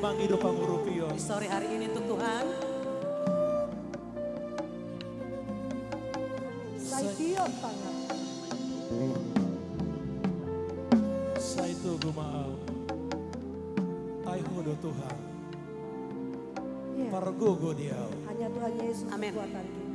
mangido pangurupio. Di sore hari ini untuk Tuhan. Saidion tangan. Saito gumaaw. Ay hodo Tuhan. Iya, Pargogo diaw. hanya Tuhan Yesus Amin. kekuatan kita.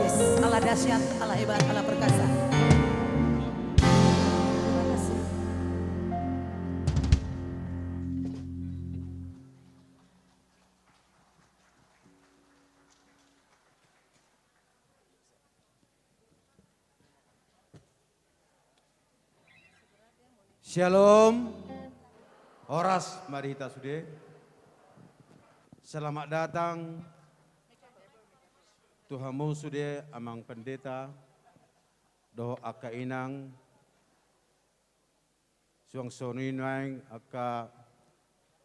Yes, Allah dahsyat, Allah hebat, Allah perkasa. Terima kasih. Shalom, Horas Marita Sude. Selamat datang Tuhamu Sude amang pendeta doh aka inang suang soninang aka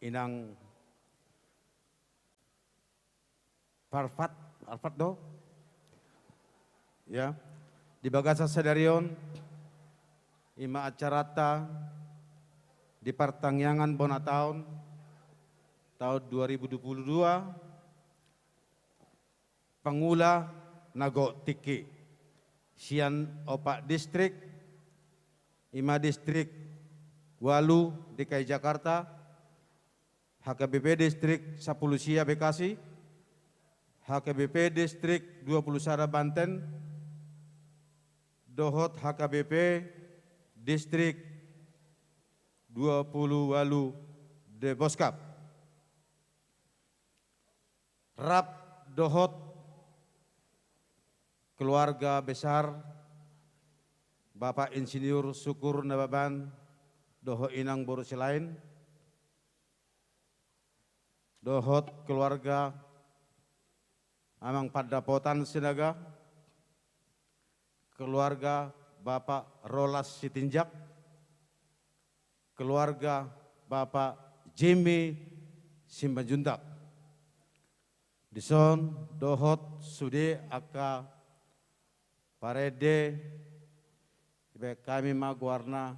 inang Parfat do ya di Bagasa Sadarion ima acarata di pertangyangan Bonataun tahun 2022 pengula Nago Tiki Sian Opak Distrik Ima Distrik Walu DKI Jakarta HKBP Distrik 10 Sia Bekasi HKBP Distrik 20 Sara Banten Dohot HKBP Distrik 20 Walu de Boskap Rap Dohot keluarga besar Bapak Insinyur Syukur Nababan Doho Inang Borusilain Dohot keluarga Amang Padapotan Sinaga keluarga Bapak Rolas Sitinjak keluarga Bapak Jimmy Simbanjuntak Dison Dohot Sude Aka Parede ibe kami magwarna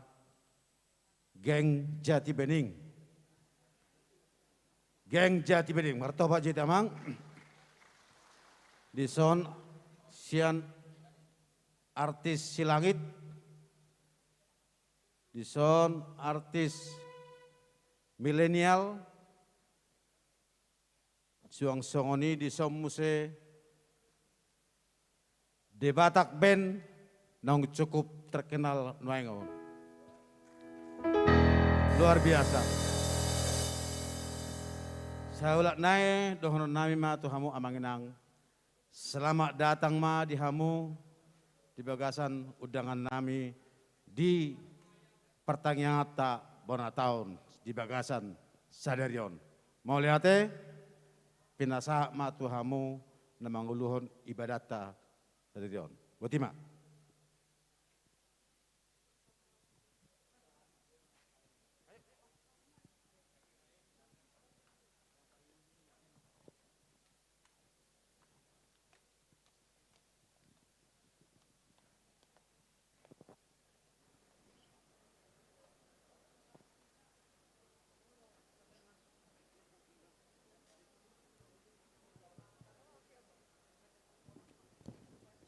Geng Jati Bening Geng Jati Bening martoba jeti amang Dison sian artis Silangit Dison artis milenial Suang songoni di muse di Batak Band nang cukup terkenal nuaingo. Luar biasa. Saya ulat nae dohono nami ma tuhamu amanginang. Selamat datang ma di hamu di bagasan undangan nami di pertanyaan Bonataun di bagasan Sadarion. Mau lihat pinasa ma tuhamu namanguluhon ibadata Sadarion. Botima.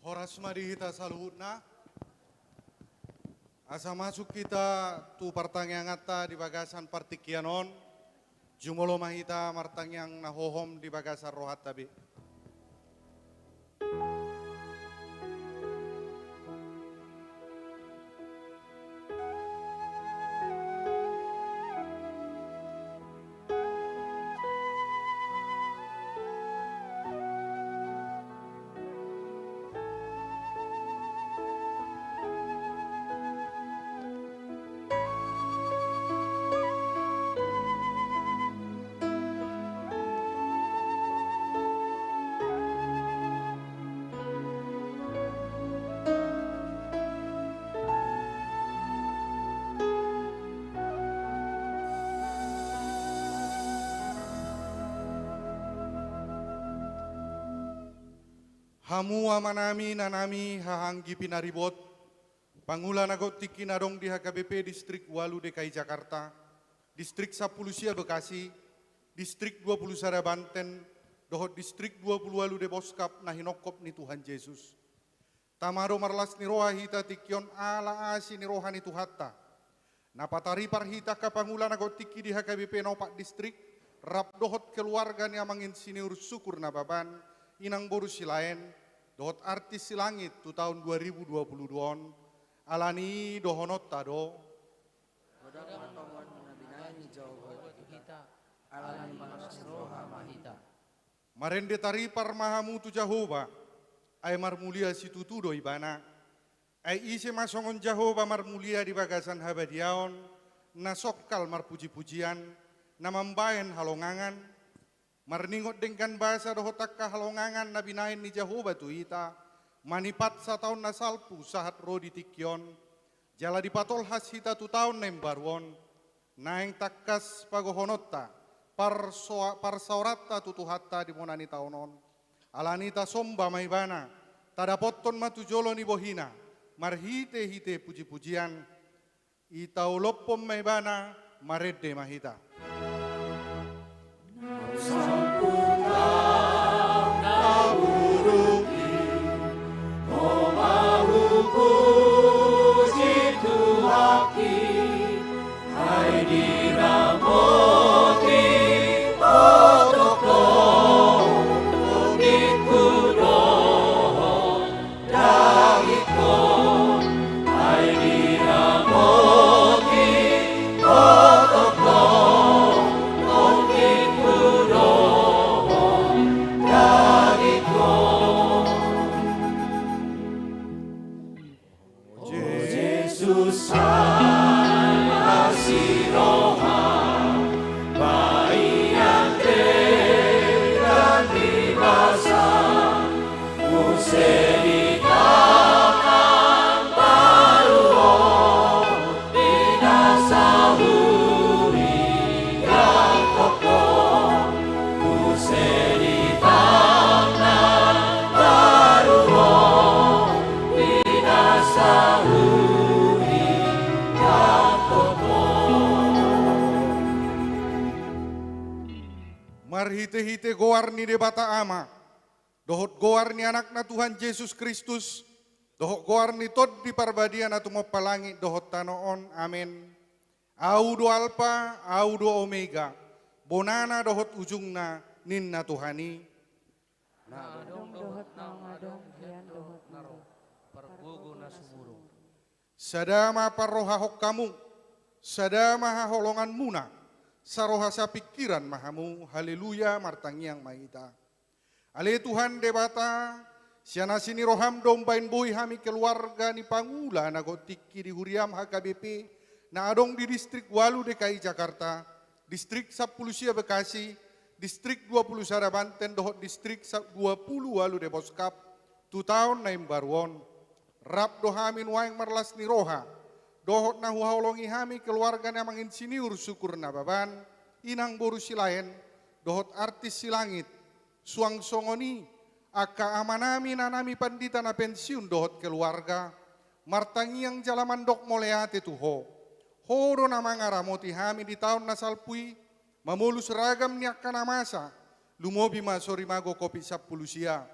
Horas marihita saluhutna. Asa masuk kita tu pertanyaan ngata di bagasan partikianon. Jumolo mahita martangyang nahohom di bagasan rohat tabi. Hamu amanami nanami hahanggi pinaribot, Pangula nagot tiki nadong di HKBP Distrik Walu DKI Jakarta, Distrik 10 Sia Bekasi, Distrik 20 Sada Banten, dohot Distrik 20 Walu de Boskap nahinokop ni Tuhan Yesus. Tamaro marlas ni roha hita tikion ala asi ni roha ni Tuhatta. Napatari parhita ka Pangula nagot tiki di HKBP Nopak Distrik, rap dohot keluarga ni amangin siniur syukur na baban, inang boru silaen, dohot artis silangit tu tahun 2022 alani dohonot tado. Marende tari parmahamu tu Jehova, ay marmulia situ tudo ibana, ay ise masongon Jehova marmulia di bagasan habadiaon, nasokkal marpuji-pujian, namambayan halongangan, marningot dengkan bahasa dohotak halongangan nabinain ni Jehova tu ita, manipat sa taon na salpu sahat rodi tikyon, jala dipatol has hita tu taon nembarwon, naeng takkas pagohonotta, parsauratta tutuhatta di monani taonon, alanita somba maibana, tadapotton matujolo ni bohina, marhite-hite puji-pujian, itaulopom maibana, marede mahita. Marhite-hite goar ni debata ama, dohot goar ni anak na Tuhan Yesus Kristus, dohot goar ni tod di parbadian atu mo palangit dohot tanoon, amin. Au do alpa, au do omega, bonana dohot ujungna ninna Tuhani. Adong dohot nangadong yan dohot naro. Parbugo na sumurong. Sadama parrohahok kamu, sadama haholongan muna, saroha sa pikiran mahamu, haleluya martangiang maita. Ale Tuhan debata, siana sini roham dombain boy hami keluarga ni Pangula nagotiki di Huriam HKBP, na adong di Distrik Walu DKI Jakarta, Distrik 10 Sia Bekasi, Distrik 20 Sada Banten, dohot Distrik 20 Walu de Boskap, tu tahun na imbarwon, rap dohamin waeng marlas ni roha, dohot na huhaulongi hami keluarga na mangin siniur syukur na baban, inang boru silaen, dohot artis silangit, suang songoni, aka amanami nanami pandita na pensiun dohot keluarga, martangiang jalaman dok moleate tuho, horo na mga ramoti hami di tahun na salpui, mamulus ragam niyak ka na masa, lumobi masori mago kopi 10 Sia,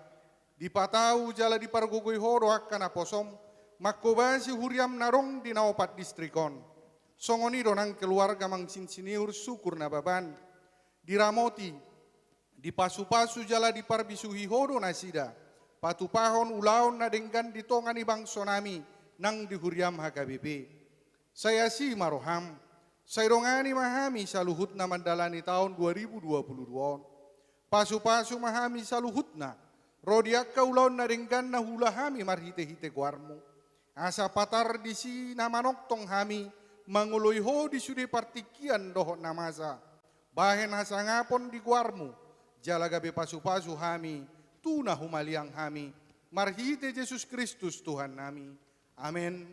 di patau jala di pargugoy horo akka na posom, makobasi huriam narong di naopat distrikon. Songoni donang keluarga mang sinsiniur syukur na baban. Diramoti, di pasu-pasu jala di parbisuhi hodo nasida. Patupahon ulaon na denggan di tongan ibang sonami nang di huriam HKBP. Saya si maroham, saya dongani mahami saluhut na mandalani tahun 2022. Pasu-pasu mahami saluhut na, rodiak kaulaon na denggan na hulahami marhite-hite guarmu. Asa patar di si namanok tong hami, manguloy ho di sude partikian dohot namasa. Bahen hasa ngapon di guarmu, jalagabe pasu-pasu hami, tuna humaliang hami, marhite Yesus Kristus Tuhan nami. Amin.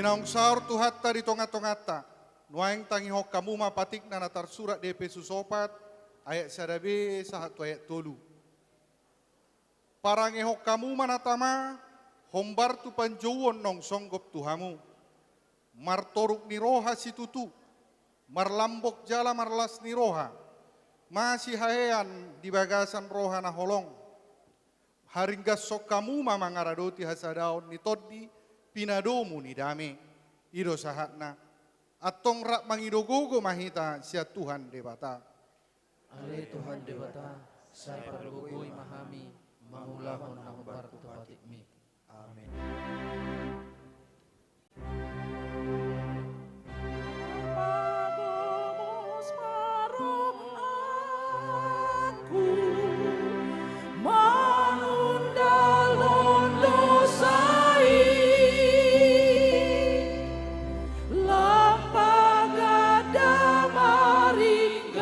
Dinaung saur tu hatta di tonga-tongata. Nuaing tangi hok kamu ma patik na natar surat DP susopat. Ayat sadabe sahatu ayat tolu. Parange hok kamu manatama. Hombar tu panjowon nong songgop tuhamu. Martoruk ni roha situtu. Marlambok jala marlas ni roha. Masih haean di bagasan roha na holong. Haringgas sok kamu mama ngaradoti hasadaon ni toddi. Pinadomu ni dame, ido sahatna, atong rak mangidogogo mahita sia Tuhan debata. Ale Tuhan dewata, saya pergugui mahami, mangulahon na hubar tu patikmi. Amin. Pagamos marong aku, manundalon dosai. Lampagada maringgasu,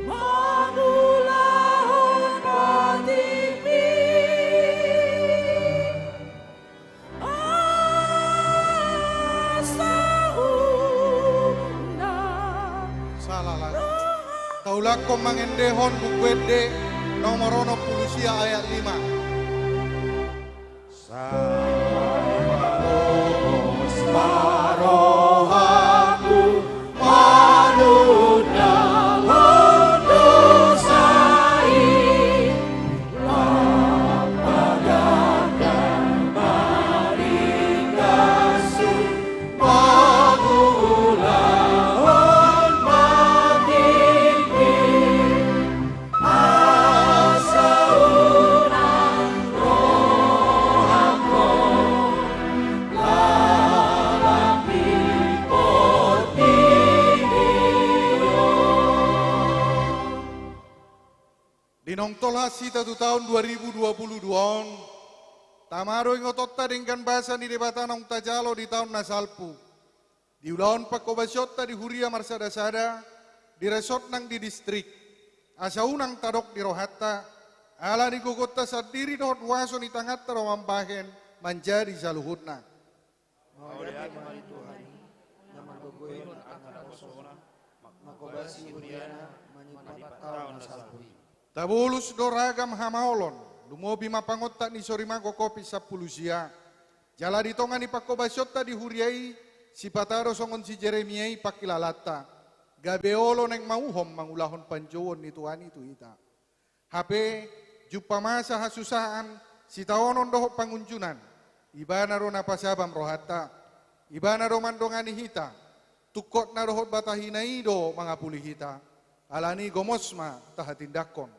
mangulahon patipi. Salah lah. Taulah kau mengendehon bukwede nomorono pulusia ayat 5. Dinong tolas sita tu tahun 2022 tamaro ingotota dengan bahasa ni debata nong tajalo di tahun nasalpu. Di ulaon pakobasyota di huria marsada-sada di resort nang di distrik. Asa unang tadok di rohata ala ni gogota sadiri dohot waso ni tangat tarawambahen menjadi saluhutna. Mauliyati mali Tuhan, naman guguin akar kosona, makobasi huriana, manyipat tahun nasalpui. Tabulus doragam hamaolon, lumobi mapangotta ni sorimago kopi sapulusia. Jala di tonga ni pakobasyota di huriai, si pataro songon si Jeremiai pakilalata. Gabeolo neng mauhom mangulahon panjowon ni Tuhan itu ita. HP, jupa masa hasusaan, si tawonon dohok pangunjunan. Ibana ro napasabam rohata, ibana ro mandongani hita. Tukot na dohot batahinaido mga puli hita. Alani gomosma tahatindakon.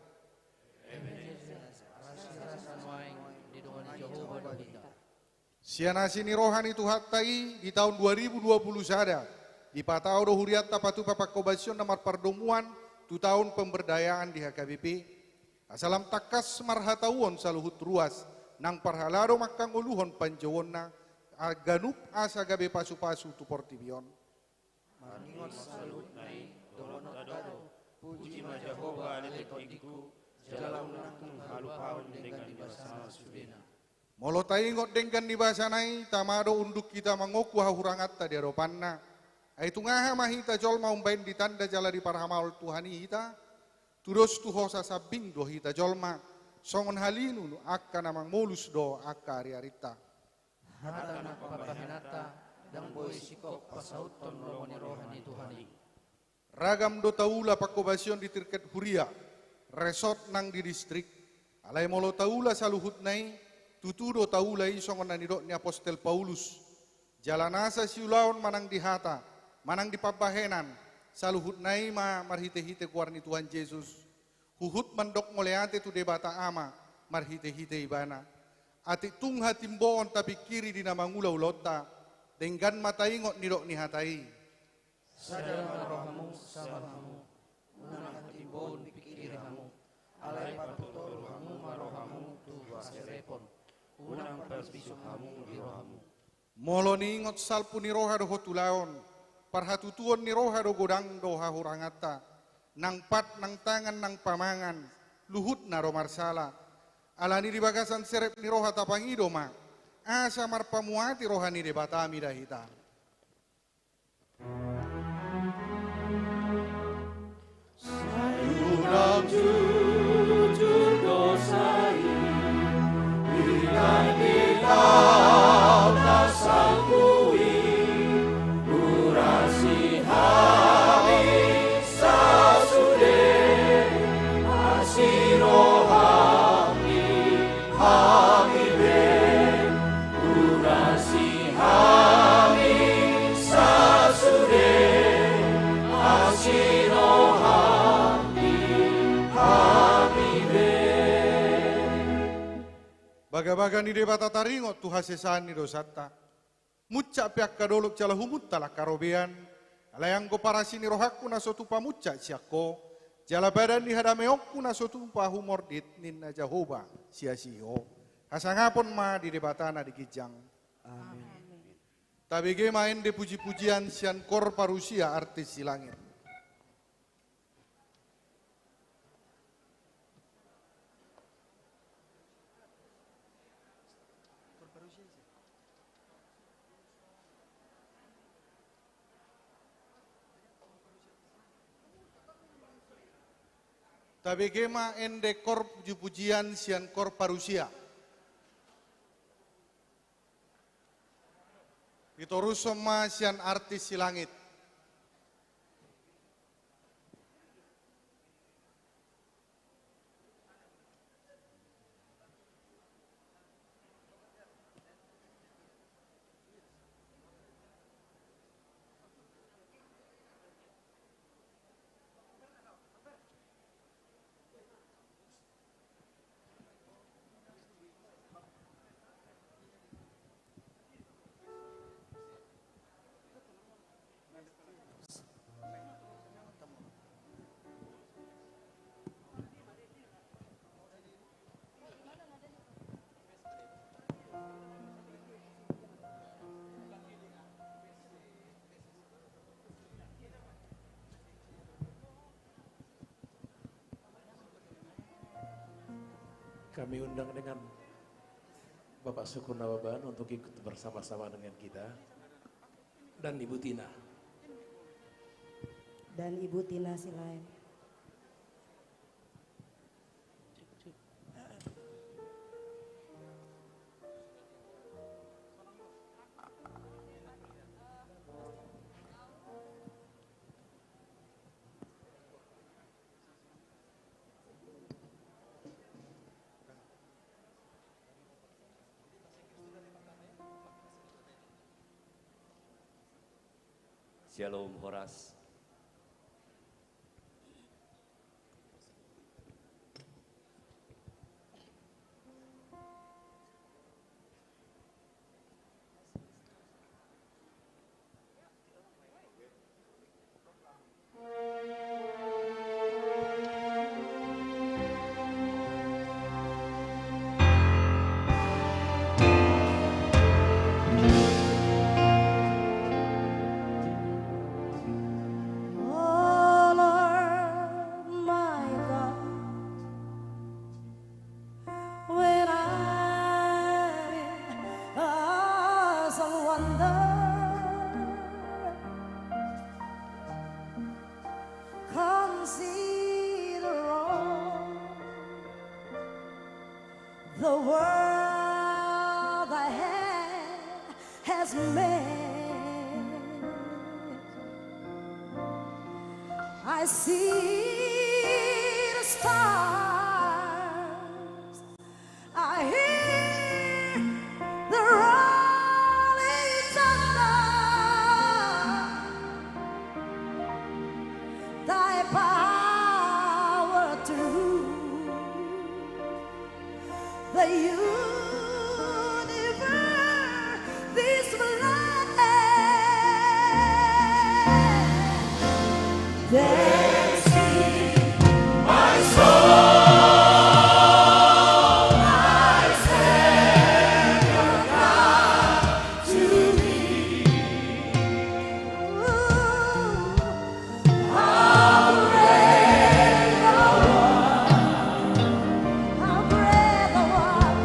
Sianasi ni rohani tuhatai di tahun 2020 sada di patau do huriat tapatu papakobasyon namar pardomuan tu tahun pemberdayaan di HKBP asalam takas marhatawon saluhut ruas nang parhalado makang uluhon panjawon na aganup asa gabe pasu-pasu tu portibion. Maningon salut nai doronot adado puji ma Jehova lelekodiku jalaun nang halupaon dengan dibasana sudena. Molo taingot dengan dibasanai tamado unduk kita mengoku hahurangatta di aropanna. Ay tungaha mahita jol maumbain ditanda jala di parhamaul Tuhani hita. Tudos tuhosa sabing do hita jolma. Songon halinu akka namang mulus do akka ariarita. Hata na papahinata dang boy sikok pasauton romoni rohani Tuhani. Ragam do taula pakobasyon di tirket huria. Resort nang di distrik. Alay molo taula saluhut nai. Tutudo taulay songon nanidok ni Apostel Paulus. Jalanasa siulaon manang dihata, manang dipabahenan, saluhut nai ma marhite-hite kuarni Tuhan Yesus. Huhut mandok ngoleate tu debata ama, marhite-hite ibana. Ati tungha timboon tapi kiri di nama ngula ulota, dengan mataingot nidok ni hatai. Sadar rohamu sabahamu, unang timbon pikir hamu, alay patutor hamu marohamu tu basirepon. Unang perbiso hamu di rohamu. Molo ni ingot salpu ni roha do hotulaon, parhatutuon ni roha do godang do hahurangata, nang pat nang tangan nang pamangan, luhut na ro marsala. Alani di bagasan serep ni roha tapangido ma, asa marpamuati rohani debatami dahita. Sayunang jujur dosai, bila dilau nasangkui, urasi hari sasude, asirohami hamibe, urasi hari sasude, asirohami hamibe. Baga-baga ni debata taringot tuha sesani dosata. Mucak pihak kadolok cala humut talak karobean. Alayang ko para sini rohakku na sotu pamucak siako. Jala badan di hadameokku na sotu pahumordit ninna Jehovah sia-sio. Hasangapon ma di debatana di kijang. Amin. Tabege main de puji-pujian sian kor parusia artis si langit. Tabegema ende kor puji-pujian sian kor parusia. Ditorus sama sian artis si langit. Kami undang dengan Bapak Sukur Nawaban untuk ikut bersama-sama dengan kita dan Ibu Tina. Dan Ibu Tina Silain. Shalom Horas. The world ahead has made. I see the stars. I hear the rolling thunder. Thy power to rule the universe, this land. Then sing my soul, I send your God to me. How great thou art, how great thou art.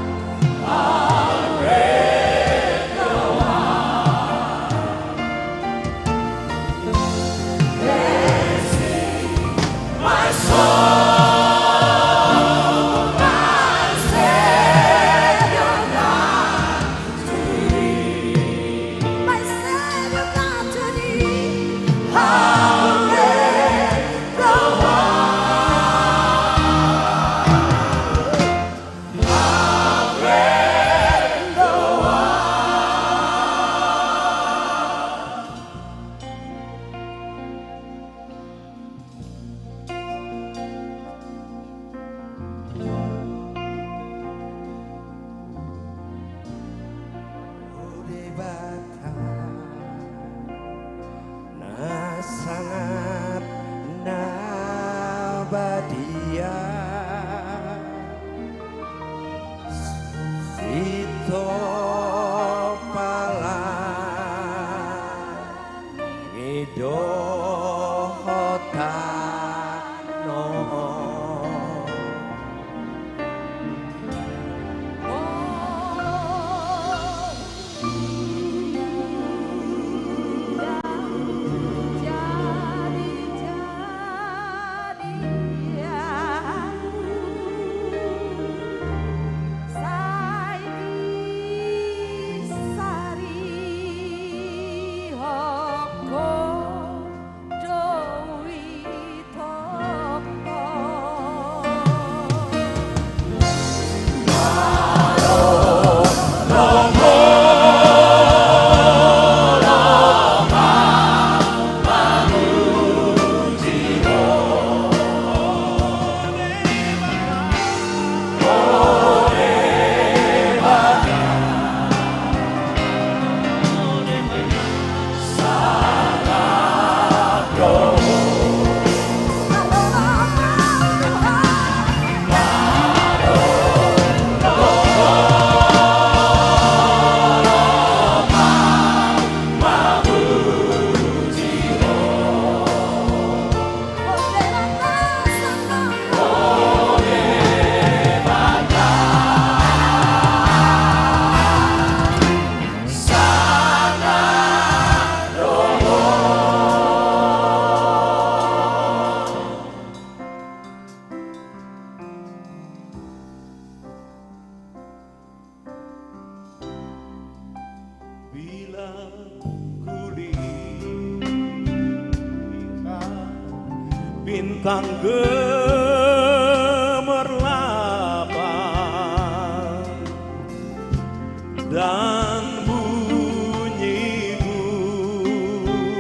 abadian Sito palang ngidohotano Bila kulihat bintang gemerlapan dan bunyi burung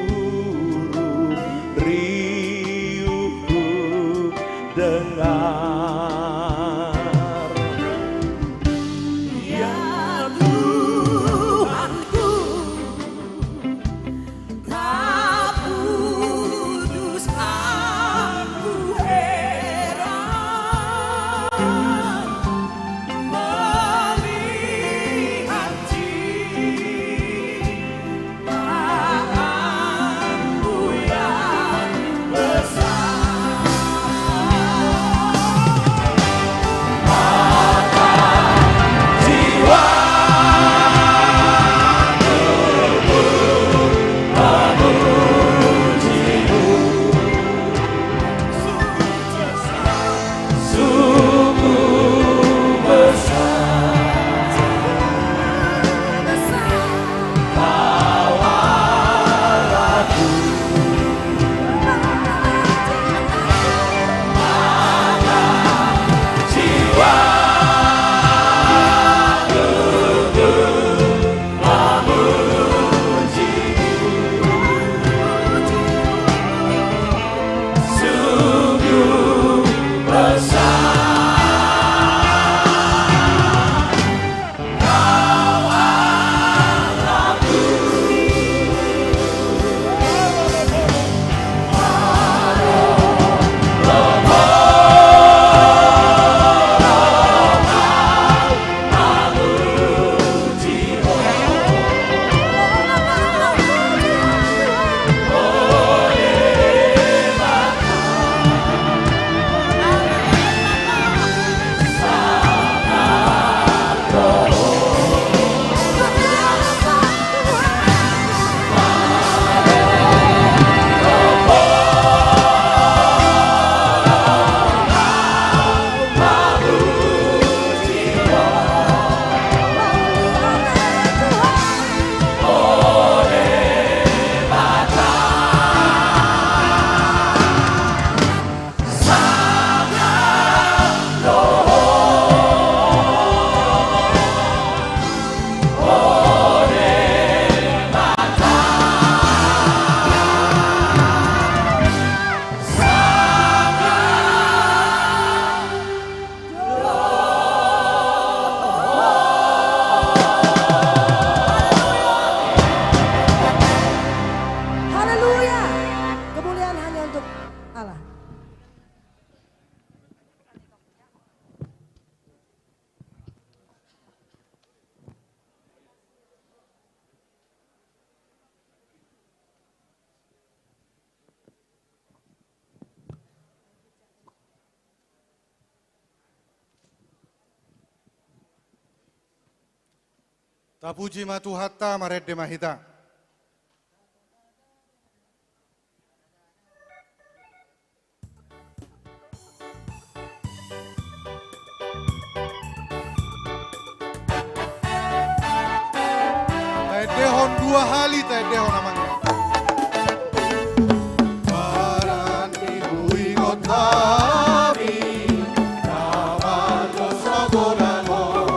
riuh dengar. Tak putus aku Tapuji matuhatta maredde mahita. Taedehon dua hali taedehon namanya. Paran ibu ingot kami, nama dosa godano.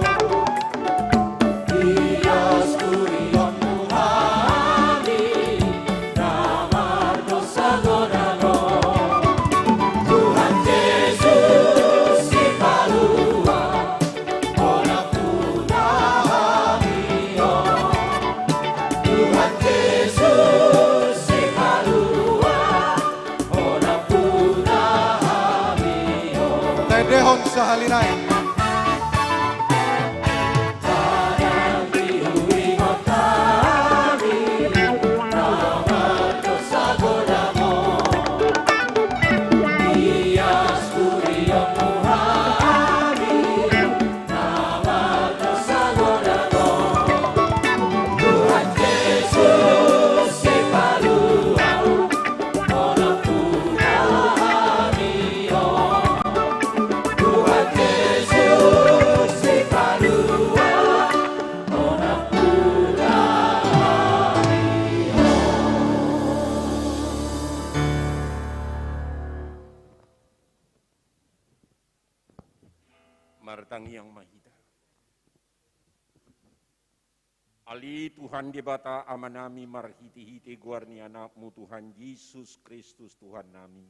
Dias kurion Tuhani, nama dosa godano. Tuhan Yesus si palua, ona puna hamio. Tuhan Yesus si palua, ona puna hamio. Taedehon sahalinay. Martang yang mahita. Ali Tuhan debata amanami marhiti-hiti guarni anakmu Tuhan Yesus Kristus Tuhan nami.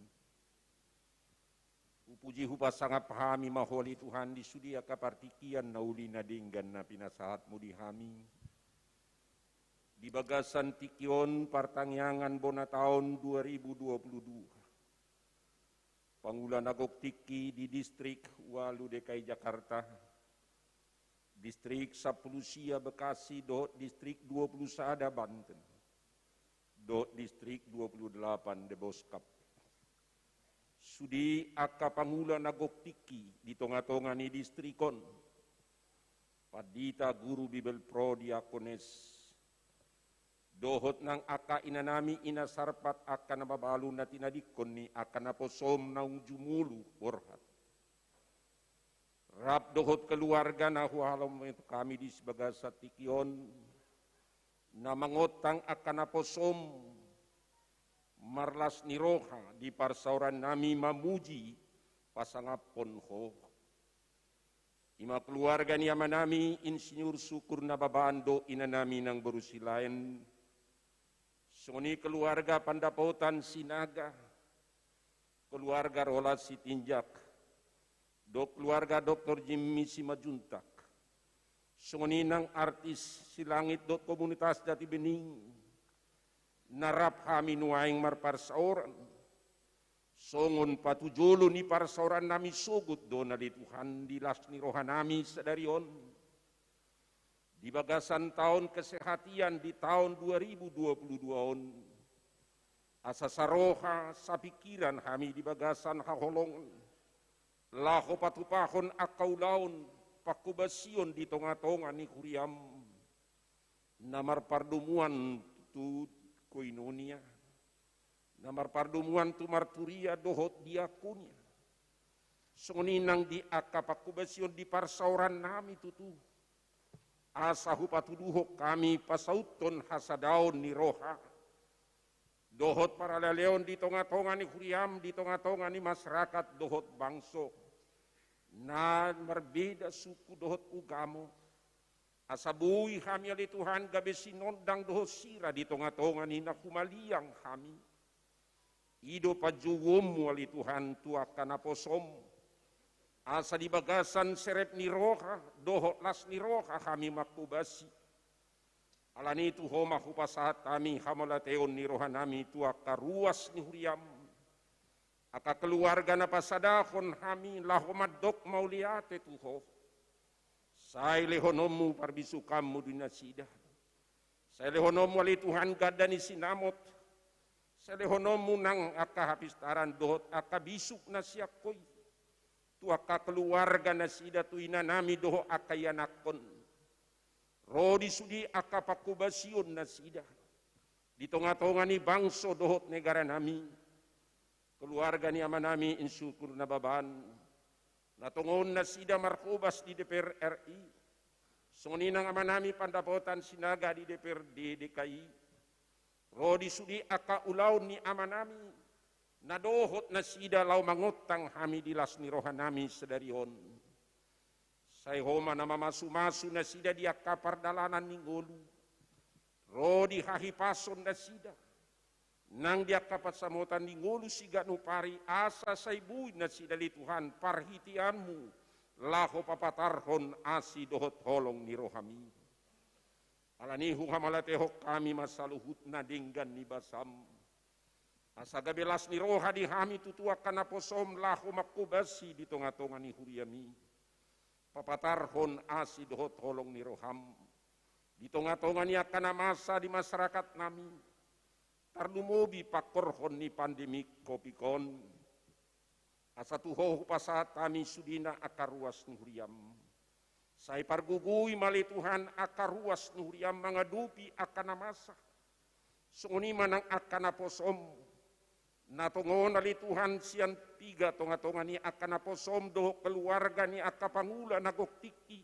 Upuji hupa sangat pahami maholi Tuhan disudia kapartikian nauli nadinggan na pinasahatmu dihami. Di bagasan tikion partangyangan bona tahun 2022. Pangulan Agok Tiki di distrik Walu DKI Jakarta, distrik Sapulusia Bekasi, distrik 20 Sada Banten, distrik 28 Deboskap. Sudi aka pangulan Agok Tiki di tonga-tonga ni distrikon, Padita Guru Bibel Pro Diakones, dohot nang aka inanami inasarpat akan nababalu na tinadikon ni akan naposom naung jumulu borhat. Rap dohot keluarga na hualam itu kami di sebagai satikion na mangotang akan naposom marlas niroha di parsauran nami mamuji pasangapon ho. Ima keluarga ni amanami insinyur syukur nababando inanami nang berusilain. Soni keluarga Pandapotan Sinaga, keluarga Rola Sitinjak, keluarga Dr. Jimmy Simajuntak, soni nang artis silangit komunitas Jati Bening, narap kami nuaing marparsauran, songon patujolo ni parsauran nami sugut dona di Tuhan dilas ni rohanami sadarion. Di bagasan tahun kesehatian di tahun 2022 asa saroha sapikiran kami di bagasan haholong laho patupahon akaulaon pakubasion di tonga-tonga ni kuriam namar pardumuan tu koinonia namar pardumuan tu marturia dohot diakunya songinang di aka pakubasion di parsauran nami tutu asa hupatuduhok kami pasauton hasadaon ni roha. Dohot para leleon di tonga-tonga ni kuriam, di tonga-tonga ni masyarakat dohot bangso. Na berbeda suku dohot ugamo. Asa bui kami ali Tuhan gabe sinondang dohot sira di tonga-tonga ni nakumaliang kami. Ido pajuwom ali Tuhan tuakan aposom. Asa di bagasan serep ni roha, dohot las ni roha kami makubasi. Alani itu homa hupasahat kami hamalateon ni roha nami tu aka ruas ni huriam. Aka keluarga na pasadahon kami lahomadok mauliate tuho. Say lehonomu parbisukamu dinasida. Say lehonomu ali Tuhan gadani sinamot. Say lehonomu nang aka hapistaran dohot aka bisuk na siyakoy. Tu aka keluarga na sida tu inanami doho akayanakon. Rodi sudi aka pakubasion na sida. Di tonga-tonga ni bangso dohot negara nami. Keluarga ni ama nami insyukur na baban. Natungon na sida markubas di DPR RI. Sunginang ama nami pandapotan sinaga di DPRD DKI. Rodi sudi aka ulaw ni ama nami. Nadohot na sida law mangutang hami dilas ni rohan nami sedarion. Say homa na mamasu-masu na sida di aka pardalanan ni ngolu. Rodi hahipason na sida. Nang di aka pasamutan ni ngolu siga nupari asa say buy na sida li Tuhan parhitianmu. Laho papatarhon asi dohot holong ni rohami. Alanihu hamalatehok kami masaluhut na dinggan ni basam. Asa gabelas ni roha di hami tutua kana posom laho makubasi di tonga-tonga ni huriami. Papatarhon asi dohot holong ni roham. Di tonga-tonga ni akana masa di masyarakat nami. Tarlumobi pakorhon ni pandemik kopikon. Asa tuho pasat kami sudina akaruas nuhuriam. Say pargugui mali Tuhan akaruas nuhuriam mangadupi akana masa. Sunguni manang akana posom. Natongon ali Tuhan sian tiga tonga-tonga ni akana posom do keluarga ni akapangula nagoktiki.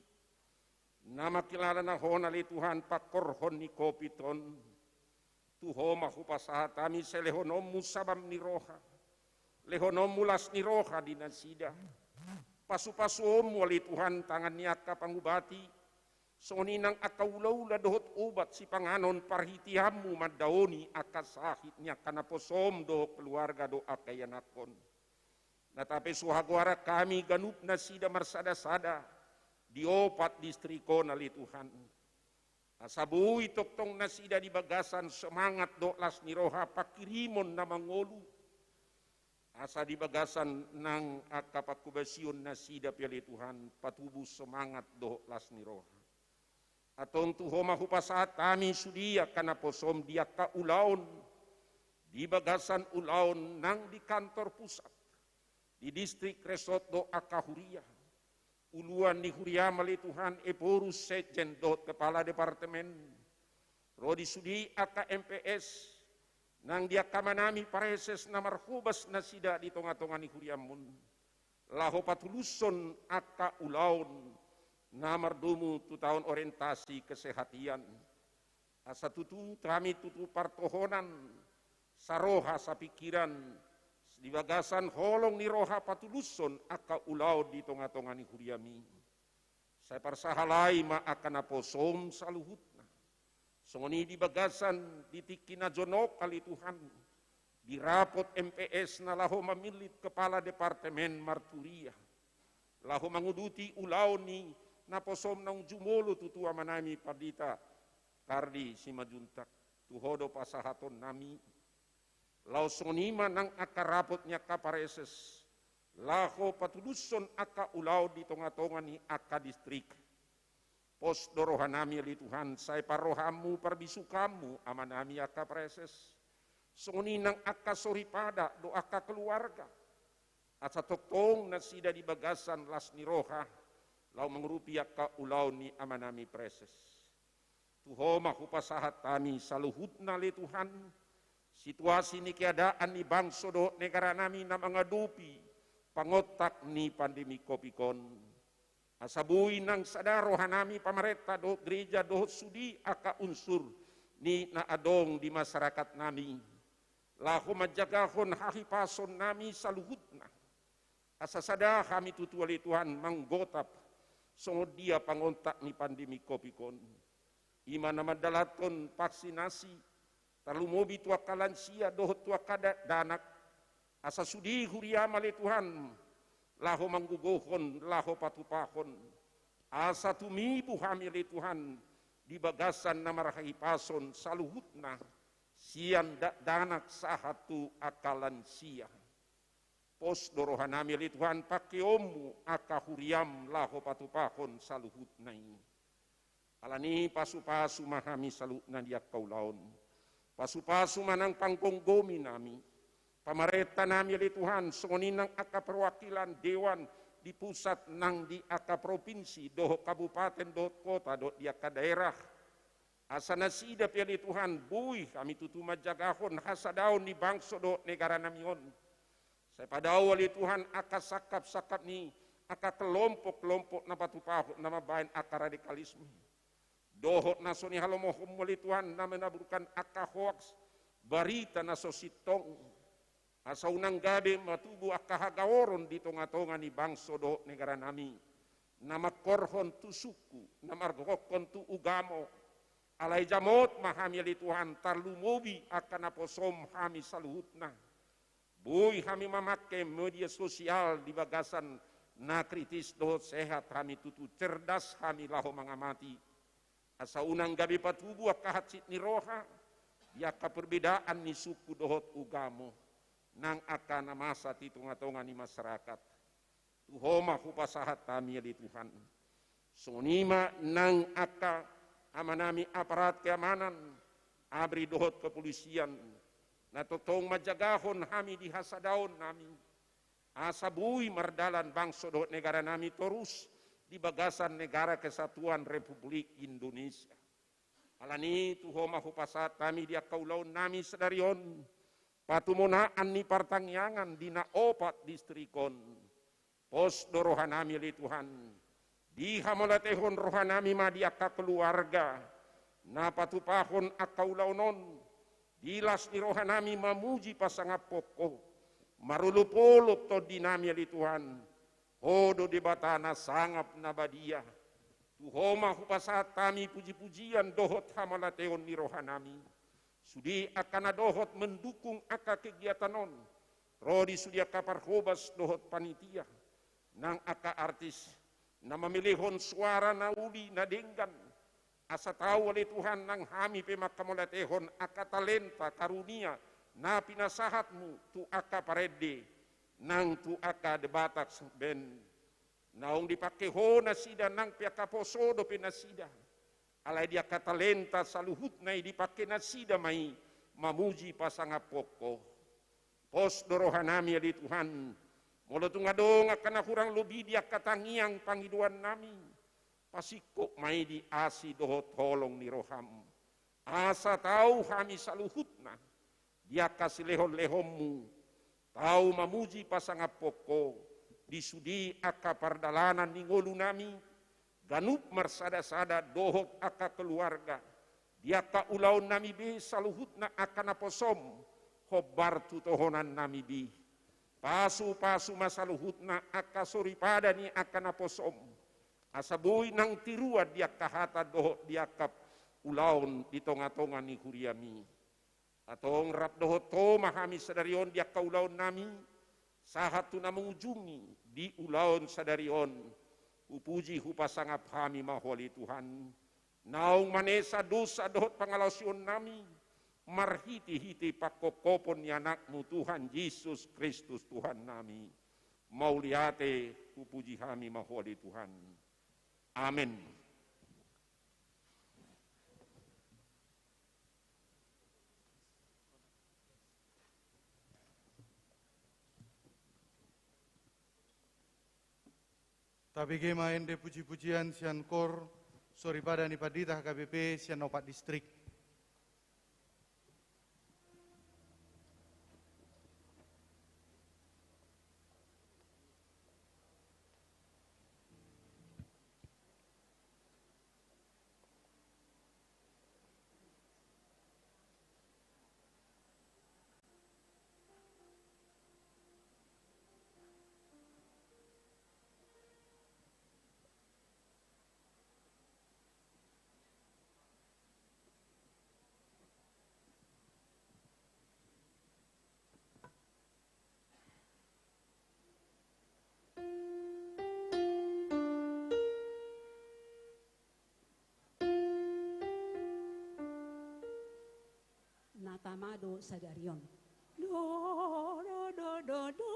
Nama kilala na hon ali Tuhan pakorhon ni kopiton. Tuho mahupasahat kami selehonom musabam ni roha. Lehonom mulas ni roha di nasida. Pasu-pasom wali Tuhan tangan ni akapangubati. Soninang akaulaula dohot ubat si panganon parhitiamu madaoni akasahit niya kanaposom do keluarga do akayanakon. Natape suhagwara kami ganup na sida marsada-sada di opat distriko na li Tuhan. Asabuhi toktong na sida di bagasan semangat do las ni roha pakirimon na mangolu. Asa di bagasan ng akapakubasyon na sida pili Tuhan patubus semangat do las ni roha. Atong tuho mahupasat kami sudia kana posom dia ka ulaon di bagasan ulaon nang di kantor pusat di distrik Resort do Akahuria uluan di Huria mali Tuhan eporus sejen dot kepala departemen rodi sudi aka MPS nang dia kamanami pareses na marhubas na sida di tonga-tonga ni Huria mun laho patuluson aka ulaon namar dumu tu tahun orientasi kesehatian. Asa tutu kami tutu partohonan saroha sa pikiran di bagasan holong ni roha patuluson aka ulaw di tonga-tonga ni huriami. Saya parsahalay ma akan aposom saluhutna. Songoni di bagasan ditikina jonok kali Tuhan. Di rapot MPS na laho mamilit kepala departemen Marturia. Laho manguduti ulaw ni naposom nang jumolo tutua manami pardita kardi si majuntak tuhodo pasahaton nami lau sonima nang akarapotnya kapareses laho patuluson aka ulaw di tonga-tonga ni aka distrik pos dorohanami li Tuhan say parohamu parbisukamu amanami aka pareses soni nang aka soripada do aka keluarga asa toktong na sida di bagasan las ni roha lau mengrupiak ka ulaw ni amanami preses. Tuho mahupasahat kami saluhutna li Tuhan. Situasi ni keadaan ni bangso do negara nami na mengadupi pangotak ni pandemi kopikon. Asabuhi nang sadaro hanami pamareta do gereja do sudi aka unsur ni naadong di masyarakat nami. Lahu majagahon hahipason nami saluhutna. Asasada kami tutuali Tuhan manggotap songod dia pangontak ni pandemi kopikon. Ima nama dalaton vaksinasi. Talumobi tua kalansia dohot tua kada danak. Asa sudi huria mali Tuhan. Laho manggugohon, laho patupahon. Asa tumibu hamili Tuhan. Di bagasan na marahipason saluhutna. Sian danak sahatu akalansia. Pos dorohanami li Tuhan pakiomu aka huriam laho patupahon saluhut nai. Alani pasu-pasu mahami salut na diak kaulaon. Pasu-pasu manang pangkonggomi nami. Pamareta nami li Tuhan songoninang aka perwakilan dewan di pusat nang di aka provinsi, doh kabupaten, doh kota, doh di aka daerah. Asana sida piali Tuhan, bui kami tutuma jagahon hasadaon di bangso doh negara namion. Saya pada awal Tuhan aka sakap-sakap ni, aka kelompok-kelompok na patupahot na mabayan aka radikalisme. Dohot na soni halomohom wali Tuhan na menaburkan aka hoax, barita na sositong. Asa unang gabi matubo akahagaworon di tonga-tonga ni bangso do negara nami. Na makorhon tu suku, na margokon tu ugamo. Alay jamot mahami ali Tuhan tarlumobi akan aposom hami saluhutna. Buy kami memakai media sosial di bagasan na kritis do sehat kami tutu cerdas kami laho mengamati. Asa unang gabi patubo akahatsit ni roha, yaka perbedaan ni suku dohot ugamo. Nang akan masa ti tunga-tunga ni masyarakat. Tuhoma hupasahat kami di Tuhan. Sonima nang aka amanami aparat keamanan, abri dohot kepolisian, na totong majagahon kami di hasadaon nami. Asabui mardalan bangso dohot negara nami terus di bagasan negara kesatuan Republik Indonesia. Alani tuhoma hupasahat kami di akaulaon nami sedarion. Patumunaan ni partangyangan di na opat distrikon. Pos do rohanami li Tuhan. Di hamolatehon rohanami madiaka keluarga. Na patupahon akaulaunon. Dilas ni rohanami mamuji pasangap poko. Marulupulup to dinami li Tuhan. Hodo di batana sangap na badia. Tuhoma hupasat kami puji-pujian dohot hamolatehon ni rohanami. Sudi akan dohot mendukung aka kegiatanon. Rodi sudi aka parhobas dohot panitia. Nang aka artis. Na memilihon suara na uli na denggan. Asa tahu oleh Tuhan nang hami pemakamulatehon aka talenta karunia. Na pinasahatmu tu aka parede. Nang tu aka debatak ben. Naung dipakeho na sida nang piaka posodo pinasida. Alay dia katalenta saluhut na dipakai nasida mai mamuji pasanga poko. Pos dorohanami di Tuhan. Molo tungadong akan kurang lebih dia katangiang pangiduan nami. Pasiko mai di asi dohot holong ni roham. Asa tahu kami saluhutna. Dia kasih lehon-lehommu. Tahu mamuji pasanga poko. Disudi aka pardalanan ni ngolu nami. Ganup marsada-sada dohot aka keluarga. Dia ka ulaun nami bi saluhutna akan aposom. Hobar tutohonan nami bi. Pasu-pasu masaluhutna aka suripada ni akan aposom. Asabui nang tirua dia kahata dohot dia kap ulaun di tonga-tonga ni kuriami. Atong rap dohot to mahami sadarion dia ka ulaun nami. Sahatu na mengujungi di ulaun sadarion. Upuji hupasangap kami maholi Tuhan. Naung manesa dosa dohot pangalausion nami. Marhiti-hiti pakokopon ni anakmu Tuhan Yesus Kristus Tuhan nami. Mauliate upuji kami maholi Tuhan. Amin. Tapi gemain de puji-pujian sian kor sori pada ni padita HKBP sian opat distrik. Natamado sadarion. Do do do do do.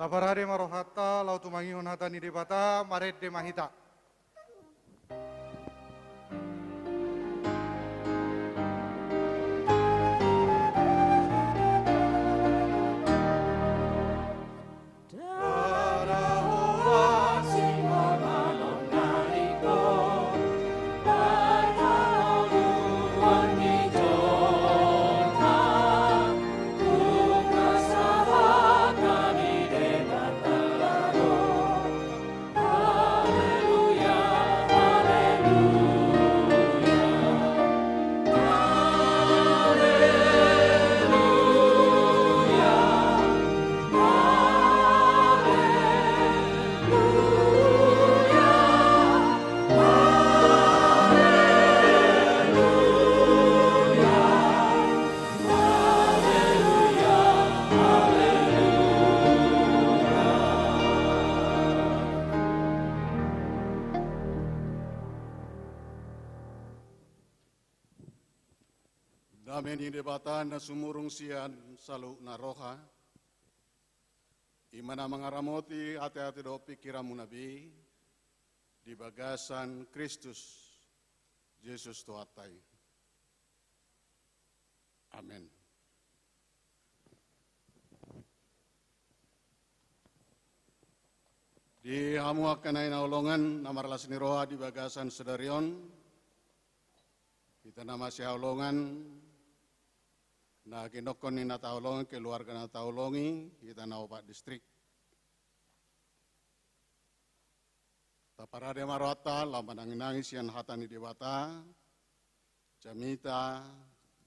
Taparade marohata lau tumangihon hatani debata maret de mahita. Dami ni debatan na sumurong siyan salu na roha. Imana mangaramoti ate-ate do pikiran mo nabi di bagasan Kristus Jesus Tuhatay. Amen. Di hamu akan ay naulongan na marlas ni roha di bagasan sedarion. Kita nama si haulongan na kinokon ni nataulongan keluarga nataulongi kita na Opak Distrik. Taparade marwata laman nangis yan hatani dewata jamita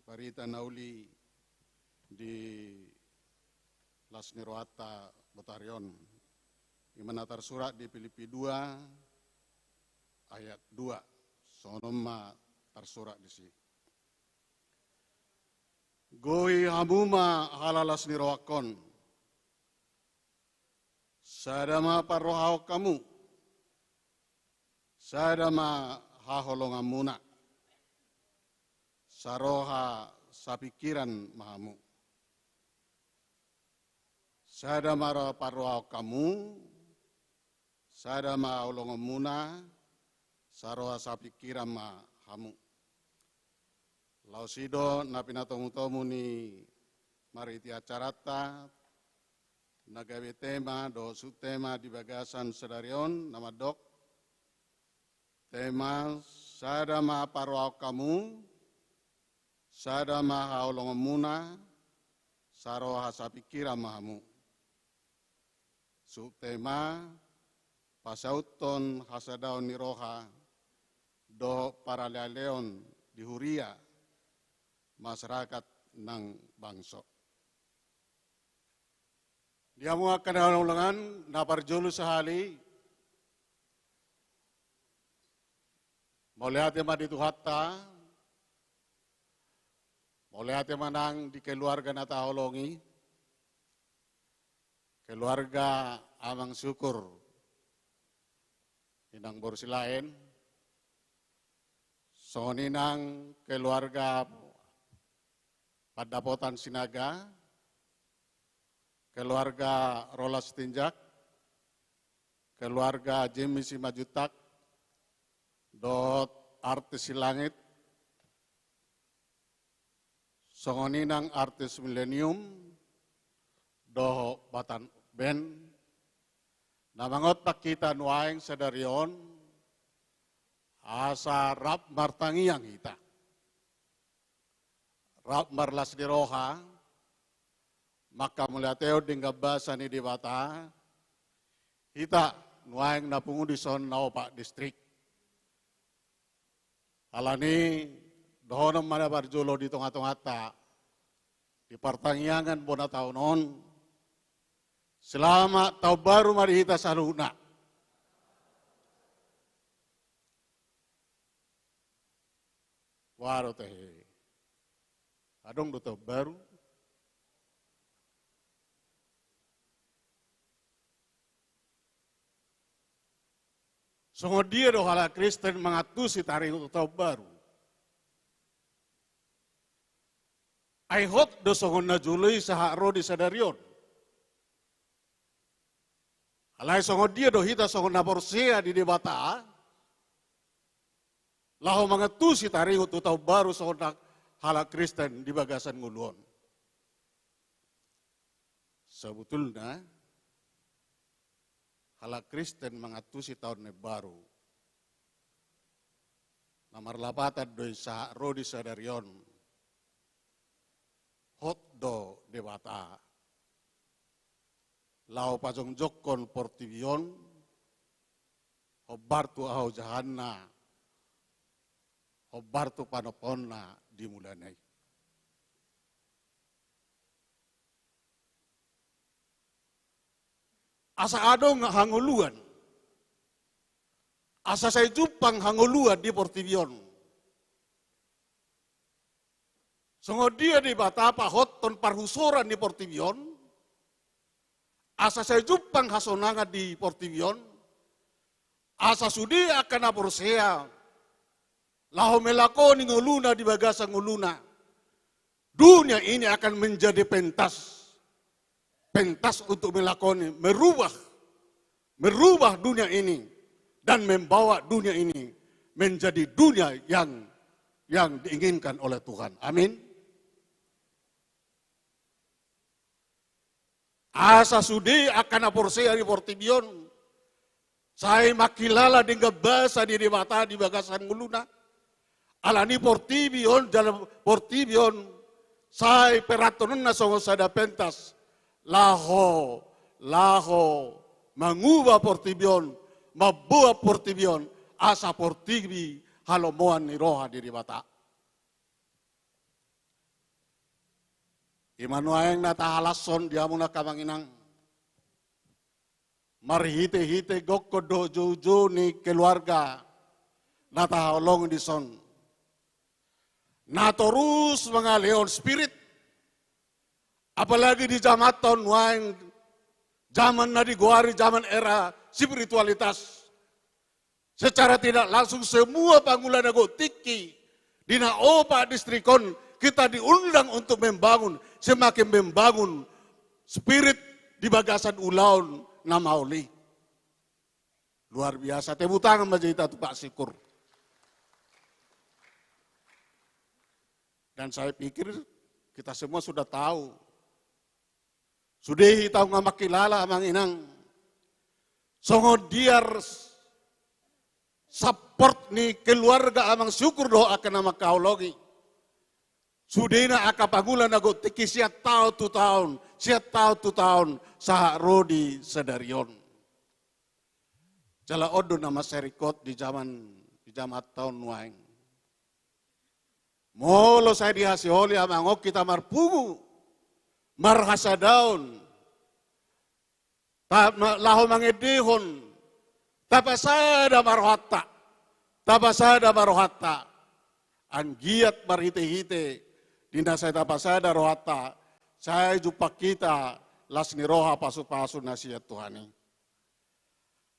barita nauli di Lasniroata Batarion. Imana tersurat di Filipi 2 ayat 2. Sonoma tersurat di sini. Goi hamuma halalas niroakon. Sadama parrohau kamu. Sadama haholongan muna. Saroha sapikiran mahamu. Sadama parrohau kamu. Sadama haholongan muna. Saroha sapikiran mahamu. Lausido na pinatomu-tomu ni mariti acarata nagawe tema do sutema di bagasan sedarion nama dok tema sadama parwau kamu sadama haulong muna saroha sapikira mahamu sutema pasauton hasadaon niroha do paraleon di huria masyarakat ng bangso. Dia mo akan ulangan naparjulu sahali maulihat ma di Tuhatta maulihat manang di keluarga na taholongi keluarga amang syukur inang borsilain soninang keluarga Padapotan Sinaga, keluarga Rolas Tinjak, keluarga Jimmy Simajutak, dot artis Silangit, songoninang artis Millennium, do Batan Ben, namangot kita nuaing sedarion, asa rap martangiang kita. Rap marlas di roha, maka muliateo dinggabasa ni dibata, kita nuaing napungu di son na Opak Distrik. Alani dohonom mana barjulo di tongah-tongah di pertanggiangan bona taunon, selama tau baru mari kita saluna. Waro teh. Adong do tau baru. Songo dia do hala Kristen mengatusi taring do tau baru. I hope do songo na jului sahak ro di sadarion. Alai songo dia do hita songo naporsea di debata. Laho mangatusi taringut utau baru songo halak Kristen di bagasan nguluon. Sebetulnya halak Kristen mangatusi tahun baru. Namar lapatan doi sa rodi sadarion. Hot do debata. Lao pajong jokon portivion, hobartu ahau jahanna, hobartu panoponna dimulanai. Asa adong hanguluan, asa saya jupang hanguluan di portivion. Songo dia di batapa hoton parhusoran di portivion. Asa saya jupang hasonanga di portivion. Asa sudi akan aporsea. Laho melakoni nguluna di bagasa nguluna. Dunia ini akan menjadi pentas. Pentas untuk melakoni, merubah dunia ini. Dan membawa dunia ini menjadi dunia yang diinginkan oleh Tuhan. Amin. Asa sudi akan aporsea di portivion. Saya makilala dengan bahasa di mata di bagasan nguluna. Alani portivion, dalam portivion. Saya peratonan na songo sada pentas. Laho, mengubah portivion, mabuah portivion. Asa portivi halomoan ni roha di mata. Imanuayang natahalason diamuna kamanginang. Marhite-hite gokko dojo ni keluarga. Natahalong di son. Natorus mga leon spirit. Apalagi di jamaton waeng. Zaman nadiguari, zaman era spiritualitas. Secara tidak langsung semua panggulan agotiki. Dina opa distrikon. Kita diundang untuk membangun, semakin membangun spirit di bagasan ulaun namauli. Luar biasa, tepuk tangan majita tu Pak Sikur. Dan saya pikir kita semua sudah tahu. Sudah tahu ngamakilala amang inang. Songo diar support ni keluarga amang syukur doa akan nama kaologi. Sudena akapangulan nago tiki siat tahu tu tahun sah rodi sedarion. Jala odo nama serikot di zaman tahun waeng. Molo saya dihasioli amangok kita marpungu, marhasa daun, laho mangedihon, tapasada marohata, anggiat marhite-hite. Dina saya tapasada rohata, saya jumpa kita las ni roha pasu-pasu nasihat Tuhani.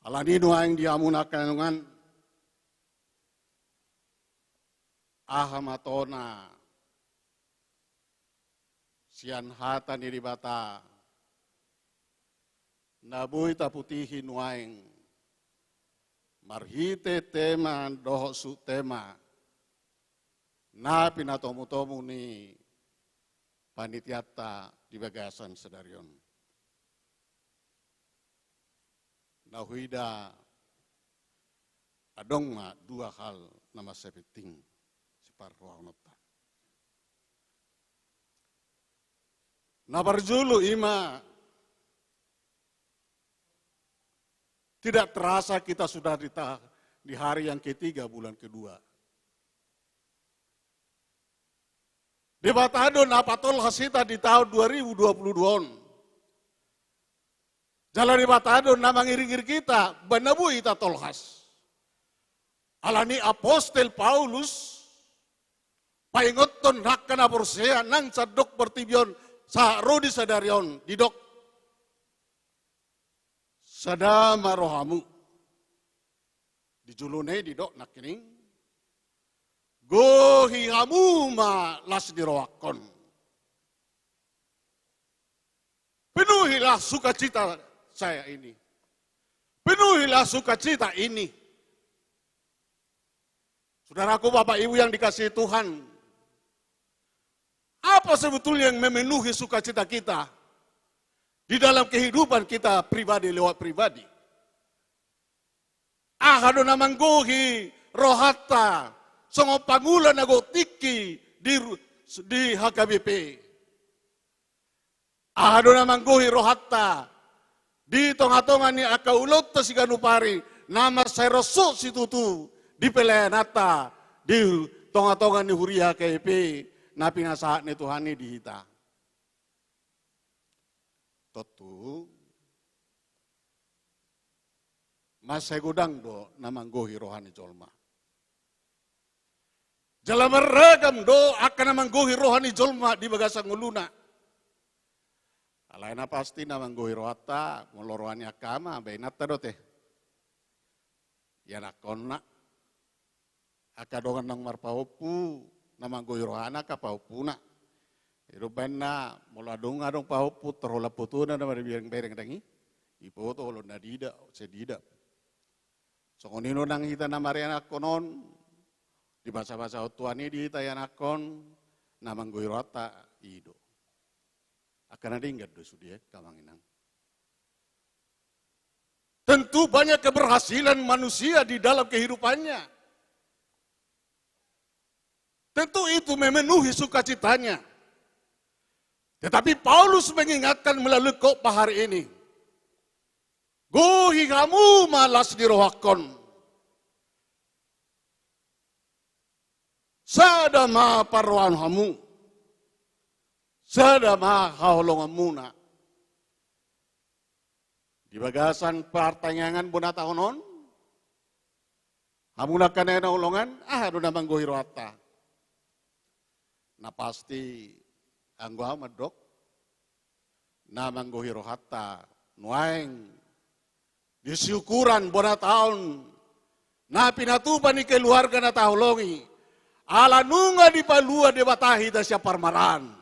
Alanino ang diamunakan dengan ahamatona sian hata ni ribata nabuy taputihin waeng marhite tema doho su tema na pinatomu-tomu ni panitiata di bagasan sedarion. Nahuida adong ma dua hal nama sepeting separuh nota. Nabarjulu ima tidak terasa kita sudah di hari yang ketiga bulan kedua. Debatadon apatol hasita di tahun 2022. Jalan debatadon nama ngiri-ngiri kita, benabu ita tolhas. Alani apostel Paulus, paingoton hakkan aporsea nang sadok pertibion sa rodi sadarion didok. Sadama rohamu. Dijulune didok nakining. Gohi hamuma las dirowakon. Penuhilah sukacita saya ini. Penuhilah sukacita ini. Saudaraku, Bapak Ibu yang dikasihi Tuhan, apa sebetulnya yang memenuhi sukacita kita di dalam kehidupan kita pribadi lewat pribadi? Ahadona manggohi rohata songo pangulan ago tiki di HKBP. Ahadona manggohi rohata di tonga-tonga ni akaulot ta siganupari nama seroso situtu di pelayanata di tonga-tonga ni huria KP na pinasahat ni Tuhan ni dihita. Totu mas gudang do na manggohi rohani jolma. Jala meragam do akan manggohi rohani jolma di bagasang uluna. Alaina pasti na manggohi rohata ngolorohani akama bainata do teh. Ya nakonna akadongan nang marpahopu na manggohi rohana ka pahopuna. Irubanna moladunga dong pahopu terhola putuna na maribireng-bereng dangi. Ipo to lo nadida sedida. So nino nang hita na mariana konon di bahasa-bahasa otuani di hita yanakon na manggohi rohata ido. Akan ada ingat dosu dia kamanginang. Tentu banyak keberhasilan manusia di dalam kehidupannya. Tentu itu memenuhi sukacitanya. Tetapi Paulus mengingatkan melalui khotbah hari ini. Gohi kamu malas dirohakon. Sadama parwan kamu. Sadama haholongan muna. Di bagasan pertanyaan bonata onon. Hamulakan na ulongan, doon namang gohiroata. Na pasti ang guhamadok. Namang gohiroata. Nuaing. Disyukuran bonataon. Na pinatupan ni keluarga na tahulongi. Ala nunga di palua de batahi da siya parmaran.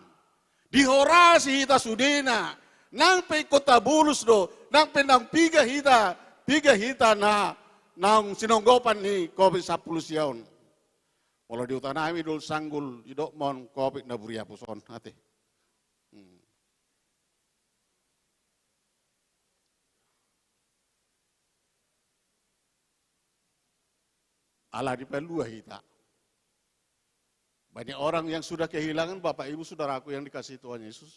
Dihorasi hita sudena, nang pe kota bulus do, nang penang piga hita na nang sinonggopan ni COVID 10 siyaon. Walau di utanami dul sanggul idok mon COVID na buria puson hati. Ala di pelua hita. Banyak orang yang sudah kehilangan Bapak Ibu Saudaraku yang dikasihi Tuhan Yesus.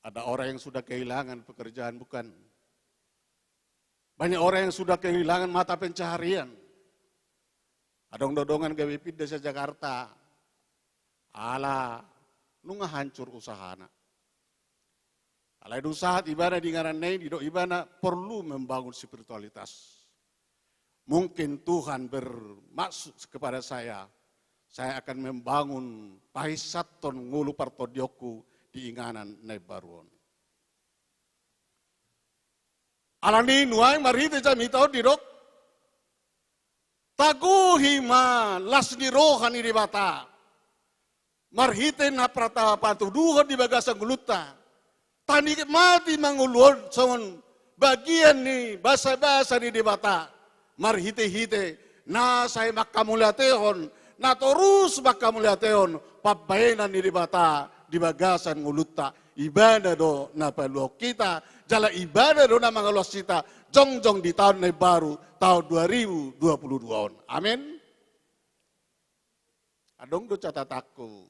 Ada orang yang sudah kehilangan pekerjaan bukan. Banyak orang yang sudah kehilangan mata pencaharian. Ada dodongan gawe desa Jakarta. Ala nunga hancur usahana. Ala usaha ibadah di ngaranai di ibadah perlu membangun spiritualitas. Mungkin Tuhan bermaksud kepada saya akan membangun pahisaton ngulu partodioku di inganan nebaruon. Alani nuai marite jamito dirok. Taguhi ma las di rohani di bata. Marhite na prata patuduhon di bagasang guluta. Tani mati mangulon songon bagian ni basa-basa di bata. Marhite-hite na say makamulateon. Na terus baka muliateon pabayanan ni bata di bagasan nguluta ibadah do na paluok kita jala ibadah do na mga luas kita jongjong di tahun na baru tahun 2022 on. Amin. Adong do catataku.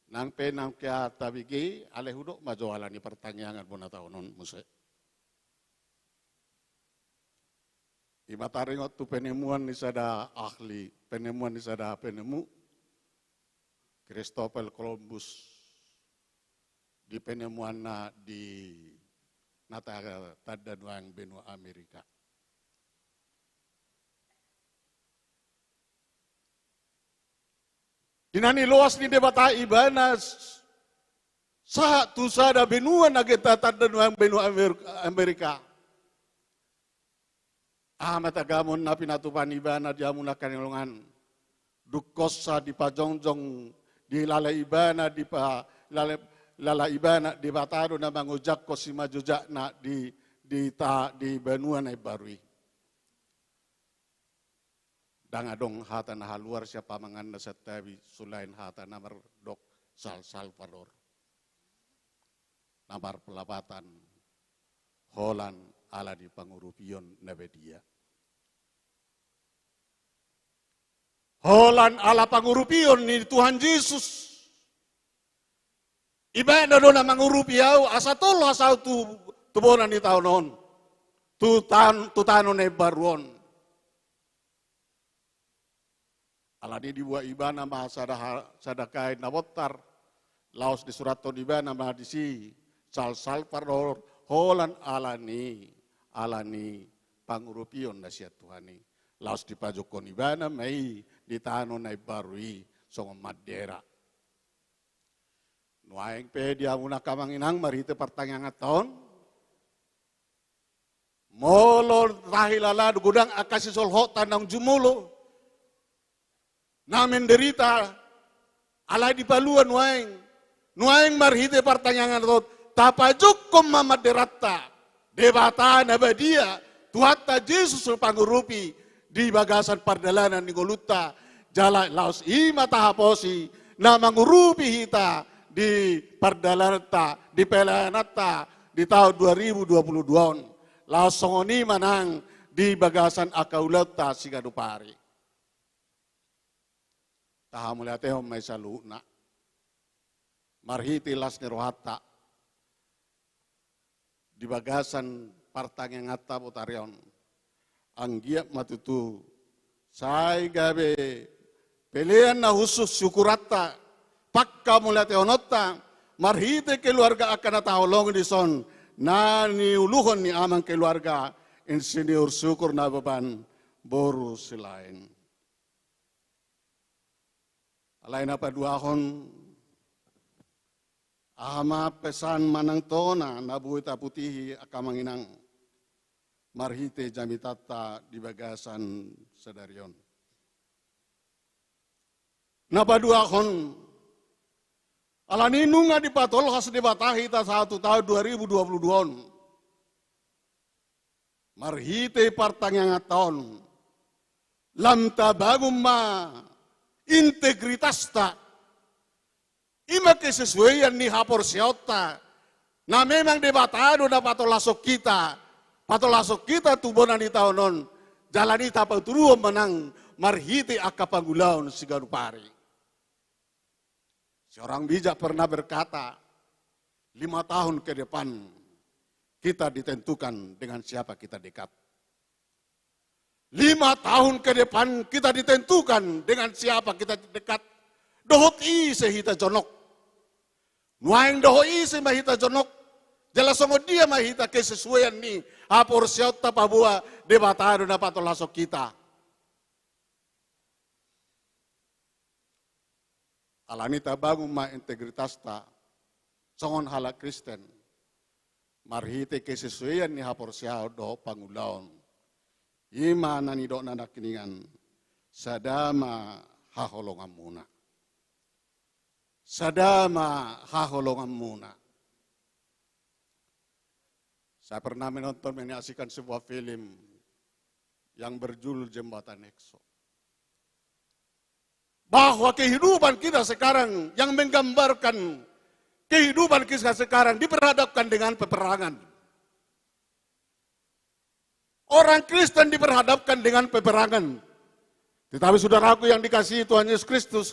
Nang penang kaya tabigi alehudok majoala ni pertanyaan mo na taonon muse. Imataringot tu penemuan ni sada ahli, penemuan ni sada penemu, Christopher Columbus di penemuan na di nata tadanuang benua Amerika. Dinani luas ni debata ibanas sa tu sada benua na kita tadanuang benua Amerika. Matagamon na pinatupan ibana di amuna kanilungan. Dukosa di pajongjong di lalay ibana di pa lala ibana di batado na mangujak ko si majujak na di benua na ibarui. Dangadong hata na haluar siya pamangan na sa tabi sulain hata na mardok Salvador. Namar pelabatan Holan ala di pangurupion na bedia. Holan ala pangurupion ni Tuhan Yesus. Iba na doon na mangurupiyaw, asa tolo asa tubonan ni taon noon. Tutano na ibaruon. Ala di dibuat iba na sadakay na botar. Laos di surat to iba na mahadisi. Salvador, Holan alani pangurupion na siya Tuhan ni. Laos di pajukon iba na may ditano na ibarui song madera. Nuaing pe dia muna kamanginang marite pertanyaan tahun. Molo rahilala gudang akasi solho tanang jumulo. Namin derita alai di paluan nuaing. Nuaing marite pertanyaan tahun. Tapajuk kom mamaderatta. Debata nabadia. Tuhatta Yesus pangurupi. Di bagasan pardalanan ni Goluta, jala laos ima tahaposi, na mangurupi hita di pardalanata, di pelanata, di tahun 2022. Laos songoni manang di bagasan akaulata sigadupari. Tahamulatehom may saluna. Marhiti las nirohata. Di bagasan partang ngata butarion. Anggiap matutu sai gabe pilihan na khusus syukurata pakka mula teonotta marhite keluarga akan natahulong di son na niuluhon ni amang keluarga insinyur syukur na beban boru silain alay na paduahon ama pesan manang tona nabuita putihi akamanginang marhite jamitata di bagasan sedarion. Napaduakon alaninunga di patol khas di batahi ta 1 tahun 2022. Marhite partang tahun lam tabagum ma integritas ta ima kesesuaian ni hapor siota na memang debatado na patolasok kita patolasok kita tubonan di tahun non jalani tapau turuan menang marhiti akapangulaun sigarupari. Seorang bijak pernah berkata 5 tahun ke depan kita ditentukan dengan siapa kita dekat. 5 tahun ke depan kita ditentukan dengan siapa kita dekat. Dohot ise hita jonok. Nuaing dohot ise mahita jonok. Jelas sama dia mahita kesesuaian ni apor siota pabua debatado na patolasok kita. Alanita bangun ma integritas ta songon halak Kristen. Marhite kesesuaian ni hapor siao do pangulaon. Ima nani do nanak kiningan sadama haholongan muna. Sadama haholongan muna. Saya pernah menyaksikan sebuah film yang berjudul Jembatan Ekso. Bahwa kehidupan kita sekarang yang menggambarkan kehidupan kita sekarang diperhadapkan dengan peperangan. Orang Kristen diperhadapkan dengan peperangan. Tetapi saudaraku yang dikasihi Tuhan Yesus Kristus,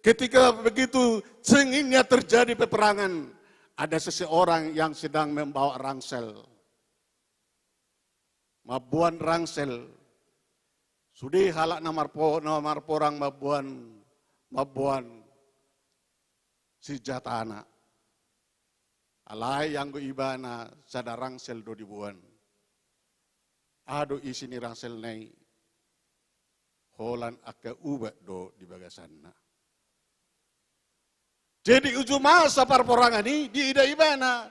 ketika begitu senginnya terjadi peperangan, ada seseorang yang sedang membawa rangsel. Mabuan rangsel. Sudi halak namar porang mabuan sijatana. Alai yang go ibana sada rangsel do dibuan. Ado isi ni rangsel nai. Holan aka ubat do di bagasanna. Jadi ujung masa parporangan ini di ida ibana.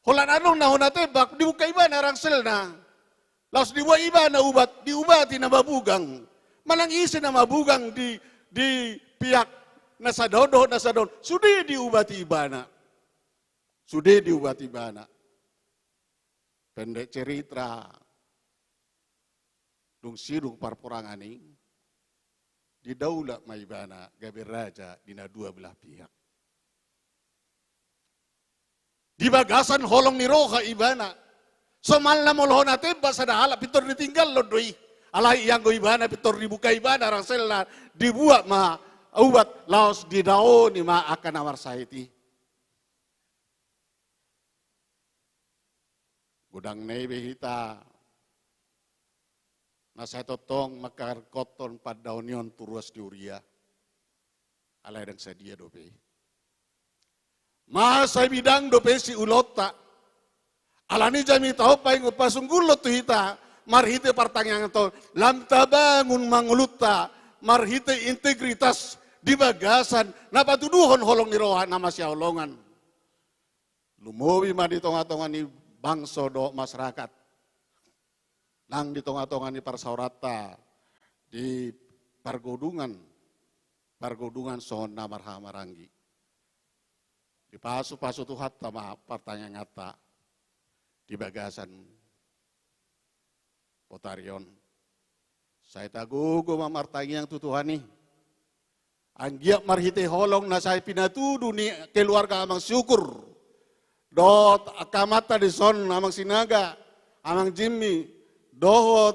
Holan anong nahuna tebak dibuka ibana rangsel na. Laos dibuat ibana ubat, diubati na mabugang. Malang isi na mabugang di pihak nasadon. Sudi diubati ibana. sudah diubati bana. Pendek cerita, dung sidung parporangan ini, di daulat maibana gabe raja dina dua belah pihak. Di bagasan holong ni roha ibana, somalna molhona teba sada halap pitor ditinggal lo doi. Alai yang go ibana pitor dibuka ibana raselna dibuat ma ubat laos di daun ni ma akan awar saiti. Gudang nebe hita nasa totong makar koton pad daunion turus diuria. Alai dang sadia dope. Masa bidang dope si ulota. Alani jami tau pai ngupasunggulo tu hita. Marhite pertanyaan to lam tabangun manguluta. Marhite integritas di bagasan. Napa tuduhon holong ni rohan nama si holongan. Lumowi ma di tonga-tonga ni bangso do masyarakat. Nang di tonga-tonga ni parsaurata. Di pargodungan sohon namarha maranggi. Di pasu-pasu tuhat sama pertanyaan ngata. Di bagasan Potarion. Saya tagugo mamartangi yang tutuhani. Anggiak marhite holong na saya pinatudu ni keluarga amang syukur. Dot akamata di son amang sinaga, amang Jimmy, dohot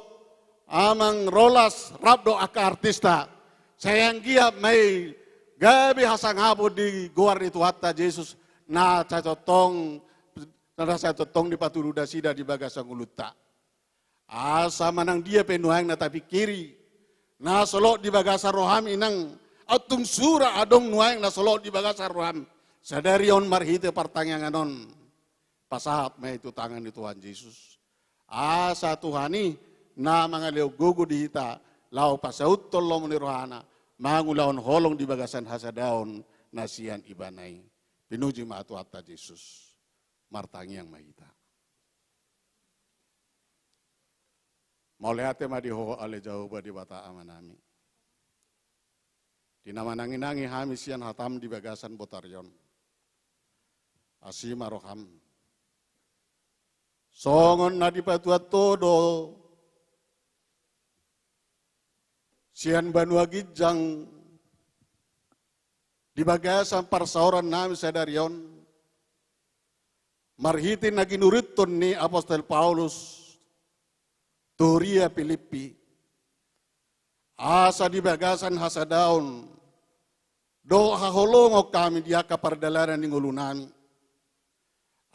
amang rolas rabdo aka artista. Saya anggiak may gabi hasang habo di guar itu hatta Yesus na cacotong di patudu dasida di bagasang uluta. Asa manang dia penuhang na tapi kiri. Na solok di bagasang roham inang atung sura adong nuhang na solok di bagasang roham. Sadarion marhite pertanyanan pasahat may itu tangan ni Tuhan Yesus. Asa Tuhani na mga leo gugu di hita lau pasaut tolong ni rohana mangulaon holong di bagasan hasadaon nasian ibanay. Pinuji maatu atta Yesus. Martangi yang mahita. Mauleate madiho ale jauh di bata amanami. Dinamanangi-nangi hamisian hatam di bagasan Potarion. Asima roham. Songon nadipatuat todo. Sian banua gijang. Di bagasan parsauran nami sadarion. Marhitin na ginuritton ni Apostol Paulus. Turia Filipi. Asa di bagasan hasadaon. Do haholongok kami dia kapardalanan ni ngulunan.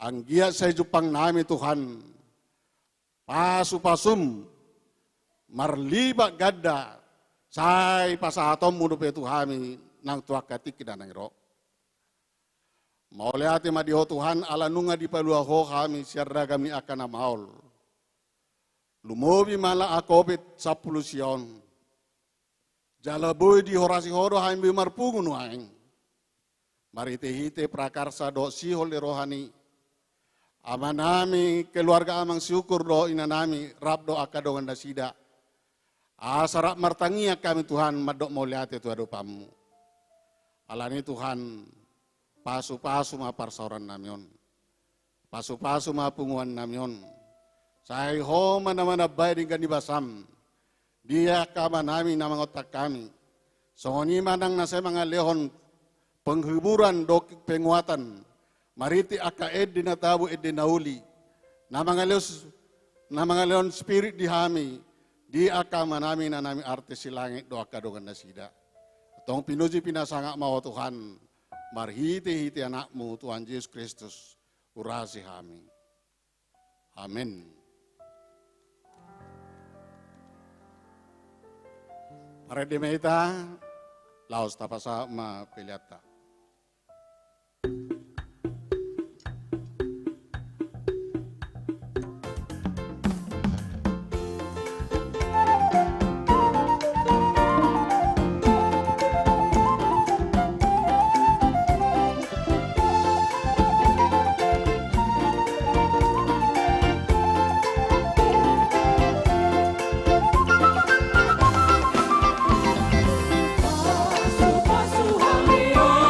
Ang giya sa jupang nami Tuhan. Pasu-pasum. Marliba gadda. Say pasatom munupe Tuhami nang tuakatik kidanang ro. Mauliati madiho Tuhan alanunga di paluaho kami siarda kami akan amaul. Lumobi mala akopit 10 sion. Jalaboy di horasi hodo haim bimarpungun waeng. Marite-hite prakarsa do sihol di rohani. Amanami keluarga amang syukur do inanami rabdo akadongan dasida. Asarap martangia kami Tuhan madok mauliati Tuhan pamu. Alani Tuhan pasu-pasu ma parsauran namion. Pasu-pasu ma punguan namion. Saya ho mana-mana baik dengan dibasam. Dia kaman nami nama otak kami. Songoni manang nasa mga lehon penghiburan do penguatan. Mariti aka edi na tabu edi nauli. Na mga lehon spirit di hami. Di aka manami na nami artis silangit do aka dogan nasida. Tong pinuji pinasangak mau Tuhan. Marhiti-hiti anakmu Tuhan Yesus Kristus. Urasi kami. Amin. Para di meita, laos tapasa ma piliata. Pasu-pasu hamion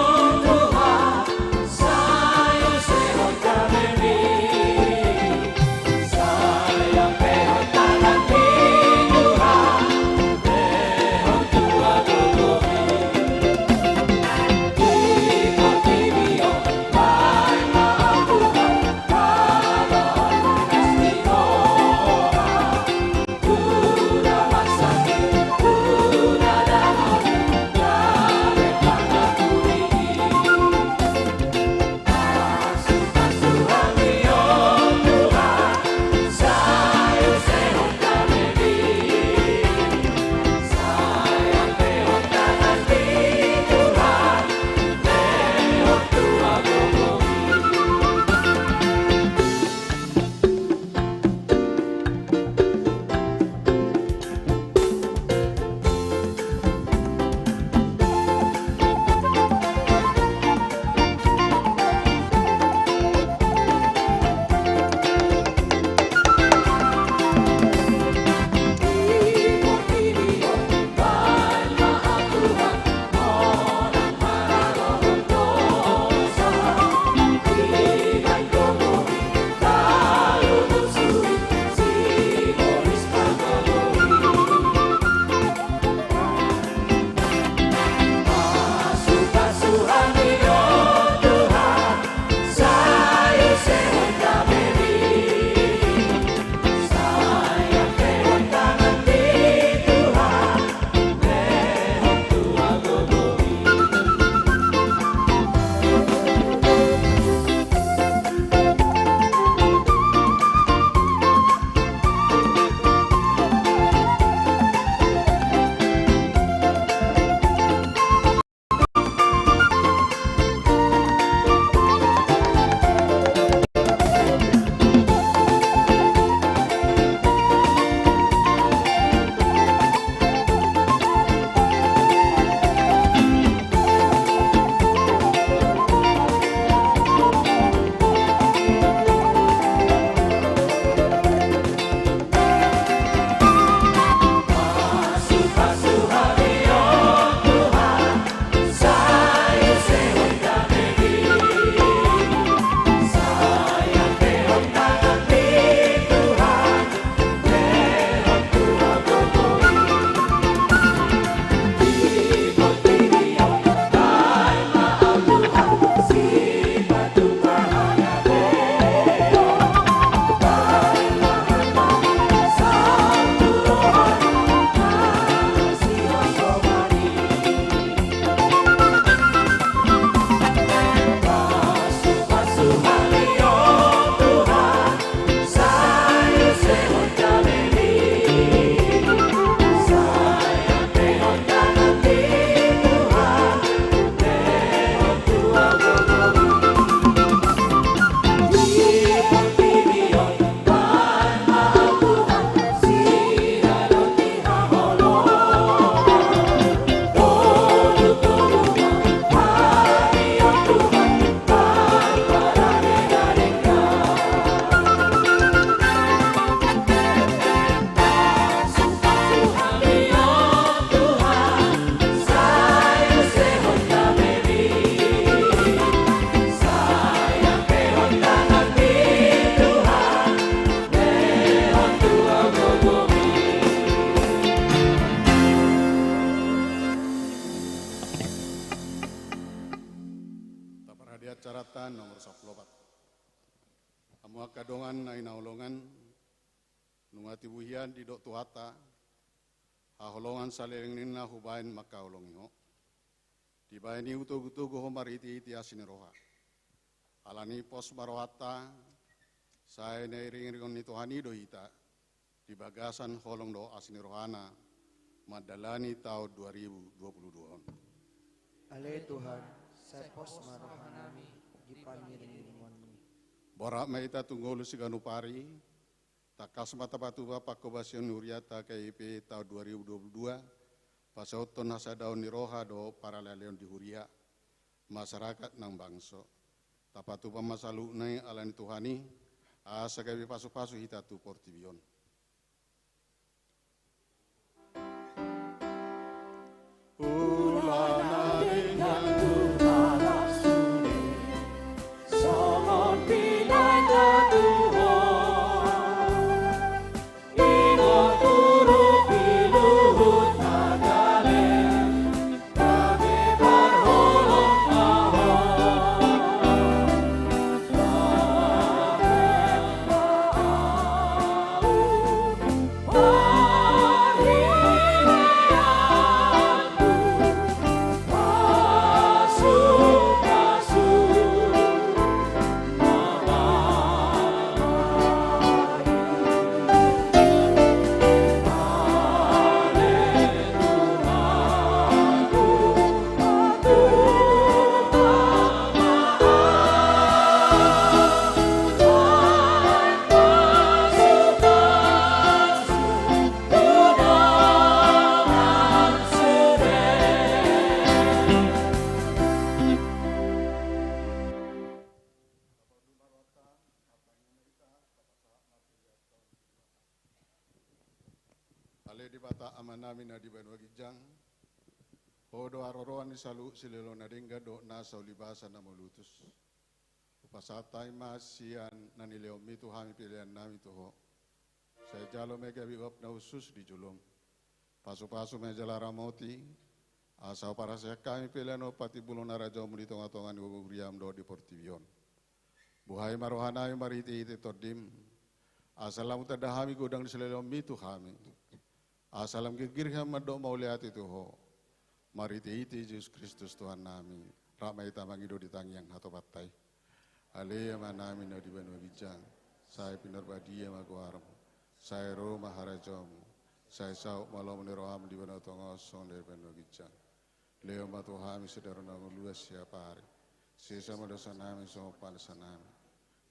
nomor 14. Amua kadongan na inaulongan, nungati buhian di dok tuata, haholongan salering nina hubain makaulongiho. Dibayani utugu-tugu homariti iti asiniroha. Alani pos marohata, saya nairing-ringon ni Tuhani dohita, di bagasan holong do asinirohana, madalani tahun 2022. Ale Tuhan, saya pos marohanami, dipamiringinmonmu. Borak maita tunggolu siganupari, takas mata batu bapak kobasion nuriata KIP tahun 2022, pasauton hasa daun niroha do para leleon di huria, masyarakat nang bangso. Tapatu pamasalu nai alani Tuhani, asa gawi pasu-pasu hita tu portibion. Ulana dengan Tuhan sune, somon pilai Tuhan, ingon turu piluhut nagalen, kami berholong Hodo aroroan isalu silelo nadengga do nasa ulibasa na molutus. Upasatay masian nanileo mitu hami pilihan nami tuho. Saya jalo mega biwap na usus di julong. Pasu-pasu mejala ramoti. Asal para saya kami pilihan o pati bulong na raja muli tonga-tonga ni guguriam do di Portivion. Buhay marohanay mariti iti todim. Asalam tadahami godang di silelo mitu hami. Asalam gigirham mado mauliati tuho. Mariti iti Yesus Kristus Tuhan nami, ramai tamangido di tangyang hato patay. Alea manami na di banu bijang, saya pinar badia maguaram, saya ro maharajamu, saya sauk malam ni roham di banu tongosong dari banu bijang. Leo matuhami sedaro namu luas siapa hari, sisa madosa nami sama palsa nami.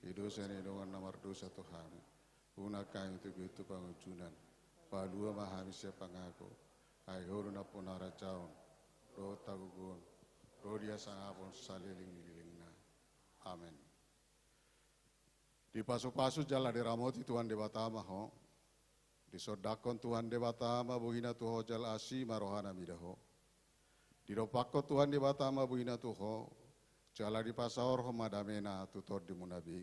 Hidosa ni dongan nomor dosa Tuhami, unakai itu pangujunan, palua mahami siapa ngaku, ayo na punara caun. Roh tagugun, roh dia sangapun saliling-liling na. Amin. Di pasu-pasu jala di ramoti Tuhan debatama ho. Di sodakon Tuhan debatama buhina tuho jal asi marohana midaho. Di dopako Tuhan debatama buhina tuho. Jala di pasaor ho madamena tutor di munabi.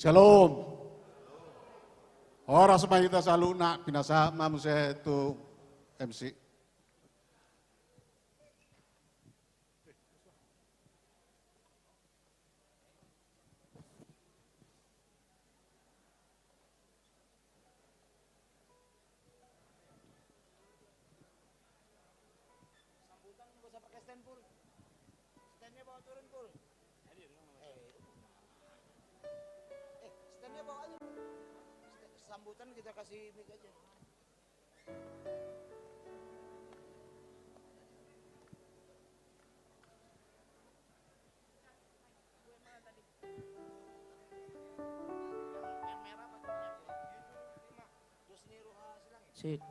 Shalom. Ora supaya kita selalu nak pinasa manusia itu MC. Sambutan nggak usah pakai stand full. Standnya bawa turun full. Standnya bawa aja. Sambutan kita kasih mic aja. Yang merah apa? Terus nih Ruha silang ya? Sik.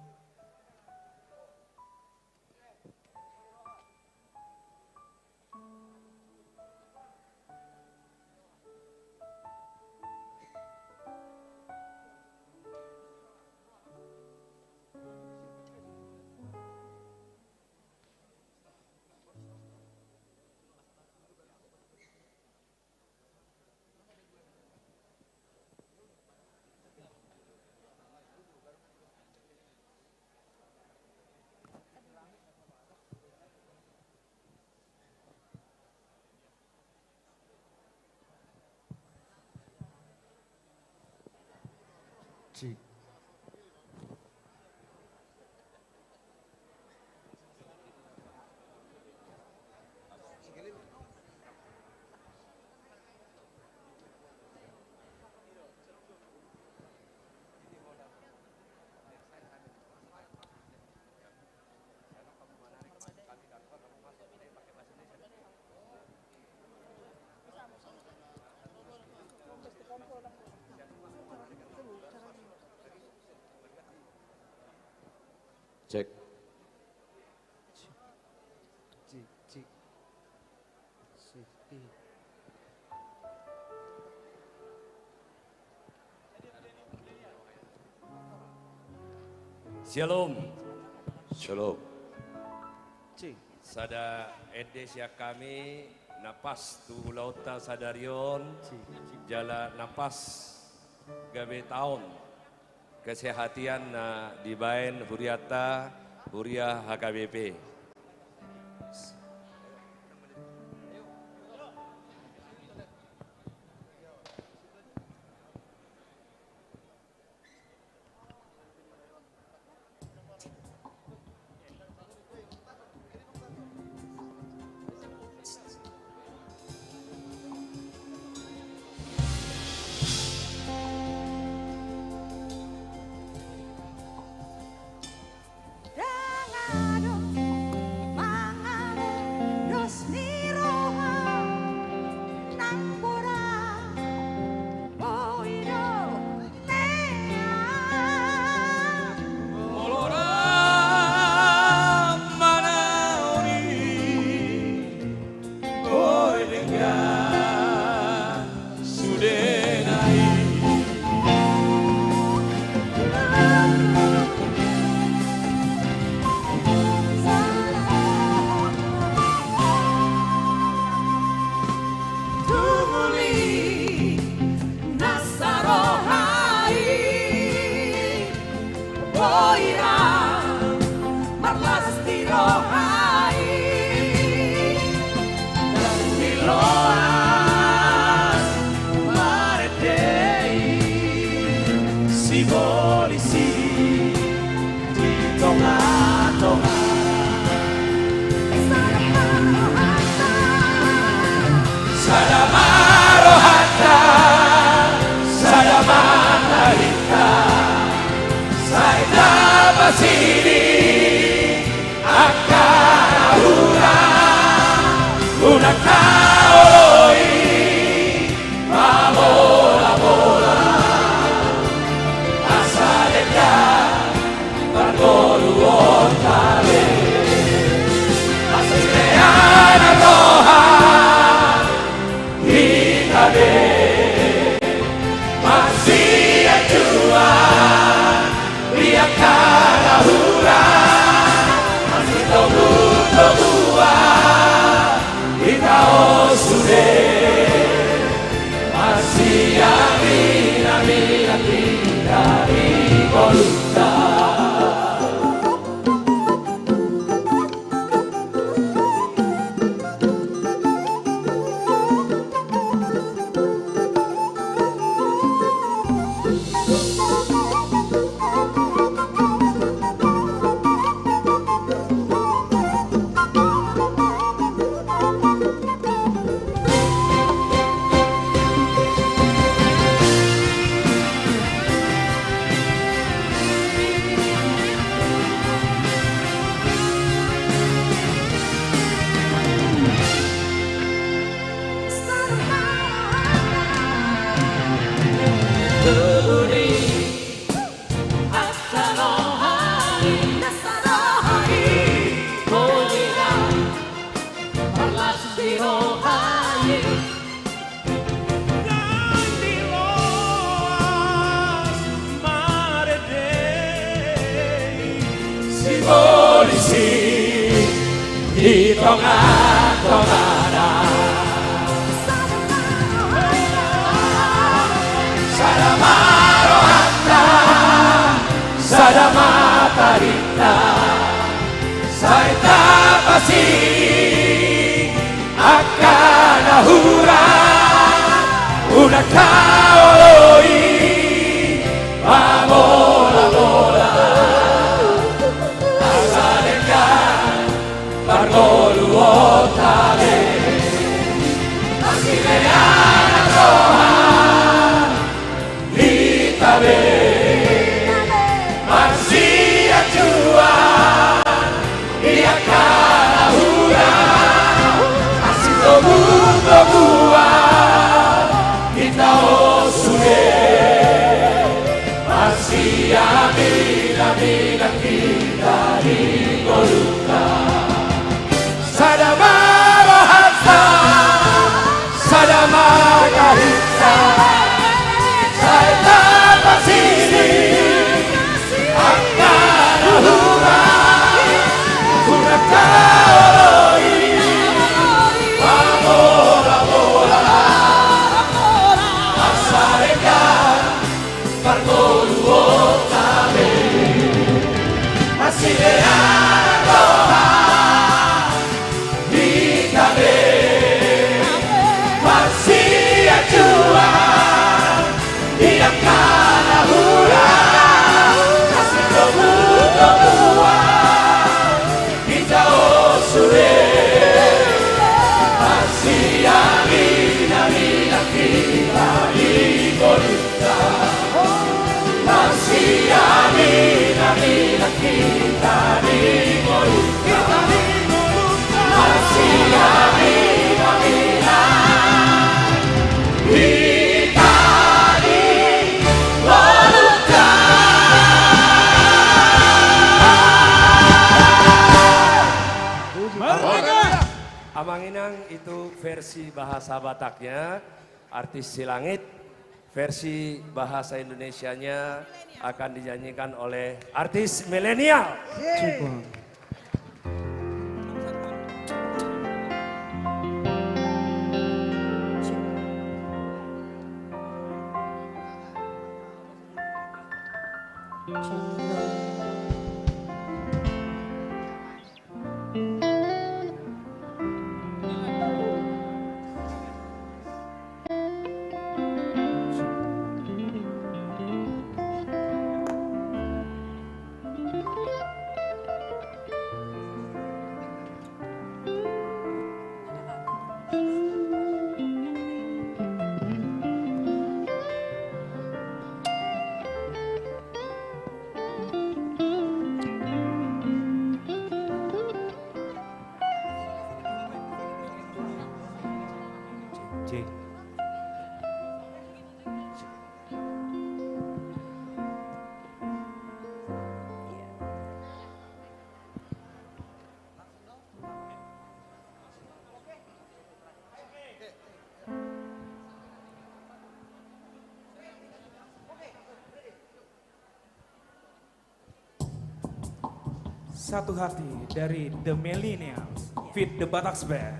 Cik. Cek. Cik, cik. Siti. Shalom. Shalom. Cik. Sada Indonesia kami napas tu lauta sadarion jala napas gabe tahun kesehatan na dibain huriata huria HKBP. Una kaoloi, vamos. Amanginang itu versi bahasa Bataknya, artis Silangit. Versi bahasa Indonesianya akan dinyanyikan oleh artis milenial. Satu hati dari The Millennials, Fit The Bataks Band.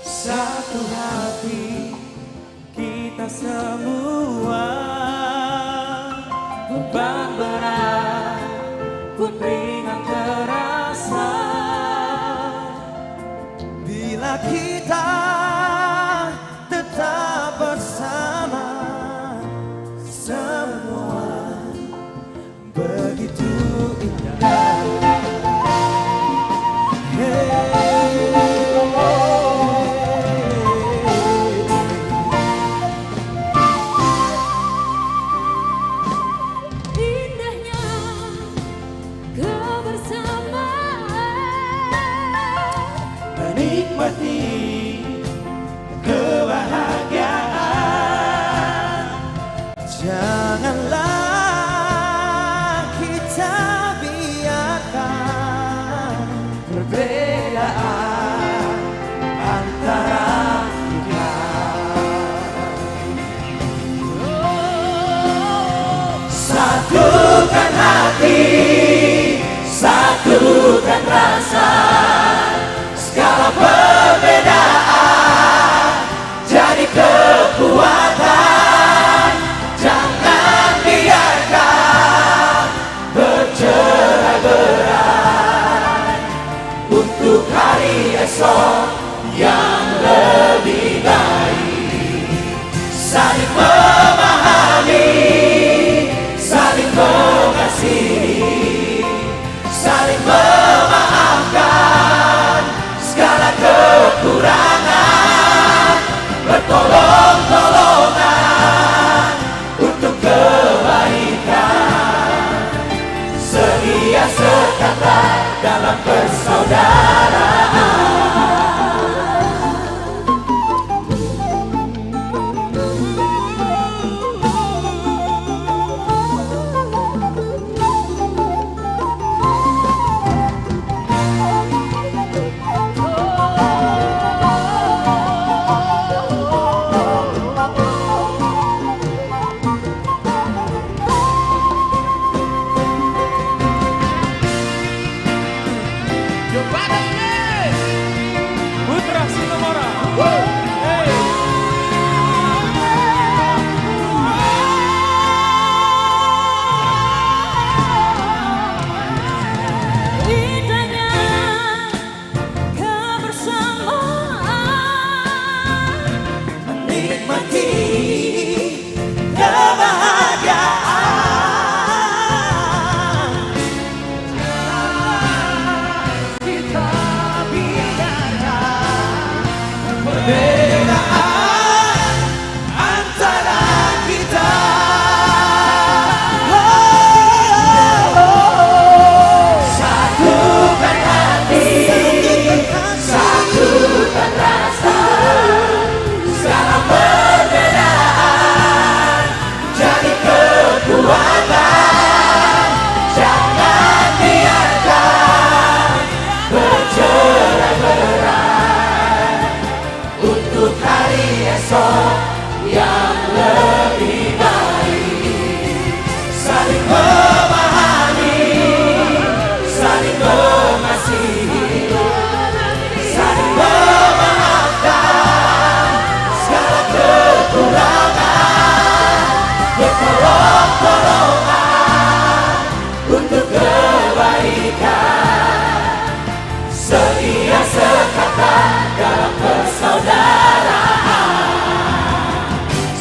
Satu hati kita semua, beban berat pun ringan terasa bila kita tetap bersama. Semua begitu indah. Menikmati kebahagiaan, janganlah kita biarkan perbedaan antara kita. Satukan hati, satukan rasa. Segala perbedaan jadi kekuatan. Jangan biarkan bercerai-berai untuk hari esok yang lebih baik. Saling memahami, saling mengasihi, saling memaafkan. perbedaan antara kita. Satukan hati, satukan rasa, segala perbedaan jadi kekuatan. Jangan biarkan bercerai-berai untuk hari esok yang lebih baik. Saling memahami, saling mengasihi, saling memaafkan segala kekurangan, bertolong-tolongan untuk kebaikan, setia sekata dalam persaudaraan.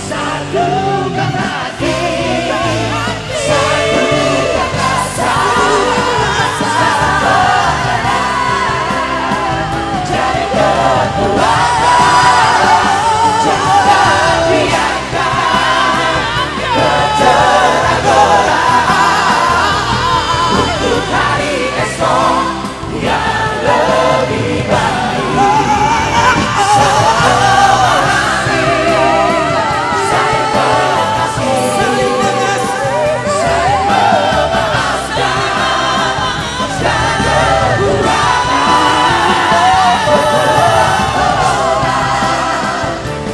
Satukan hati, satukan rasa, jadi kekuatan. Jangan biarkan bercerai-berai untuk hari esok yang lebih baik. Saling mengasihi, saling memaafkan segala kekurangan,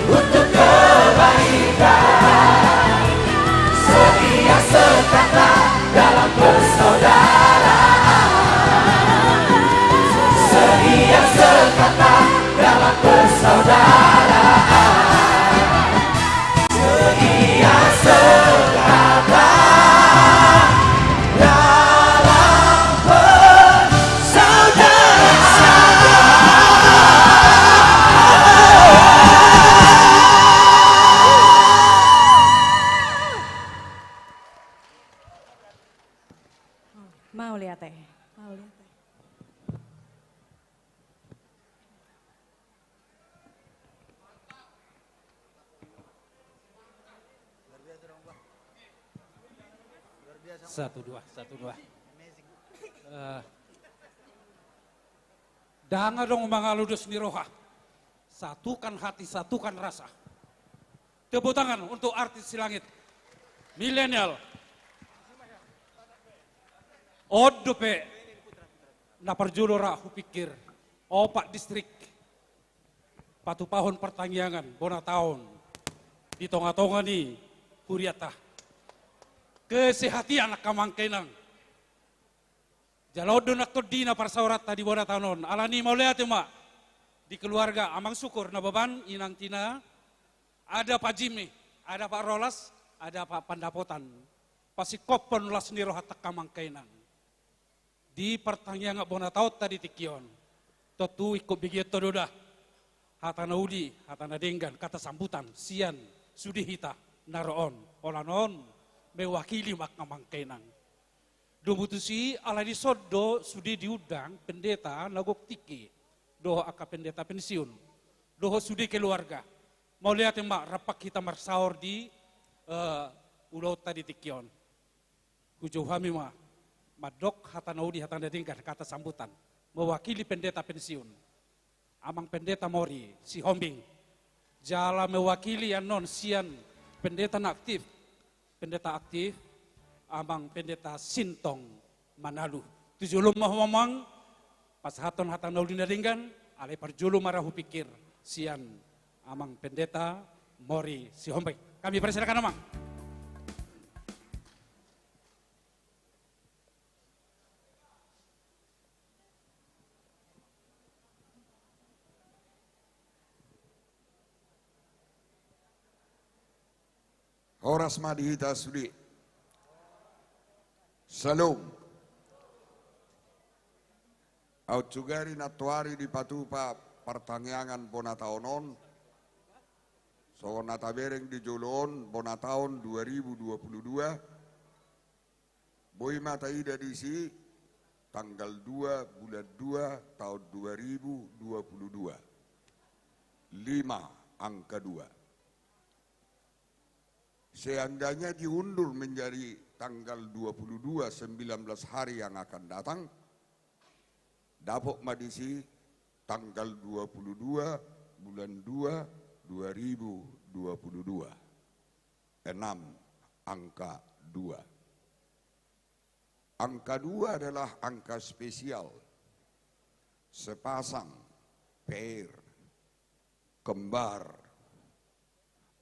untuk kebaikan, setia sekata dalam persaudaraan, setia sekata dalam persaudaraan, setia sekata dalam persaudaraan. Mau lihat teh. Mau lihat teh. Satu dua. Danga dong mangaludus ni roha. Satukan hati, satukan rasa. Tepuk tangan untuk artis si langit. Milenial. Odope. Naparjulora aku pikir. Opak distrik. Patupahon pertangyangan. Bona tahun. Di tonga-tonga ni. Kuriata. Kesehatian kamangkenang. Jalodon ako di na parsaurat tadi bona tanon. Alani mau lihat ya mak. Di keluarga amang syukur na beban inang tina. Ada Pak Jimmy, ada Pak Rolas, ada Pak Pandapotan. Pasi kopon las niro hatak kamangkenang. Di pertanyaan bona taut tadi tikion. Totu ikut begitu doda. Hatana udi, hatana denggan, kata sambutan, sian, sudi hita, naroon, olanon, mewakili mak kamangkenang. Dumutusi ala di sodo sudi diundang pendeta nagok tiki. Doho aka pendeta pensiun. Doho sudi keluarga. Mau lihat mak rapak kita marsaur di ulau tadi tikion. Kujo kami mak. Madok hatana udi hatana denggan kata sambutan. Mewakili pendeta pensiun. Amang pendeta Mori, si Hombing. Jala mewakili yang non sian pendeta aktif. Pendeta aktif. Amang pendeta Sintong Manalu. Tujulum mahomang pas haton hatana udi nadenggan. Alai parjulu marahu pikir sian amang pendeta Mori si Hombing. Kami persilakan amang. Horas madihita sudi. Salum. Au cugari natuari di patupa pertangyangan bonataonon. So natabereng di Jolon bonataon 2022. Boy mata ida di si tanggal 2 bulan 2 tahun 2022. angka 2. Seandainya diundur menjadi tanggal 22, 19 hari yang akan datang, Dapok Madisi tanggal 22 bulan 2 2022. 6 angka 2. Angka 2 adalah angka spesial. Sepasang pair kembar.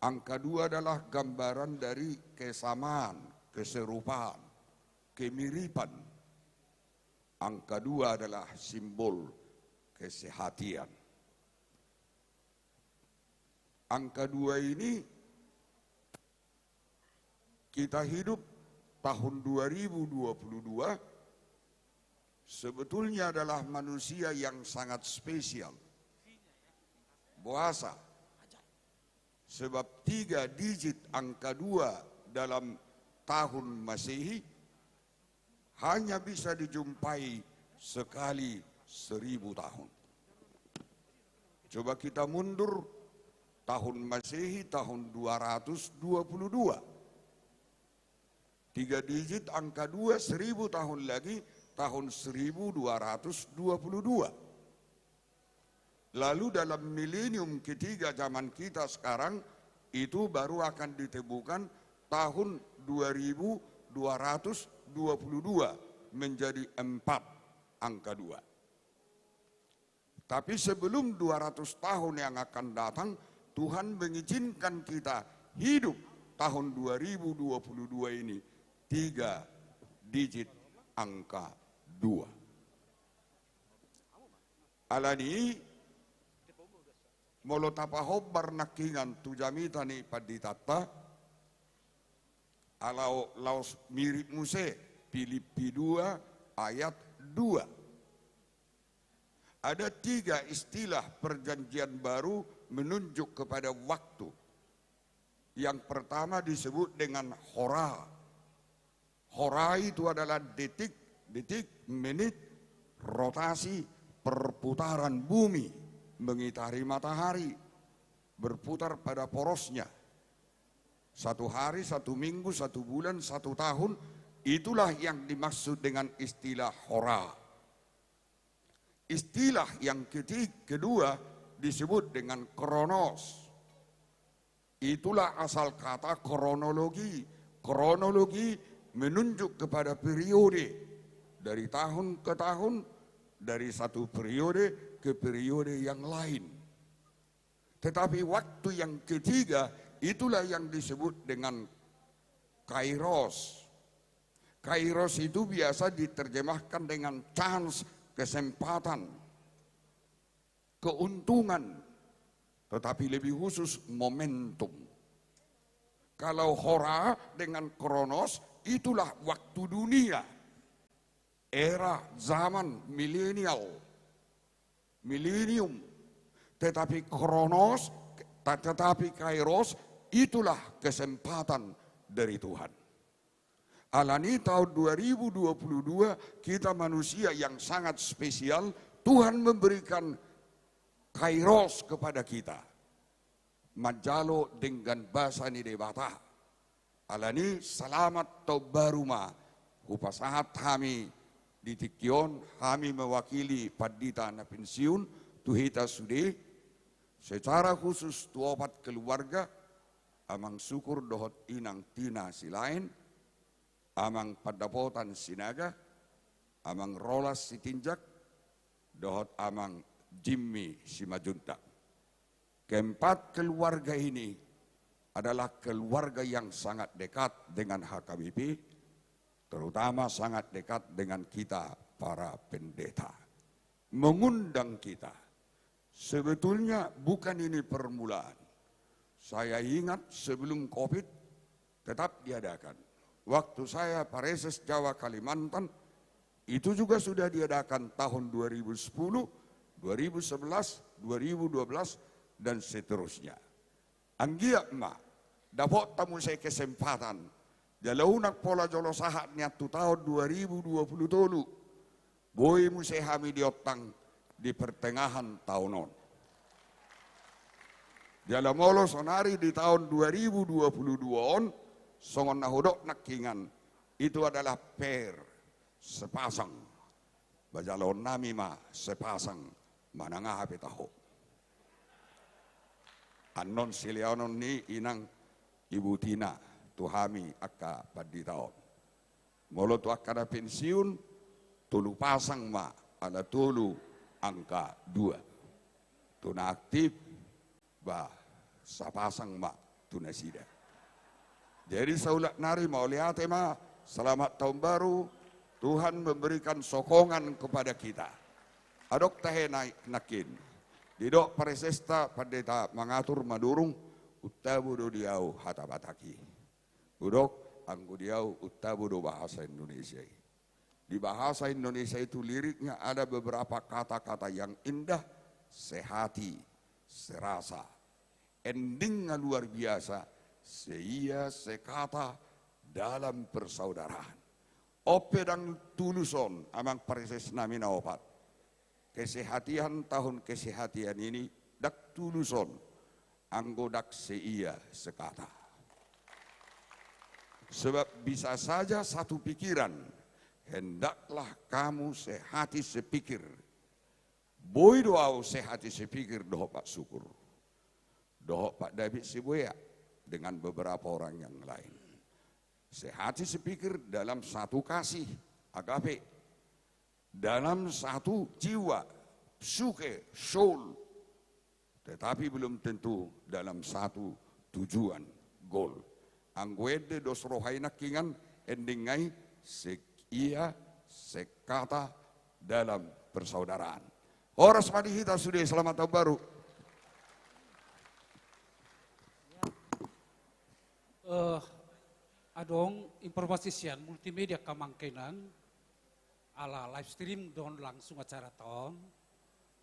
Angka 2 adalah gambaran dari kesamaan, keserupaan, kemiripan. Angka 2 adalah simbol kesehatan. Angka 2 ini kita hidup tahun 2022 sebetulnya adalah manusia yang sangat spesial. Puasa. Sebab 3 digit angka 2 dalam tahun Masehi hanya bisa dijumpai sekali 1000 tahun. Coba kita mundur tahun Masehi tahun 222. 3 digit angka 2 1000 tahun lagi tahun 1222. Lalu dalam milenium ketiga zaman kita sekarang itu baru akan ditemukan tahun 2222 menjadi 4 angka 2. Tapi sebelum 200 tahun yang akan datang, Tuhan mengizinkan kita hidup tahun 2022 ini 3 digit angka 2. Alani molotapahop barnakingan tujamitani paditata alau laos mirip muse Filipi 2 ayat 2. Ada 3 istilah perjanjian baru menunjuk kepada waktu. Yang pertama disebut dengan hora. Hora itu adalah detik, menit, rotasi, perputaran bumi mengitari matahari, berputar pada porosnya. 1 hari, 1 minggu, 1 bulan, 1 tahun, itulah yang dimaksud dengan istilah hora. Istilah yang kedua disebut dengan kronos. Itulah asal kata kronologi. Kronologi menunjuk kepada periode dari tahun ke tahun, dari satu periode ke periode yang lain. Tetapi waktu yang ketiga itulah yang disebut dengan kairos. Kairos itu biasa diterjemahkan dengan chance, kesempatan, keuntungan, tetapi lebih khusus momentum. Kalau hora dengan kronos itulah waktu dunia. Era zaman milenium. Tetapi kronos, tetapi kairos itulah kesempatan dari Tuhan. Alani tahun 2022 kita manusia yang sangat spesial. Tuhan memberikan kairos kepada kita. Majalo dengan bahasa ni debata. Alani selamat tau baruma. Upasahat kami di Tikion, kami mewakili Padita na pensiun, tuhita sude, secara khusus tuopat keluarga, amang syukur dohot inang tina silain, amang padapotan sinaga, amang rolas sitinjak, dohot amang Jimmy Simajunta. Keempat keluarga ini adalah keluarga yang sangat dekat dengan HKBP, terutama sangat dekat dengan kita para pendeta. Mengundang kita. Sebetulnya bukan ini permulaan. Saya ingat sebelum COVID tetap diadakan. Waktu saya Pareses Jawa Kalimantan itu juga sudah diadakan tahun 2010, 2011, 2012 dan seterusnya. Anggia emak dapat tamu saya kesempatan. Jalaunak pola jolo sahatnya tu tahun 2020 tolu. Boy musehami diotang di pertengahan tahunon. Dalam molo sonari di tahun 2022 on, songon nahodok nakingan, itu adalah per sepasang. Bajalon nami ma sepasang manangah petaho. Anon silianon ni inang Ibu Tina tuhami akka paditaon. Molo tu akka pensiun, tulu pasang ma ada tulu angka 2. Tuna aktif bah sapasang ma tuna sida. Jadi saulak nari mau lihat ma selamat tahun baru, Tuhan memberikan sokongan kepada kita. Adok tahe naik nakin. Didok paresesta pendeta mengatur madurung utabudo diau hata bataki. Budok anggu diau utabudo bahasa Indonesia. Di bahasa Indonesia itu liriknya ada beberapa kata-kata yang indah, sehati, serasa. Endingnya luar biasa, seia sekata dalam persaudaraan. Ope dan tuluson amang preses namina opat. Kesehatian tahun kesehatian ini dak tuluson anggo dak seia sekata. Sebab bisa saja satu pikiran, hendaklah kamu sehati sepikir. Boy doau sehati sepikir doh Pak Syukur. Doh Pak David Sibuya dengan beberapa orang yang lain. Sehati sepikir dalam satu kasih, agape. Dalam satu jiwa, suke, soul. Tetapi belum tentu dalam satu tujuan, goal. Angguede dos rohai nakingan endingai sekia sekata dalam persaudaraan. Horas madihita sudah selamat tahun baru. Adong informasi sian multimedia kamangkenan ala live stream don langsung acara ton.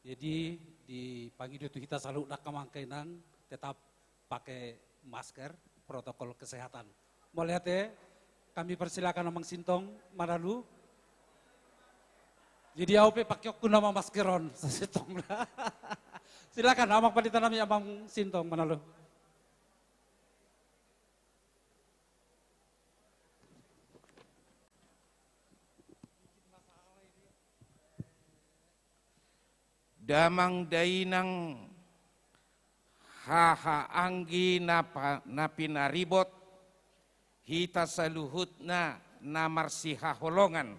Jadi di pagi itu kita selalu nak kamangkenan tetap pakai masker protokol kesehatan. Mau lihat ya, kami persilakan Amang Sintong Manalu. Jadi AOP pakai aku nama maskeron Sintong. Silakan Amang Pandita nami Amang Sintong Manalu. Damang dainang haha anggi napi naribot hita saluhutna namarsi haholongan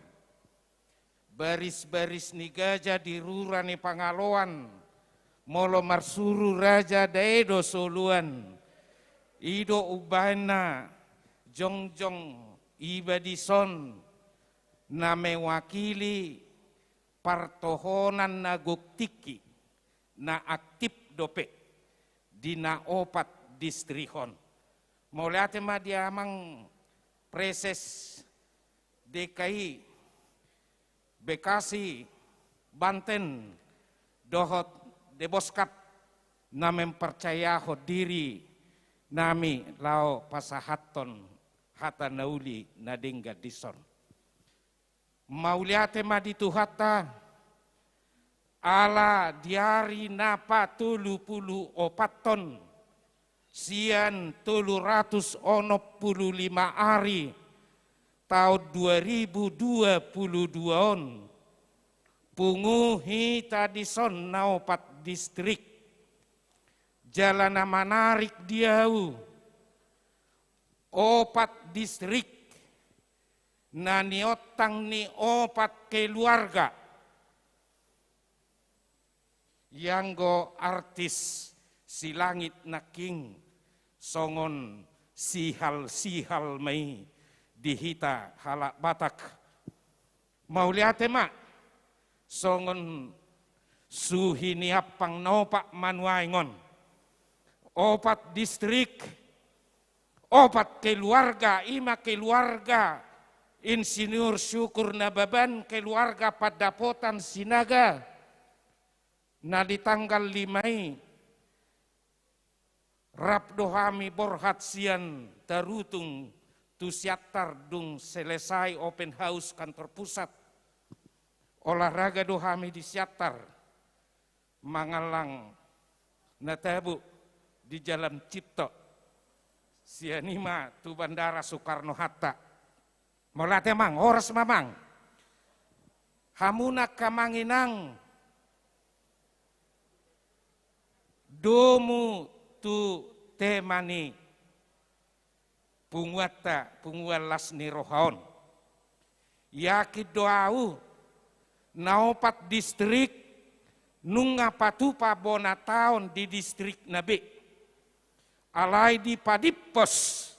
baris-baris ni gajah di rurani pangaloan molo marsuru raja daedo soluan ido ubana jongjong ibadison na mewakili partohonan na guktiki na aktif dope di na opat distrihon. Mau lihat ma dia amang preses DKI Bekasi Banten dohot deboskat na mempercayao diri nami lao pasahaton hata nauli na dingga dison. Mau lihat ma di tuhata ala diari napa 30 ton sian 365 hari tahun 2022 on punguhi tadi son naopat distrik jalan manarik diau opat distrik nani otang ni opat keluarga yang go artis si langit naking songon sihal mai dihita halak Batak mau lihat mak songon suhi niapang nopak manuaingon opat distrik opat keluarga ima keluarga Insinyur Syukur Nababan keluarga Padapotan Sinaga na di tanggal 5 Rapdohami Borhat Sian Tarutung Tusiatar dung selesai open house kantor pusat olahraga dohami di siatar mangalang natabu di Jalan Cipto, Sianima tu Bandara Soekarno-Hatta. Molate mang, horas mamang. Hamuna kamanginang domu tu temani pungualas ni rohaon. Yakid doau naopat distrik nunga patupa bona taon di distrik Nabe. Alai di padipos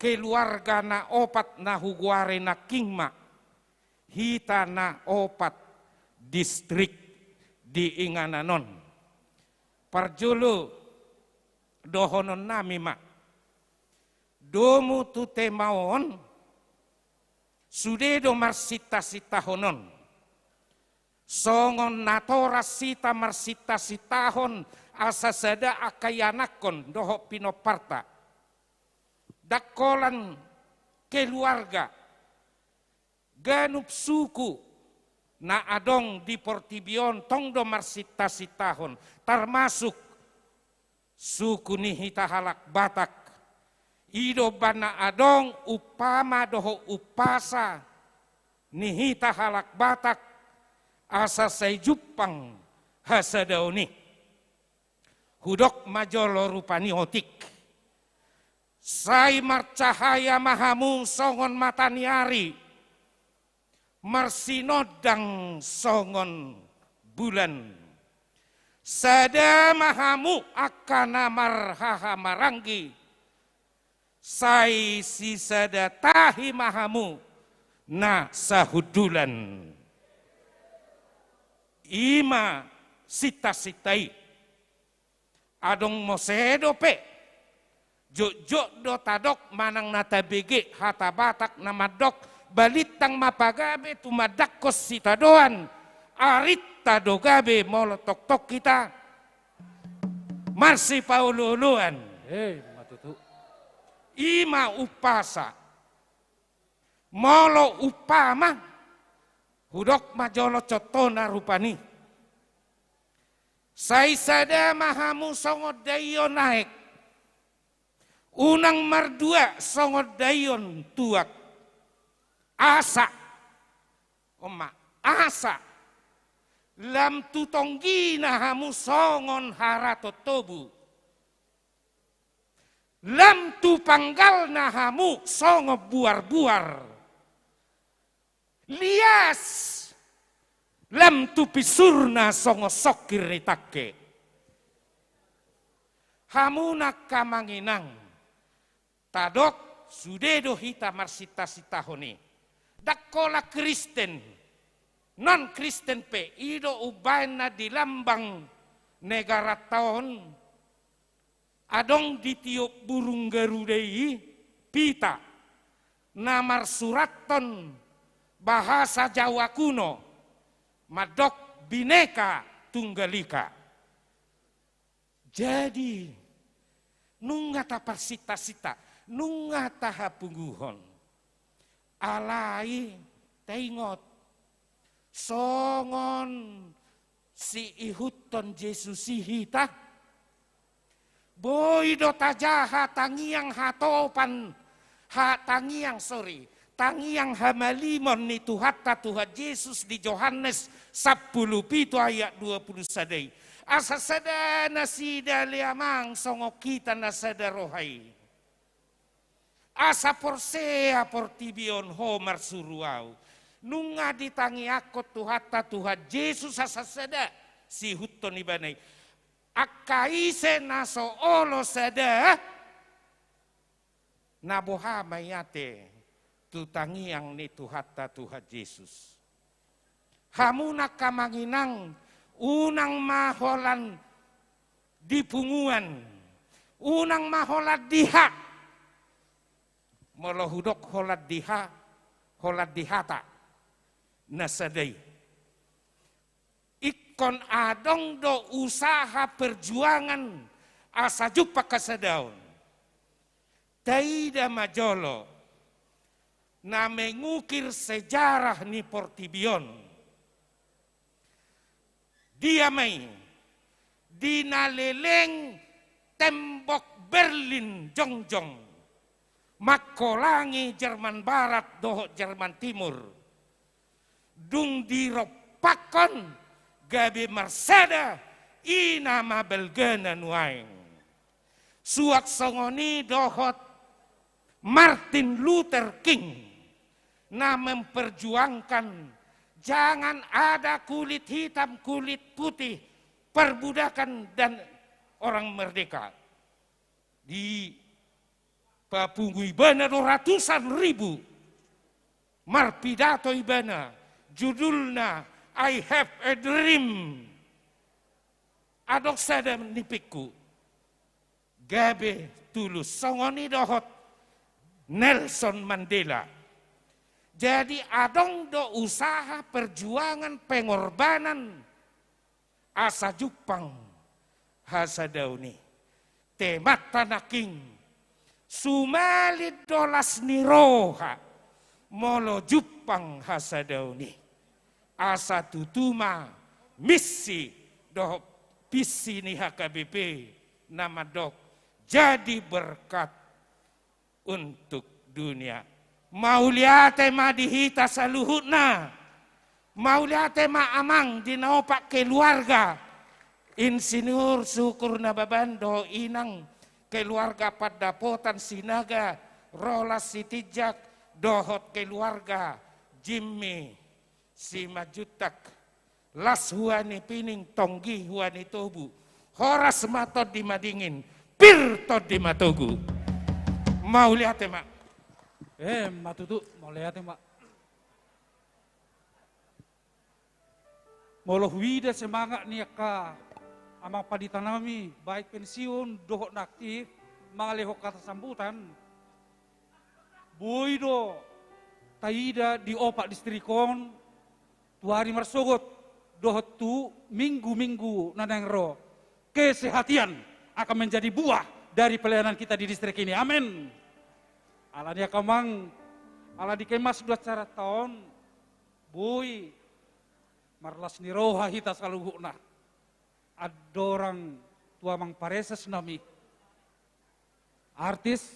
keluarga na opat na huguare na kingma. Hita na opat distrik di Ingananon. Parjulu dohonon nami mak. Domu tu temaon sudedo marsita sitahonon. Songon natora sita marsita sitahon asasada akayanakon doho pinoparta. Dakolan keluarga ganup suku na adong di Portibion tongdo marsita sitahon termasuk suku nihita halak Batak. Ido bana adong upama doho upasa nihita halak Batak asa say Jupang hasadaoni. Hudok majolo rupani otik. Say marcahaya mahamu songon mataniari. Marsinodang songon bulan. Sada mahamu akana marhaha maranggi. Sai sisada tahi mahamu na sahudulan. Ima sita-sitai. Adong mosedo pe. Jok do tadok manang nata bege hata Batak namadok. Balitang mapagabe tumadakos sitadoan. Arit tadogabe molotok-tok kita. Marsi paululuan. Matutu. Ima upasa. Molo upama. Hudok majolo cotona rupani. Saisada mahamu songod dayon naik. Unang mardua songod dayon tuak. Asa. Oma, asa. Lam tutonggi nahamu songon haratotobu. Lam tu panggal nahamu songo buar-buar. Lias. Lam tu pisurna songo sokir ritake. Hamuna kamanginang. Tadok sudedo hita marsita sitahoni. Dakola Kristen. Non-Kristen pe. Ido ubaina di lambang negara taon. Adong ditiup burung garudei pita. Namar suraton bahasa Jawa kuno. Madok bineka tunggalika. Jadi nungata parsita-sita, nungata hapunguhon. Alai teingot songon si ihuton Yesus hita. Boy do tajaha tangiang hatopan tangiang hamalimon ni Tuhatta Tuhan Yesus di Yohanes 10 ayat 20 sadai. Asa sada nasida liamang songo kita nasada rohai. Asa porsea portibion homar suruau. Nunga ditangi akot Tuhatta Tuhan Yesus asa sada si huton ibanai. Akaise naso olo sada naboha mayate tutangiang ni Tuhatta Tuhan Yesus. Hamuna kamanginang unang maholan di punguan, unang maholat diha, molohudok holat diha, holat dihata, nasadai. Ikon adong do usaha perjuangan asa jupa kasadaon. Taida majolo na mengukir sejarah ni Portibion. Dia may dinaleleng tembok Berlin jongjong, makolangi Jerman Barat doho Jerman Timur, dung diropakon gabe marsada inama belgena nuaing, suak songoni dohot Martin Luther King, na memperjuangkan jangan ada kulit hitam, kulit putih, perbudakan dan orang merdeka. Di Papunggu ibana ratusan ribu marpidato ibana, judulna I Have a Dream. Adok sada nipiku gabe tulus songoni dohot Nelson Mandela. Jadi adong do usaha perjuangan pengorbanan asa Jepang hasadauni temat tanaking sumalid dolas niroha molo Jepang hasadauni asa tutuma misi do pisi ni HKBP nama dok jadi berkat untuk dunia. Mauliate ma dihita saluhutna, mauliate ma amang dinaopak keluarga, insinyur syukur nababando inang keluarga Padapotan Sinaga, Rolas Sitijak, dohot keluarga Jimmy Simajutak, Las Huani Pining Tonggi Huani Tobu, Horas Matod di Madingin, Pirtod di Matogu. Mauliate ma. Matutu, mau lihat ya, Mak. Moloh wida semangat nih ka, amang paditanami, baik pensiun, dohok naktif, mangalehok kata sambutan. Boido, taida di opak distrikon, tuari marsogot, dohot tu minggu-minggu nanengro. Kesehatian akan menjadi buah dari pelayanan kita di distrik ini. Amin. Ala dia kamang, ala dikemas 2 cara tahun, bui, marlas niroha hita saluhuna. Adorang tua mang pareses nami, artis,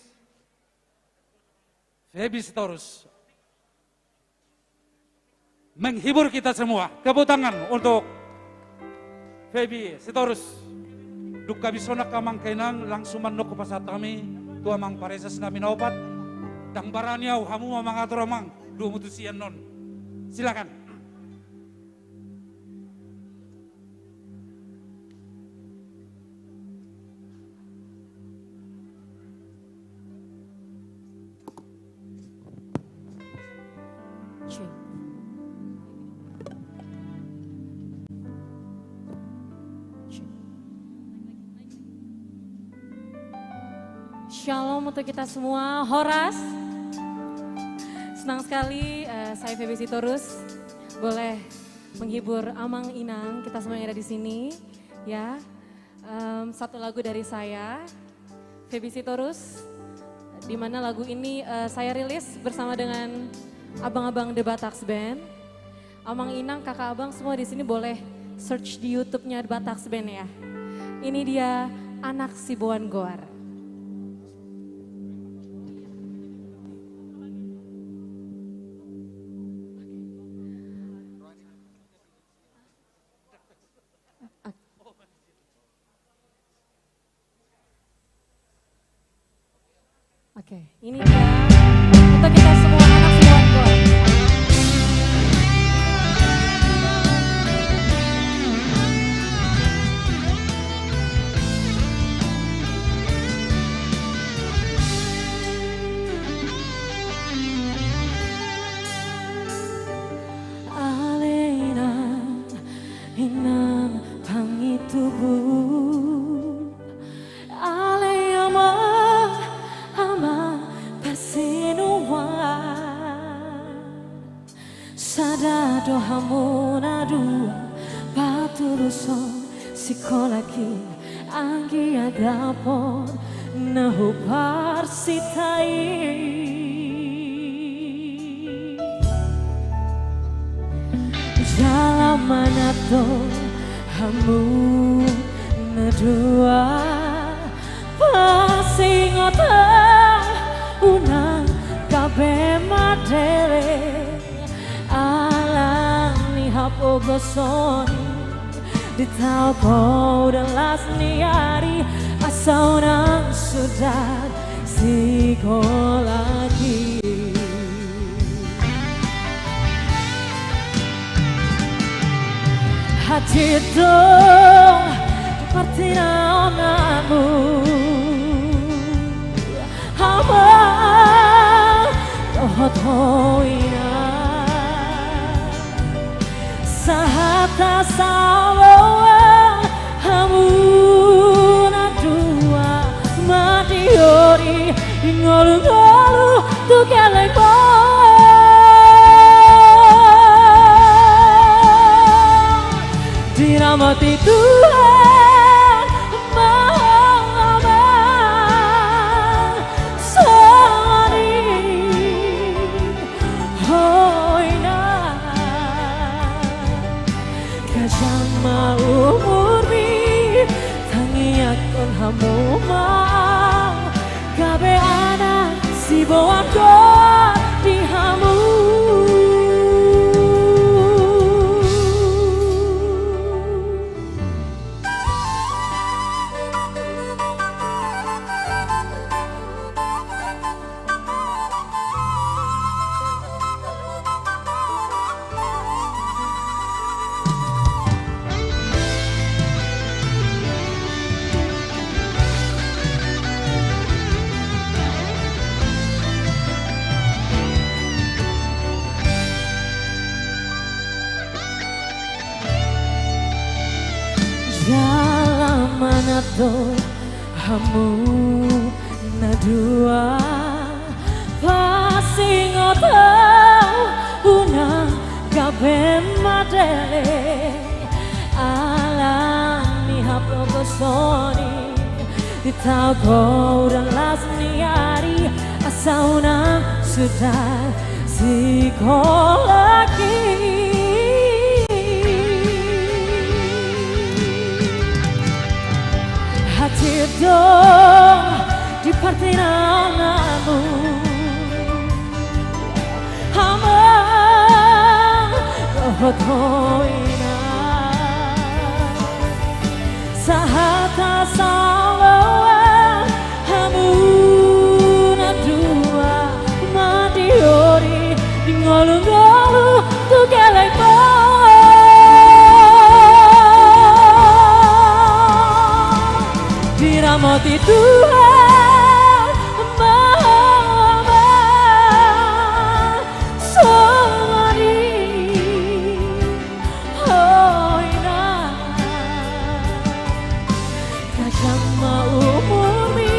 Feby Sitorus, menghibur kita semua. Tepuk tangan untuk Feby Sitorus. Duka bisona kamang kenang langsung manok pasat kami, tua mang pareses nami naopat. Dang baraniau hamu mamang atoromang dua mutusian non. Silakan. Shalom untuk kita semua. Horas. Senang sekali saya Feby Sitorus boleh menghibur Amang Inang, kita semua yang ada di sini ya. Satu lagu dari saya, Feby Sitorus, di mana lagu ini saya rilis bersama dengan abang-abang The Bataks Band. Amang Inang, kakak abang semua di sini boleh search di YouTube-nya The Bataks Band ya. Ini dia Anak Sibuan Goar. Oke, ini dia untuk kita semua anak Sibuan Goar. Alena inang pangitubu aleyama ama pasinuwa sadado hamuna dua patuluson sikolaki anggi agapon nahu parsitai jalan mana to hamu nadua ngotong unang kabeh madele alami hapo gosoni ditau kau dan lasni hari asal nang sudah psikologi hati dong seperti namamu hamba tohotoina sahata sawawa hamuna dua matiori ngolu-ngolu tu kelek dirahmati Tuhan Maha Sari hoina kajang mau umurmi tangiakon hamu mau kabe anak si boan doa di hamu dalam mana tuh hamu nadua pasti ngotong unang kabeh madele alami haplo gosoni ditau kau dan lasni hari asal nang sudah psikologi hati dong di pertinanganmu hamba tohotoina sahata sawawa hamuna dua matiori ngolu-ngolu tu kelek dirahmati Tuhan Maha Sari hoina kajang mau umurmi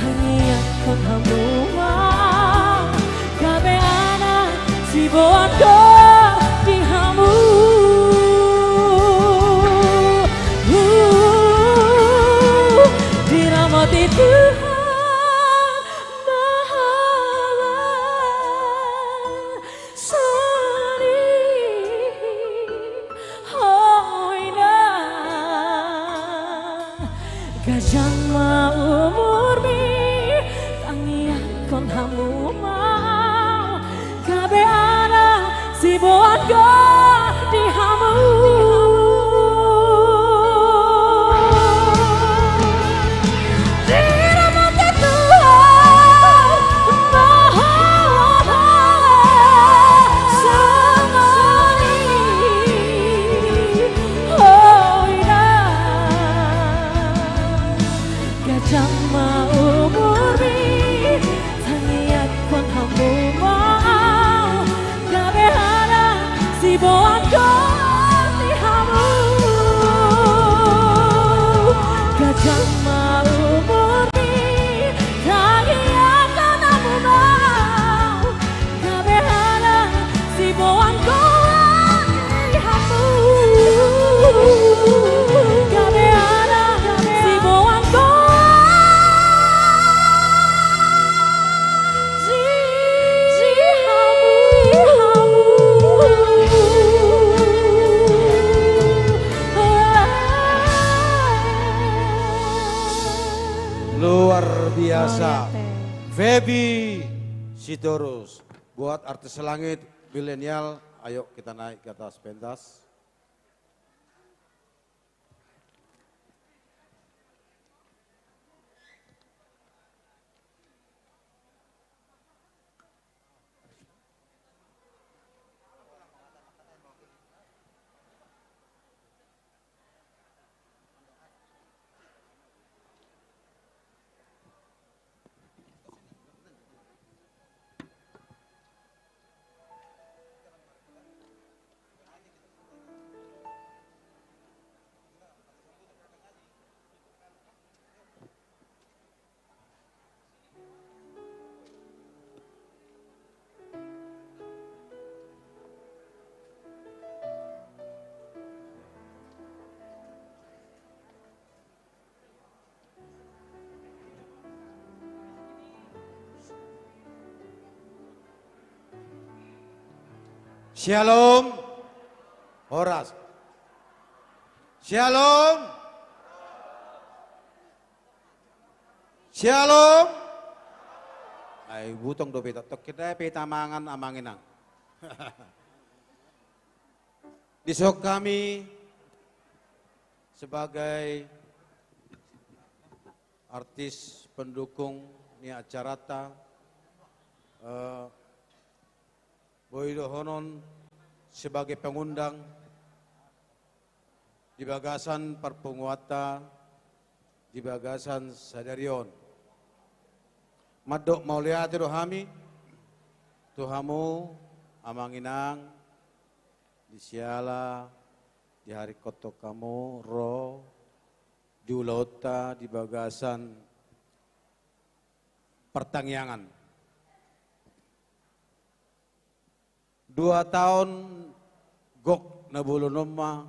tangiakon hamu mau kabe anak si boan doa di hamu dirahmati Tuhan Maha Sari hoina kajang mau umurmi tangiakon hamu mau kabe anak si boan doa di hamu Luar biasa. Febi Sitorus. Buat artis langit milenial, ayo kita naik ke atas pentas. Shalom, Horas. Shalom, shalom. Ay butong do pita, tok kita pita mangan amanginang. Disok kami sebagai artis pendukung ni acarata. Boydo Honon sebagai pengundang di bagasan Perpunguata, di bagasan Sadarion. Madok mauliati rohami, Tuhamu amanginang, di siala, di hari koto kamu, roh, di ulauta, di bagasan pertangyangan. 2 tahun gok na bulunoma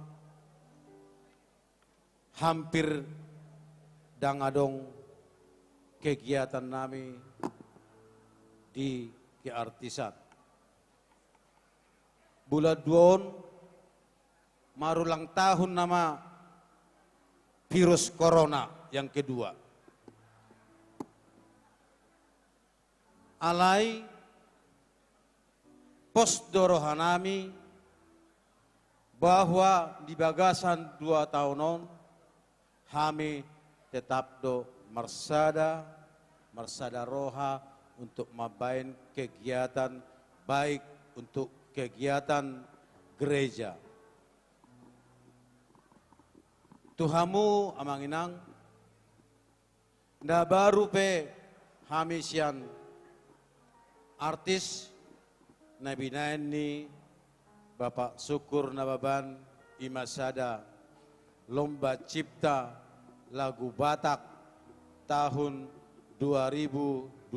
hampir dangadong kegiatan nami di keartisan. Bulan duon marulang tahun nama virus corona yang kedua. Alai pos dorohanami bahwa di bagasan 2 tahunon kami tetap do marsada roha untuk mabain kegiatan baik untuk kegiatan gereja. Tuhamu amanginang nda baru pe kami sian artis Nabi Nani, Bapak Syukur Nababan, Imasada, Lomba Cipta Lagu Batak tahun 2021.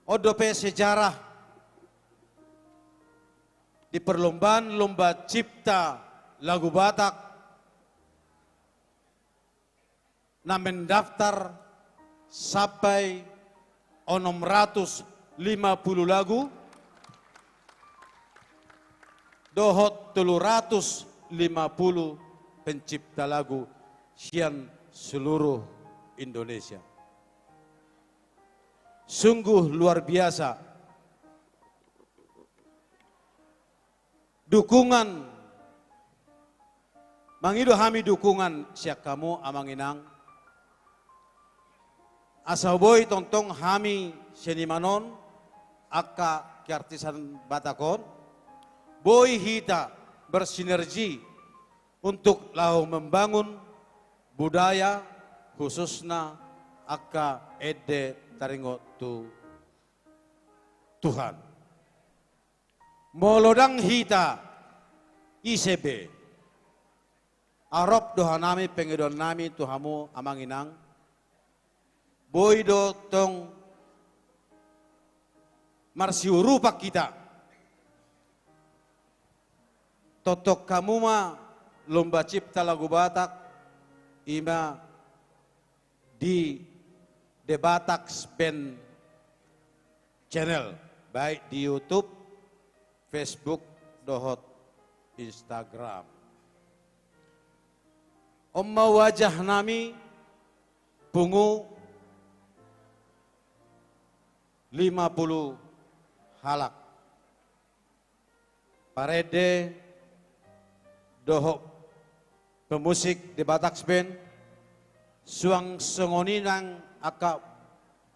Odope sejarah di perlombaan Lomba Cipta Lagu Batak na mendaftar sampai 650 lagu, dohot 350 pencipta lagu sian seluruh Indonesia. Sungguh luar biasa. Dukungan, mangido kami dukungan siak kamu amanginang. Asaboy tontong kami senimanon, aka keartisan Batakon, boy hita bersinergi untuk lau membangun budaya khususnya aka ede taringo tu Tuhan. Molodang hita ICB, Arop dohanami pengedon nami Tuhamu amanginang, boy do tong marsiurupak kita. Totok kamu ma lomba cipta lagu Batak ima di The Batak Band channel baik di YouTube, Facebook, dohot Instagram. Omma wajah nami pungu 50 halak. Parede dohok pemusik di Batak Band suang sengoninang aka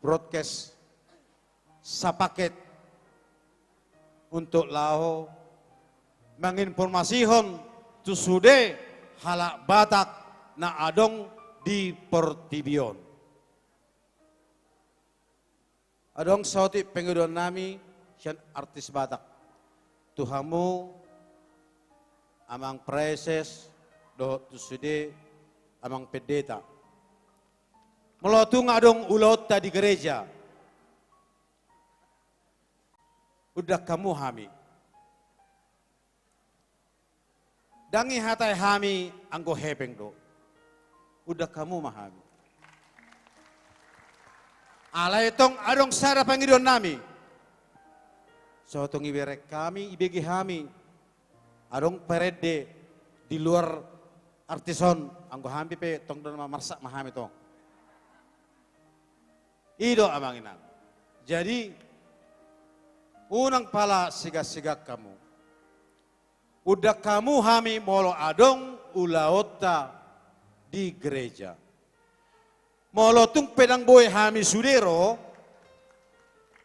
broadcast sapaket untuk lao menginformasihon tusude halak Batak na adong di Portibion. Adong sauti pengedon nami sian artis Batak. Tuhamu amang preses do tusude amang pendeta. Melotung adong ulot di gereja. Udah kamu hami. Dangi hatai hami anggo hepeng do. Udah kamu mahami. Alay tong adong sara pangidon nami. So tong iberek kami, ibegi hami. Adong perede di luar artison anggo hampi pe tong don marsak mahami tong. Ido amanginan. Jadi unang pala sigak-sigak kamu. Udah kamu hami molo adong ulaota di gereja. Molo tung pedang boy hami sudero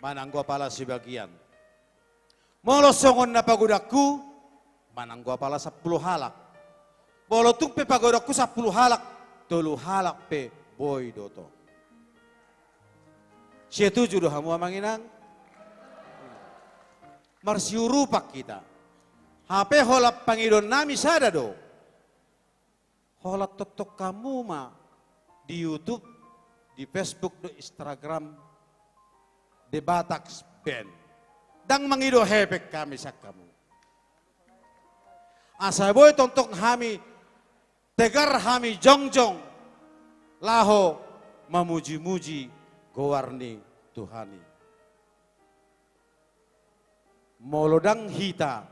mananggo pala sebagian. Molo songon na pagodaku mananggo pala 10 halak. Molo tung pe pagodaku 10 halak, 3 halak pe boy doto. Setuju do hamu amanginang? Marsiurupak kita. HP holap pangidon nami sada do. Holap totok kamu ma di YouTube, di Facebook, di Instagram, di Batak Band. Dang mangido hepek kami sa kamu. Asaboy tontok hami, tegar hami jongjong, laho mamuji-muji gowarni Tuhani. Molodang hita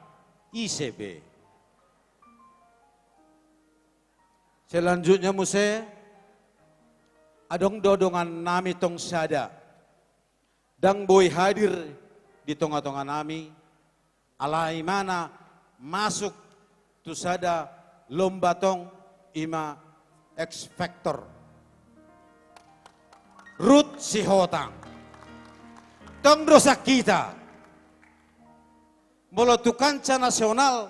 ICB. Selanjutnya muse adong dodongan nami tong sada. Dang boy hadir di tengah-tengah nami. Alai mana masuk tu sada lomba tong ima X Factor. Ruth Sihotang. Tong dosa kita. Molo tu kanca nasional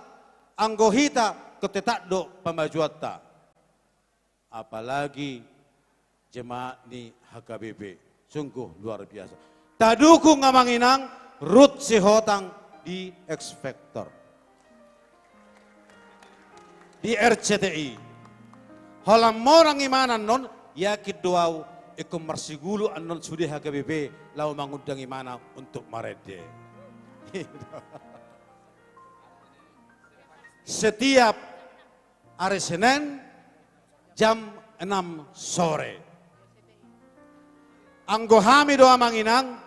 anggohita ketetak do pemajuatta. Apalagi jemaat ni HKBP. Sungguh luar biasa. Tadukung ngamanginang Ruth Sihotang di X Factor. Di RCTI. Holam morang imanan non yakit doau ikum marsigulu anon sudi HKBP lau mangundang imana untuk marede. Setiap hari Senin jam 6 sore. Anggo hami doa manginang,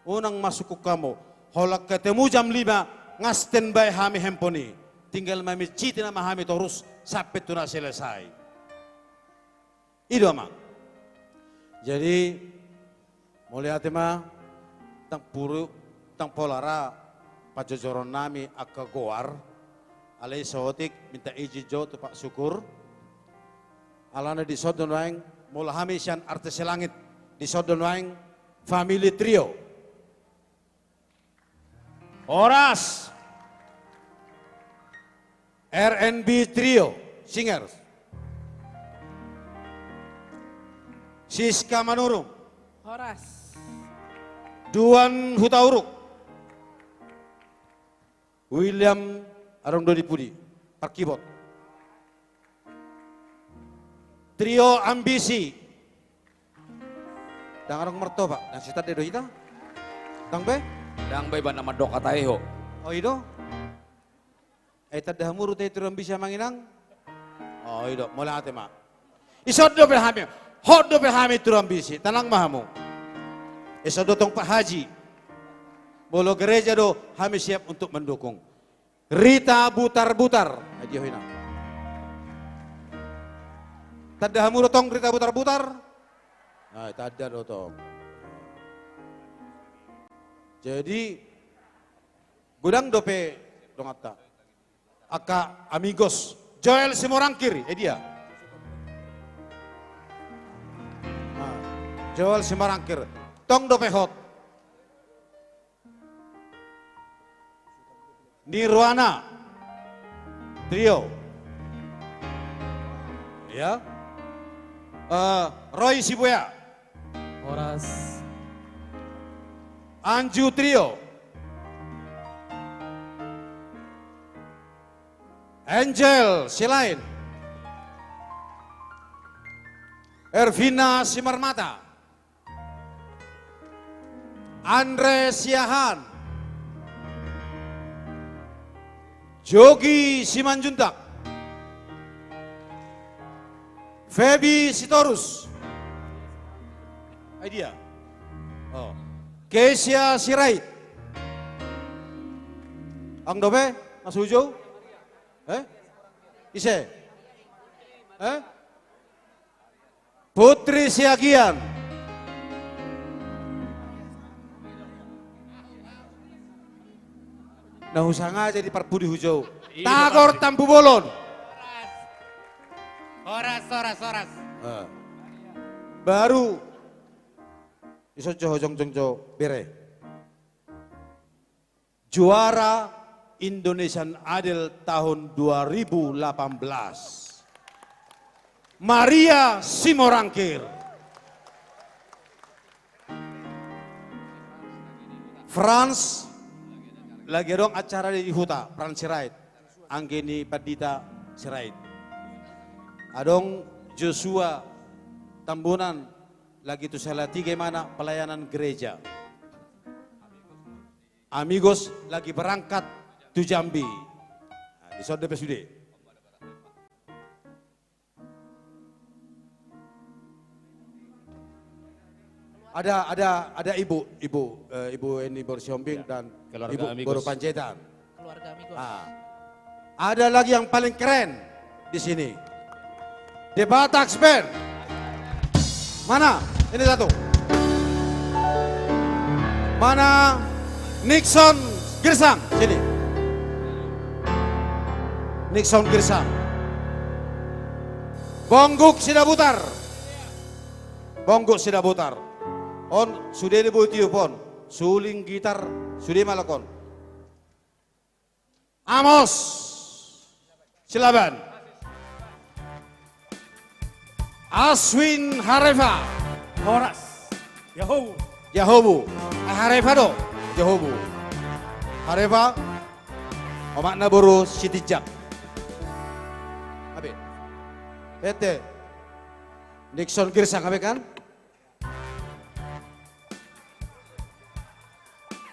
unang masuk ke kamu. Holak ketemu jam 5, ngasten bay hami hemponi. Tinggal mami citi nama hami terus sampai tuna selesai. Itu amang. Jadi, mulai hati mah, tang puru, tang polara, pajojoron nami akka goar. Alai saotik minta izin jo tu Pak Syukur. Alana di sodon waing mula hami sian artis langit di sodon waing family trio. Horas R&B trio singers. Siska Manurung. Horas. Duan Hutauruk. William Arong Dodi Pudi, Parkibot. Trio Ambisi. Dang Arong Mertoba, dan sita dedo hita. Dang be? Dang be ba nama dok katayo. Oh ido. Tadah muru teh trio Ambisi manginang. Oh ido, mulai ate ma. Isod do belhami. Hot do belhami trio Ambisi, tanang mahamu. Isod do tong Pak Haji. Bolo gereja do kami siap untuk mendukung. Rita Butar-Butar. Aji hoina. Tadahamu rotong Rita Butar-Butar. Nah, tadi dotong. Jadi gudang dope dongata. Aka amigos Joel Simorangkir, dia. Nah, Joel Simorangkir, tong dope hot. Nirwana trio. Ya. Roy Sibuya. Horas. Anju trio. Angel Silain. Ervina Simarmata. Andre Siahan. Jogi Simanjuntak. Febi Sitorus. Idea. Oh. Kesia Sirait. Ang dobe, Mas Ujo? Ise? Putri Siagian. Nah usah aja di Parpudi Hujau. Tagor Tampu Bolon. Horas. Baru iso hojong jongjo bere. Juara Indonesian Idol tahun 2018. Maria Simorangkir. Frans lagi dong acara di Huta, Frans Sirait. Anggeni Padita Sirait. Adong Joshua Tambunan lagi tu salah tiga mana pelayanan gereja. Amigos lagi berangkat tu Jambi. Nah, di Sode PSUD. Ada ibu Eni Borsiombing dan keluarga ibu Amigos. Boru Panjaitan. Keluarga Amigos. Nah, ada lagi yang paling keren di sini. The Batax Band. Mana? Ini satu. Mana? Nixon Girsang. Sini. Nixon Girsang. Bongguk Sidabutar. Bongguk Sidabutar. On sudah dibutuh pon. Suling gitar sudah malakon. Amos Silaban. Aswin Harefa. Horas. Yahobu. Harefa do. Yahobu. Harefa. Omak naburu Sitijak. Abe. Bete. Nixon Girsang abe kan?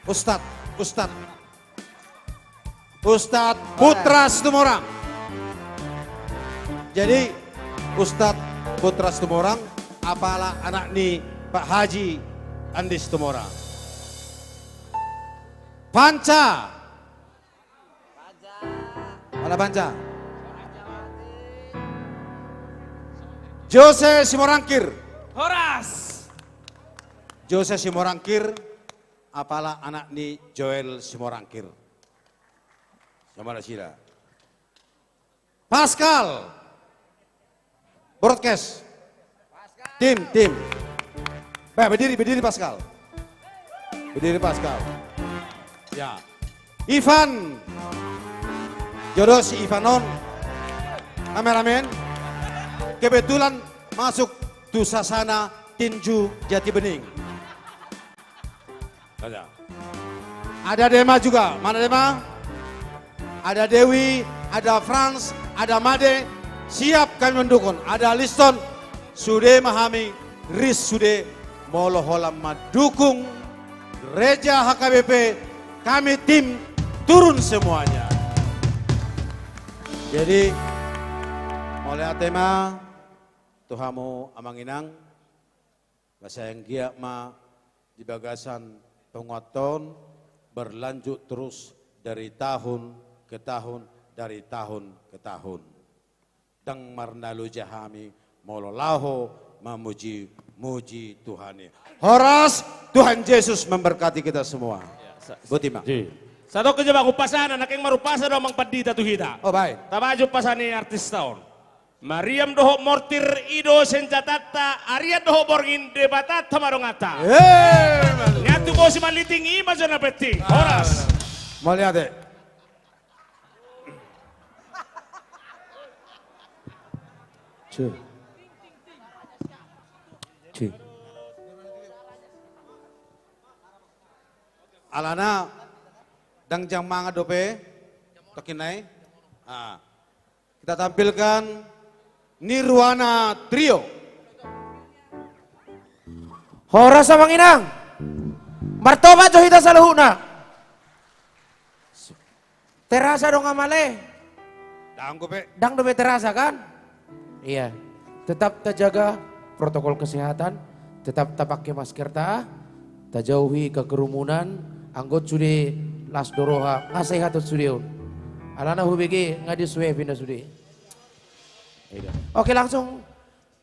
Ustad Putra Situmorang. Jadi Ustad Putra Situmorang apalah anak ni Pak Haji Andi Situmorang. Panca. Mana Panca? Jose Simorangkir. Horas. Jose Simorangkir apalah anak ni Joel Simorangkir. Sama sila. Pascal. Broadcast. Tim. Berdiri Pascal. Berdiri Pascal. Ya. Ivan. Jodoh si Ivanon. Kameramen. Kebetulan masuk Dusasana Tinju Jati Bening. Ada Dema juga. Mana Dema? Ada Dewi, ada Frans, ada Made. Siap kami mendukung. Ada Liston. Sudah memahami. Riz sudah moloholam mendukung. Gereja HKBP. Kami tim turun semuanya. Jadi mulai tema Tuhamu Amanginang. Bahasa yang giat ma di bagasan penguatan berlanjut terus dari tahun ke tahun, dari tahun ke tahun. Dang marnalu jahami mololaho mamuji Muji Tuhan. Horas, Tuhan Yesus memberkati kita semua. Butima. Satu kejebak upasan anak yang marupasa do mang padita tuhita. Oh baik. Tabaju pasani artis tahun. Mariam doho mortir ido senjatata Arya doho borgin debatata marongata. Nyatu bosi maliting ima jana peti. Horas. Maliate. Alana dangjang manga dope tokinai. Kita tampilkan Nirwana Trio. Horas Amang Inang. Martoba johita saluhuna. Terasa dong amale. Dang gope. Dang dope terasa kan? Iya. Tetap terjaga protokol kesehatan, tetap pakai masker jauhi kekerumunan, anggot sudah las doroha ngasehat studio. Alana hubege ngadi suwe pindah sudah. Oke langsung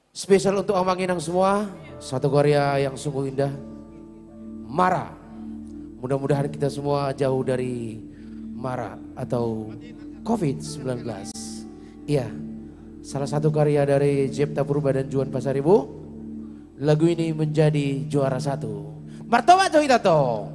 spesial untuk Amang Inang semua, satu karya yang sungguh indah. Mara. Mudah-mudahan kita semua jauh dari mara atau COVID-19. Iya. Salah satu karya dari Jepta Purba dan Juan Pasaribu. Lagu ini menjadi juara 1. Martoba Johitato.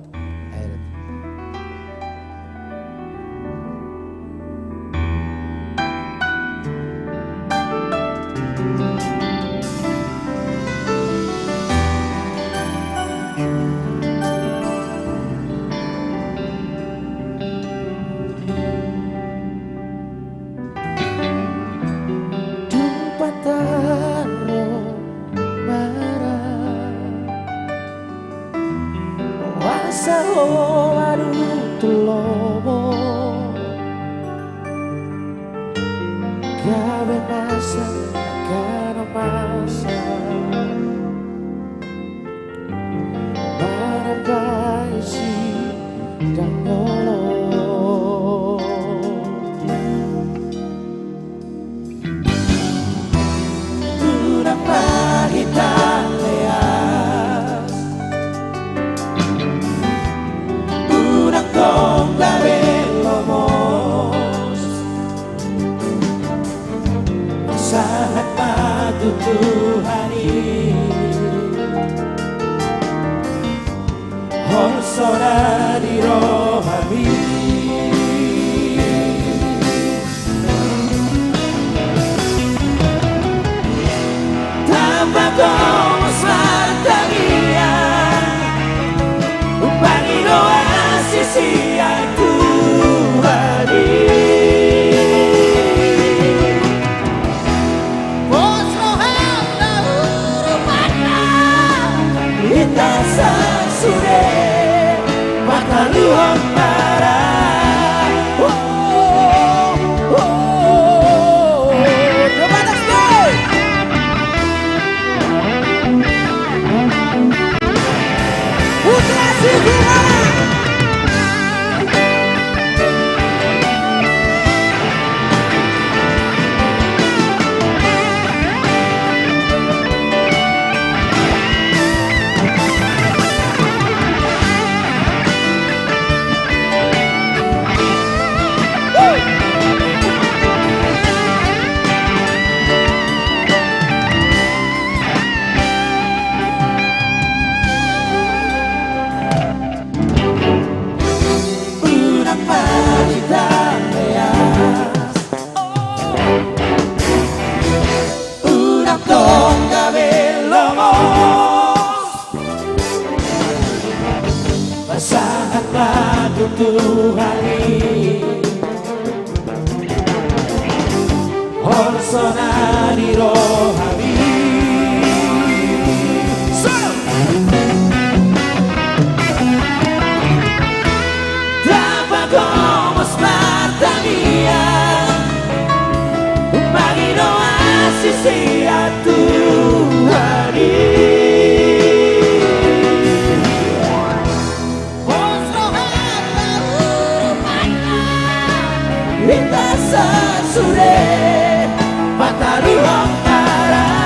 Lintasan sore, mata ruang marah.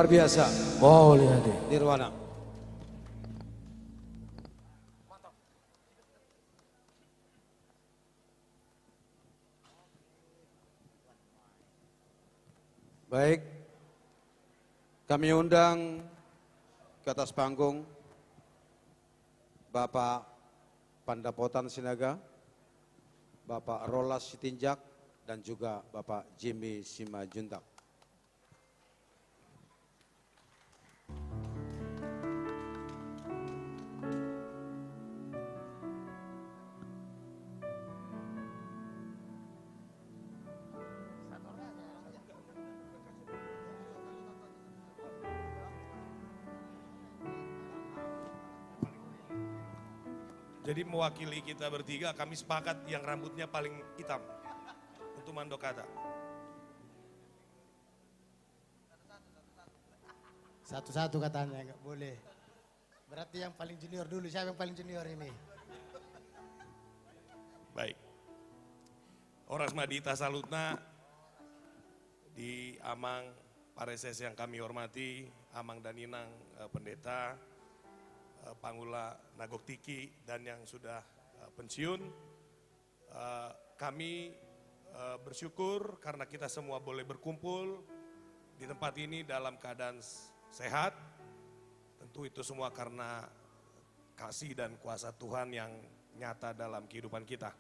luar biasa. Oh, lihat deh. Nirwana. Baik, kami undang ke atas panggung Bapak Pandapotan Sinaga, Bapak Rolas Sitinjak, dan juga Bapak Jimmy Simajuntak. Jadi mewakili kita bertiga, kami sepakat yang rambutnya paling hitam untuk Mandokata. Satu-satu katanya, nggak boleh. Berarti yang paling junior dulu, siapa yang paling junior ini? Baik. Horas Madita Salutna di Amang Pareses yang kami hormati, Amang Daninang Pendeta, Pangula Nagok Tiki, dan yang sudah pensiun. Kami bersyukur karena kita semua boleh berkumpul di tempat ini dalam keadaan sehat. Tentu itu semua karena kasih dan kuasa Tuhan yang nyata dalam kehidupan kita.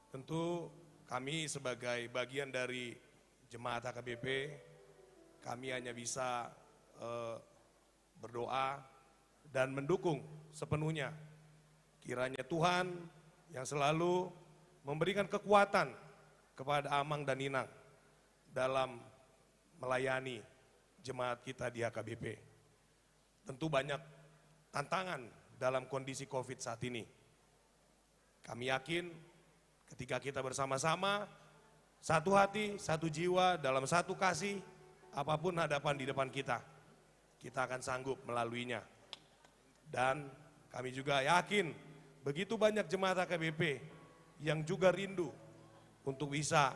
Tentu kami sebagai bagian dari jemaat HKBP, kami hanya bisa berdoa dan mendukung sepenuhnya. Kiranya Tuhan yang selalu memberikan kekuatan kepada Amang dan Ninang dalam melayani jemaat kita di HKBP. Tentu banyak tantangan dalam kondisi COVID saat ini. Kami yakin ketika kita bersama-sama, satu hati, satu jiwa, dalam satu kasih, apapun hadapan di depan kita akan sanggup melaluinya. Dan kami juga yakin begitu banyak jemaat HKBP yang juga rindu untuk bisa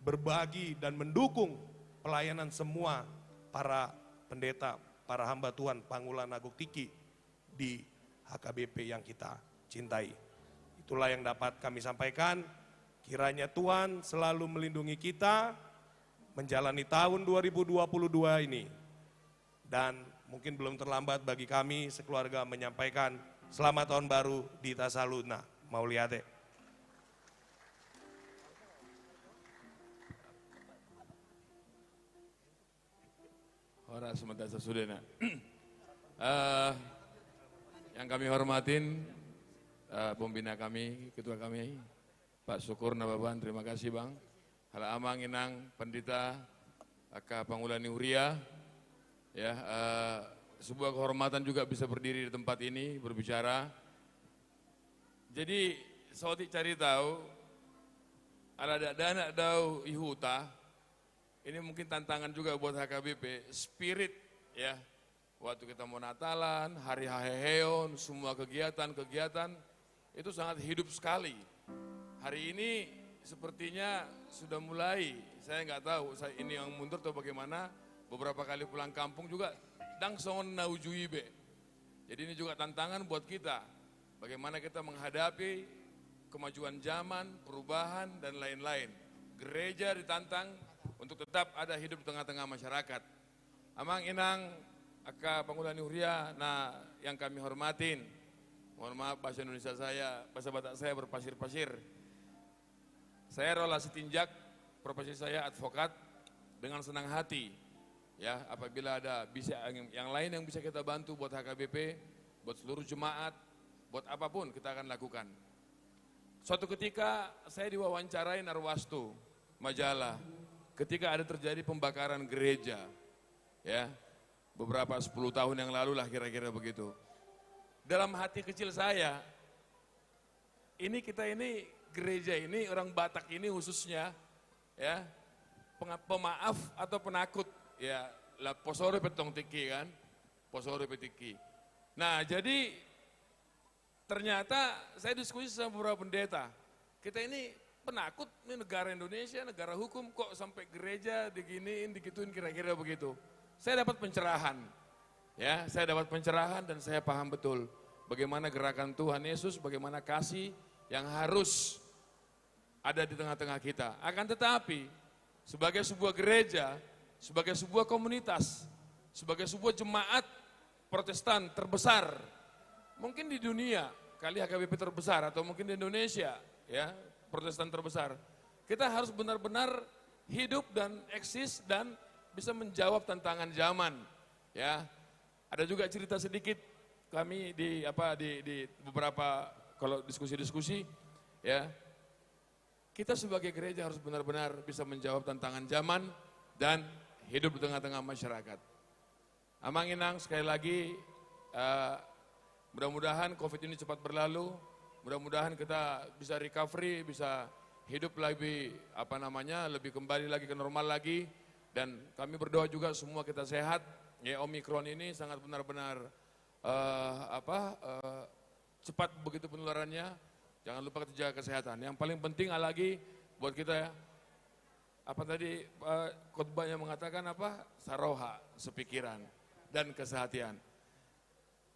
berbagi dan mendukung pelayanan semua para pendeta, para hamba Tuhan Pangula Nagok Tiki di HKBP yang kita cintai. Itulah yang dapat kami sampaikan. Kiranya Tuhan selalu melindungi kita menjalani tahun 2022 ini. Dan mungkin belum terlambat bagi kami sekeluarga menyampaikan selamat tahun baru di Tasaluna. Mauliate. Horas sementara sesudahnya. Yang kami hormatin, pembina kami, ketua kami, Pak Syukur Nababan, terima kasih Bang. Hala Amang Inang, Pendeta, Aka Pangulani Huria, ya, sebuah kehormatan juga bisa berdiri di tempat ini, berbicara. Jadi, Soti cari tahu, ada dana dau ihuta, ini mungkin tantangan juga buat HKBP, spirit ya, waktu kita mau Natalan, hari Haheheon, semua kegiatan-kegiatan, itu sangat hidup sekali. Hari ini sepertinya sudah mulai, saya nggak tahu, ini yang mundur atau bagaimana, beberapa kali pulang kampung juga, dang songon naujuibe. Jadi ini juga tantangan buat kita, bagaimana kita menghadapi kemajuan zaman, perubahan, dan lain-lain. Gereja ditantang untuk tetap ada hidup di tengah-tengah masyarakat. Amang Inang, Aka Pangulani Huria, nah yang kami hormatin, mohon maaf bahasa Indonesia saya, bahasa Batak saya berpasir-pasir. Saya Rolas Sitinjak, profesi saya advokat, dengan senang hati. Ya, apabila ada bisa yang lain yang bisa kita bantu buat HKBP, buat seluruh jemaat, buat apapun kita akan lakukan. Suatu ketika saya diwawancarai Narwastu, majalah, ketika ada terjadi pembakaran gereja, ya, beberapa 10 tahun yang lalu lah kira-kira begitu. Dalam hati kecil saya, ini kita ini gereja ini orang Batak ini khususnya, ya, pemaaf atau penakut, ya, la posore petong tiki kan, posore petiki. Nah jadi ternyata saya diskusi sama beberapa pendeta, kita ini penakut, ini negara Indonesia, negara hukum, kok sampai gereja diginiin, digituin kira-kira begitu. saya dapat pencerahan. Ya, saya dapat pencerahan dan saya paham betul bagaimana gerakan Tuhan Yesus, bagaimana kasih yang harus ada di tengah-tengah kita. Akan tetapi, sebagai sebuah gereja, sebagai sebuah komunitas, sebagai sebuah jemaat Protestan terbesar, mungkin di dunia, kali HKBP terbesar, atau mungkin di Indonesia, ya, Protestan terbesar, kita harus benar-benar hidup dan eksis dan bisa menjawab tantangan zaman, ya. Ada juga cerita sedikit kami di beberapa kalau diskusi-diskusi, ya. Kita sebagai gereja harus benar-benar bisa menjawab tantangan zaman dan hidup di tengah-tengah masyarakat. Amang Inang sekali lagi, mudah-mudahan COVID ini cepat berlalu, mudah-mudahan kita bisa recovery, bisa hidup lebih lebih kembali lagi ke normal lagi, dan kami berdoa juga semua kita sehat. Ya, Omikron ini sangat benar-benar cepat begitu penularannya. Jangan lupa kita jaga kesehatan. Yang paling penting lagi buat kita, khotbahnya mengatakan saroha, sepikiran dan kesehatan.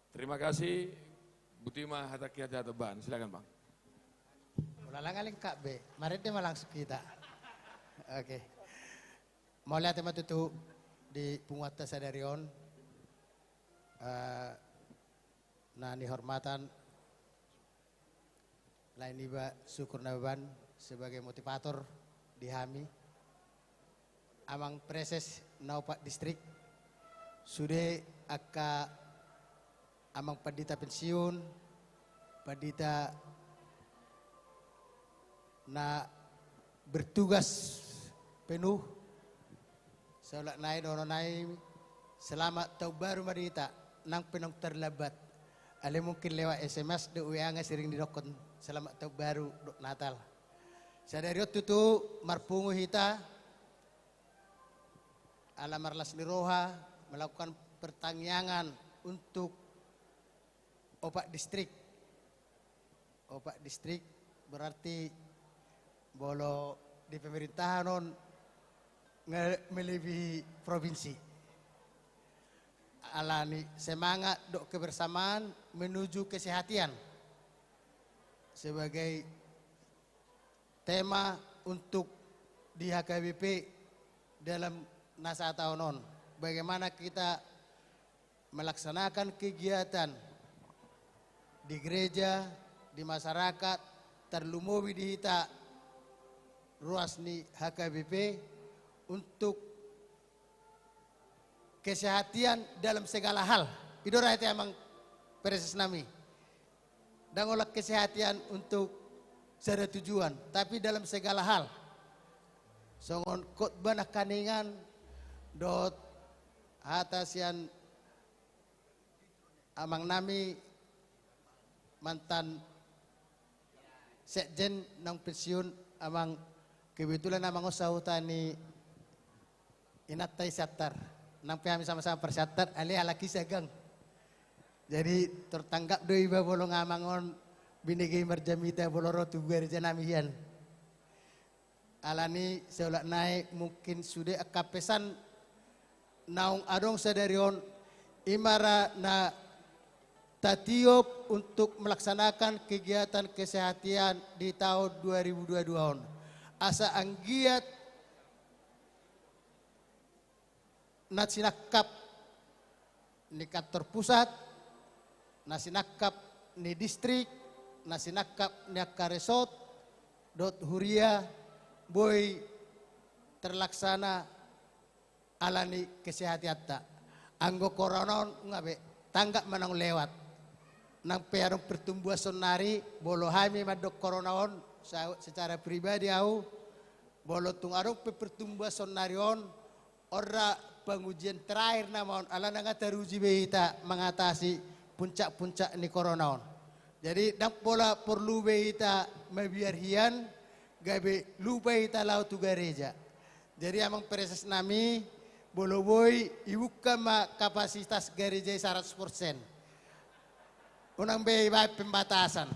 Terima kasih, Butima Hatakiat Jataban. Silakan Bang. Ulang ngaling Kak B, mari dia langsung kita. Oke. Mau lihat teman itu di penguatan sadarion, nah dihormatan lain iba syukur naban sebagai motivator di HAMI, amang preses naupak distrik, sudah amang padita pensiun, padita na bertugas penuh. Saulat naik dono naik, selamat tahun baru madita, nang penong terlambat. Ale mungkin lewat SMS do WA sering didokon selamat tahun baru dok Natal. Sadariot itu marpungu hita, ala marlas liroha melakukan pertanyaan untuk opak distrik. Opak distrik berarti bolo di pemerintahan non melebihi provinsi. Alani semangat dok kebersamaan menuju kesehatan sebagai tema untuk di HKBP dalam nasa tahunon. Bagaimana kita melaksanakan kegiatan di gereja, di masyarakat, terlumuwi di hita ruas ni HKBP untuk kesehatan dalam segala hal. Itu rakyat emang preses nami. Dan olah kesehatan untuk secara tujuan, tapi dalam segala hal. Songon khotbah nak kaningan dot atasian amang nami mantan sekjen nang pensiun amang kebetulan amang usahutan ni inatay satar, nang kami sama-sama persatar, ali alaki sagang. Jadi tertanggap doi iba bolong amangon binigay marjamita boloro tugar janamian. Alani seulak naik mungkin sudah kapesan naung adong sadarion imara na tatiop untuk melaksanakan kegiatan kesehatan di tahun 2022. Asa anggiat nasinakap ni kantor pusat, nasinakap ni distrik, nasinakap ni akaresot, dot huria, boy terlaksana alani kesehatan ta. Anggo koronon ngabe tanggap manang lewat. Nang perong pertumbuhan sonari, bolo hami madok koronaon secara pribadi au, bolo tung arong pertumbuhan sonarion, ora pengujian terakhir namun ala nanga teruji behita mengatasi puncak-puncak ni koronaon. Jadi dak pola perlu behita mebiarhian gabe lupa hita lau tu gereja. Jadi amang preses nami bolo boy ibuka ma kapasitas gereja 100%. Unang beba pembatasan.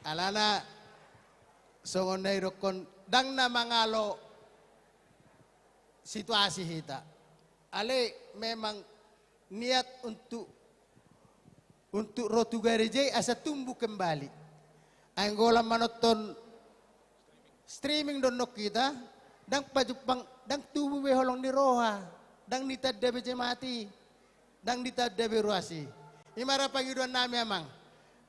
Alana songon nairokon dang na mangalo situasi hita. Ale memang niat untuk Rotu Gereja asa tumbuh kembali. Anggola menonton streaming donok kita, dan pajupang, dan tubuh beholong di roha, dan nitad dabe mati, dan nitad dabe ruasi. Imara pangiduan nami amang.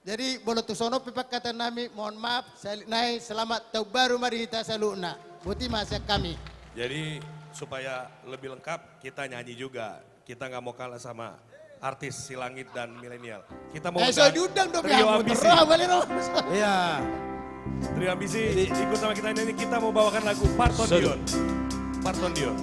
Jadi boleh tu sono pipak kata nami, mohon maaf, naik selamat tahun baru mari kita saluna. Buti masa kami. Jadi supaya lebih lengkap kita nyanyi juga. Kita nggak mau kalah sama artis Si Langit dan Milenial. Kita mau so diundang dong Trio ya, Ambisi. Iya. Trio Ambisi ikut sama kita nyanyi. Kita mau bawakan lagu Parton Dion. Parton Dion.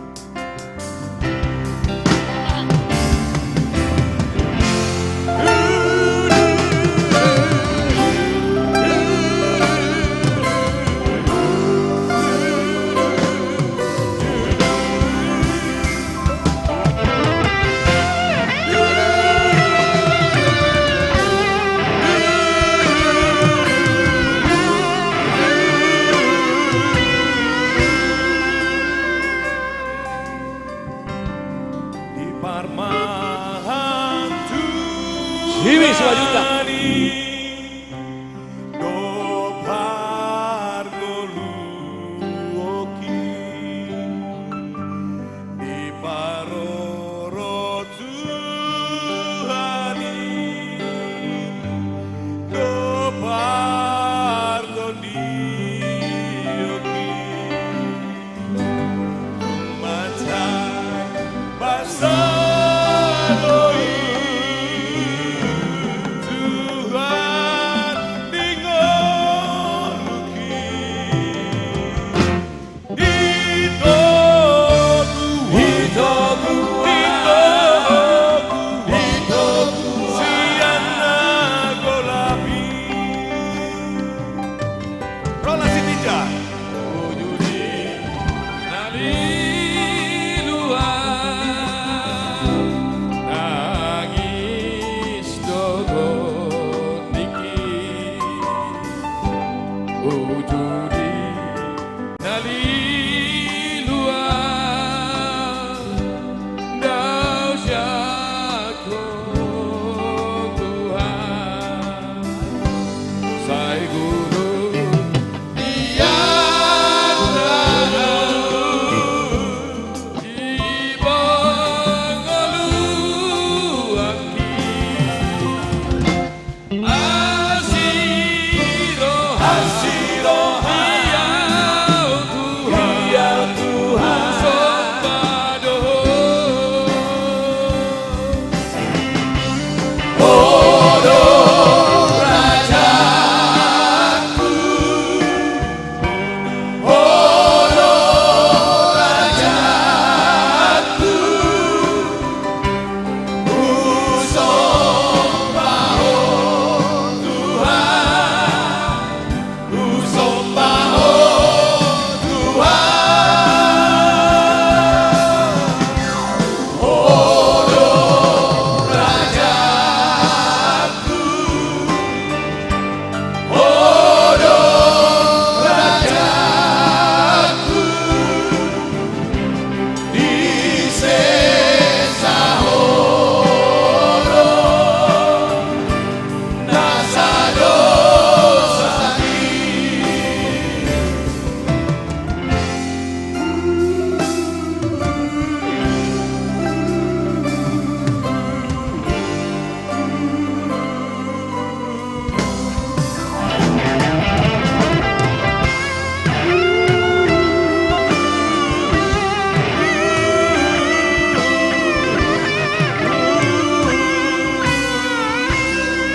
Jimmy Swajuta.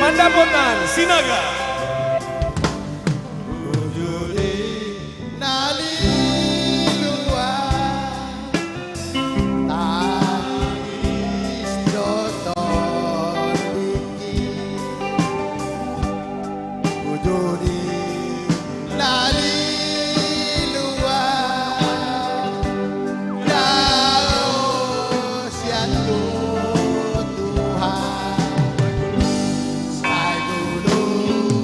Pandapotan Sinaga. Tuhan, saya dulu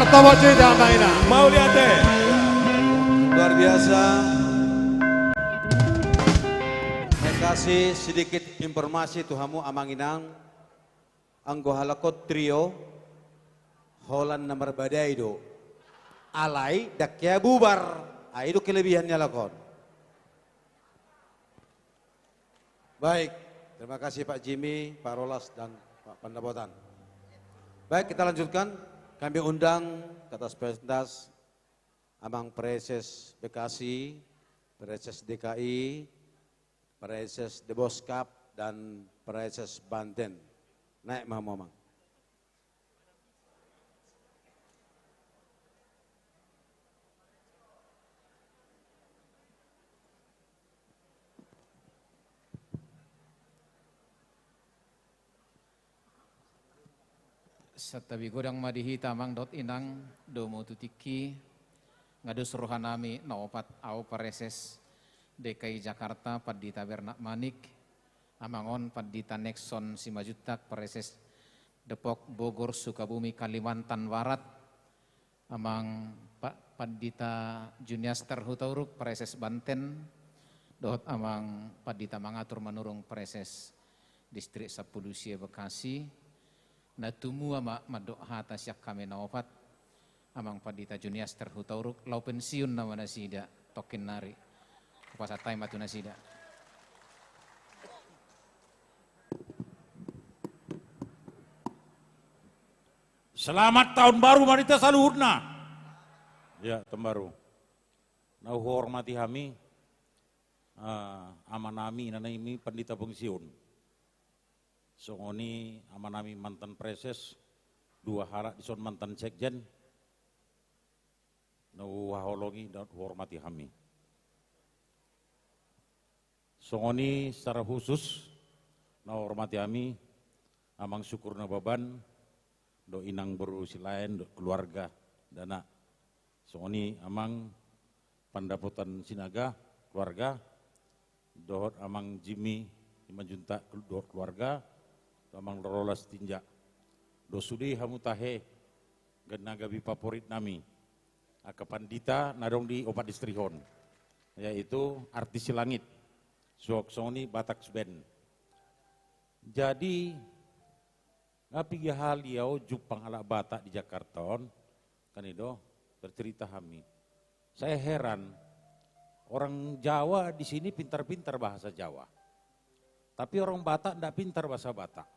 tepuk tangan Amang Inang. Mau lihat deh. Luar biasa. Saya kasih sedikit informasi tuhamu Amang Inang. Anggo halakot trio. Holan nomor badai do. Alai dakya bubar. Itu kelebihannya lakon. Baik, terima kasih Pak Jimmy, Pak Rolas dan Pak Pandapotan. Baik, kita lanjutkan. Kami undang ke atas pentas Amang Preses Bekasi, Preses DKI, Preses Deboskap, dan Preses Banten. Naik Mamang. Satabi godang madihita mang dot inang domo tutiki ngadus rohanami naopat au pareses DKI Jakarta padita Bernak Manik amangon padita Nexon Simajutak pareses Depok Bogor Sukabumi Kalimantan Barat amang padita Juniaster Hutauruk pareses Banten dohot amang padita mangatur manurung pareses distrik Sapulusia Bekasi natumu ama madok hata syak kami naofat amang padita Junias terhutauruk lau pensiun nama nasida tokin nari kepasatai matu nasida. Selamat tahun baru Marita Saluhurna. Ya, tahun baru. Nah, hormati kami amanami nanami pandita pensiun. Songoni amanami mantan preses, dua harak dison mantan sekjen, waholongi dan hormati kami. Songoni secara khusus, hormati kami, amang syukur na baban, do inang berusi lain, do keluarga, dana. Songoni amang Pandapotan Sinaga, keluarga, dohot amang Jimmy, Imajunta, dohot keluarga, amang rolas tinja. Dosudi hamu tahe genaga bi favorit nami. Akapandita nadong di opat distrihon. Yaitu artis langit. Suoksoni Batak Band. Jadi ngapi hal liau jupang ala Batak di Jakarta kan itu bercerita kami. Saya heran orang Jawa di sini pintar-pintar bahasa Jawa. Tapi orang Batak tidak pintar bahasa Batak.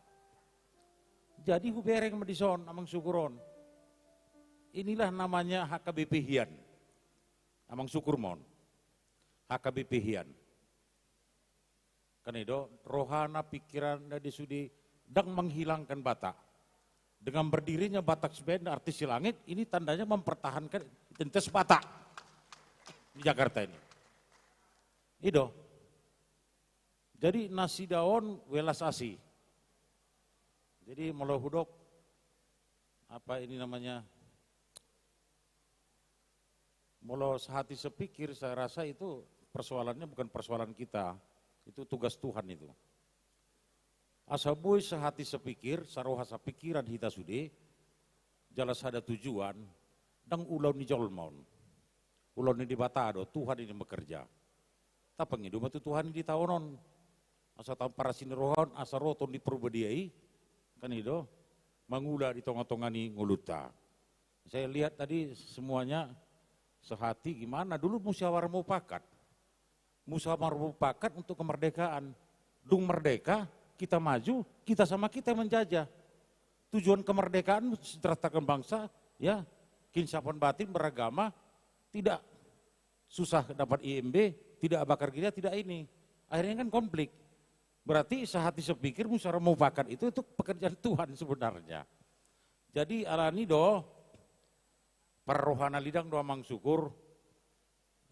Jadi hubereng medison amang syukuron. Inilah namanya HKBP Hian. Amang syukurmon. HKBP Hian. Kan itu rohana pikiran dari sudi dang menghilangkan Batak. Dengan berdirinya Batak Band artis langit ini tandanya mempertahankan identitas Batak di Jakarta ini. Itu. Jadi nasi daun welas asi. Jadi molo hudok apa ini namanya? Molo sehati sepikir saya rasa itu persoalannya bukan persoalan kita. Itu tugas Tuhan itu. Asabui sehati sepikir, saroha sapikiran hita sude, jelas ada tujuan, dan ulau ni jolmon. Ulau ni dibatado, Tuhan ini bekerja. Tapi hidup itu Tuhan ini ditawonon. Asa tahun para sinirohan, asa roton di perbediai, kan itu, mengula di tongah-tongah ni nguluta. Saya lihat tadi semuanya sehati gimana, dulu musyawarah mufakat. Musyawarah mufakat untuk kemerdekaan. Dung merdeka, kita maju, kita sama kita menjajah. Tujuan kemerdekaan seratakan bangsa, ya, kinsapan batin beragama, tidak susah dapat IMB, tidak bakar kita, tidak ini. Akhirnya kan konflik. Berarti sehati sepikir musyawarah mufakat itu pekerjaan Tuhan sebenarnya. Jadi alani do, perrohana lidang do amang syukur,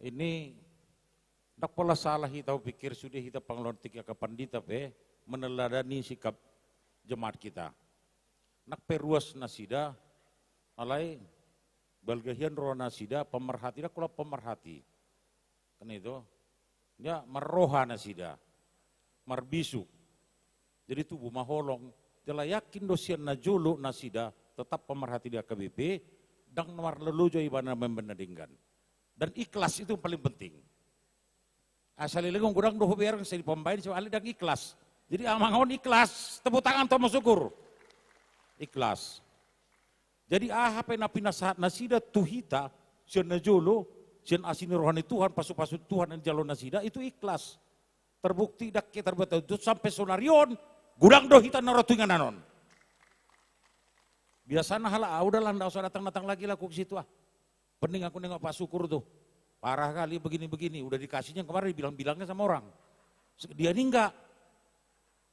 ini tak pola salah kita pikir sudah kita panglontik ke pandita meneladani sikap jemaat kita. Nak peruas nasida, alai balgahian roh nasida, pemerhati, dah kalau pemerhati. Kan itu, ya meroha nasida, marbisu. Jadi tubuh maholong, jela yakin dosian najulu nasida, tetap pemerhati di AKBP, dan nomor lelujo ibana membenadingkan. Dan ikhlas itu yang paling penting. Asal ilegong gudang doh biar saya dipombain soalnya dan ikhlas. Jadi amangon ikhlas, tepuk tangan tomo syukur. Ikhlas. Jadi HP napina saat nasida tuhita, sian najolo, sian asini rohani Tuhan, pasu-pasu Tuhan yang jalon nasida itu ikhlas. Terbukti dak kita terbetul itu sampai sonarion, gudang doh hita narotungan anon. Biasanya hala udahlah ndak usah datang lagi lah ke situ ah. Pening aku nengok Pak Syukur tuh. Parah kali begini-begini, udah dikasihnya kemarin bilang-bilangnya sama orang. Dia ini enggak.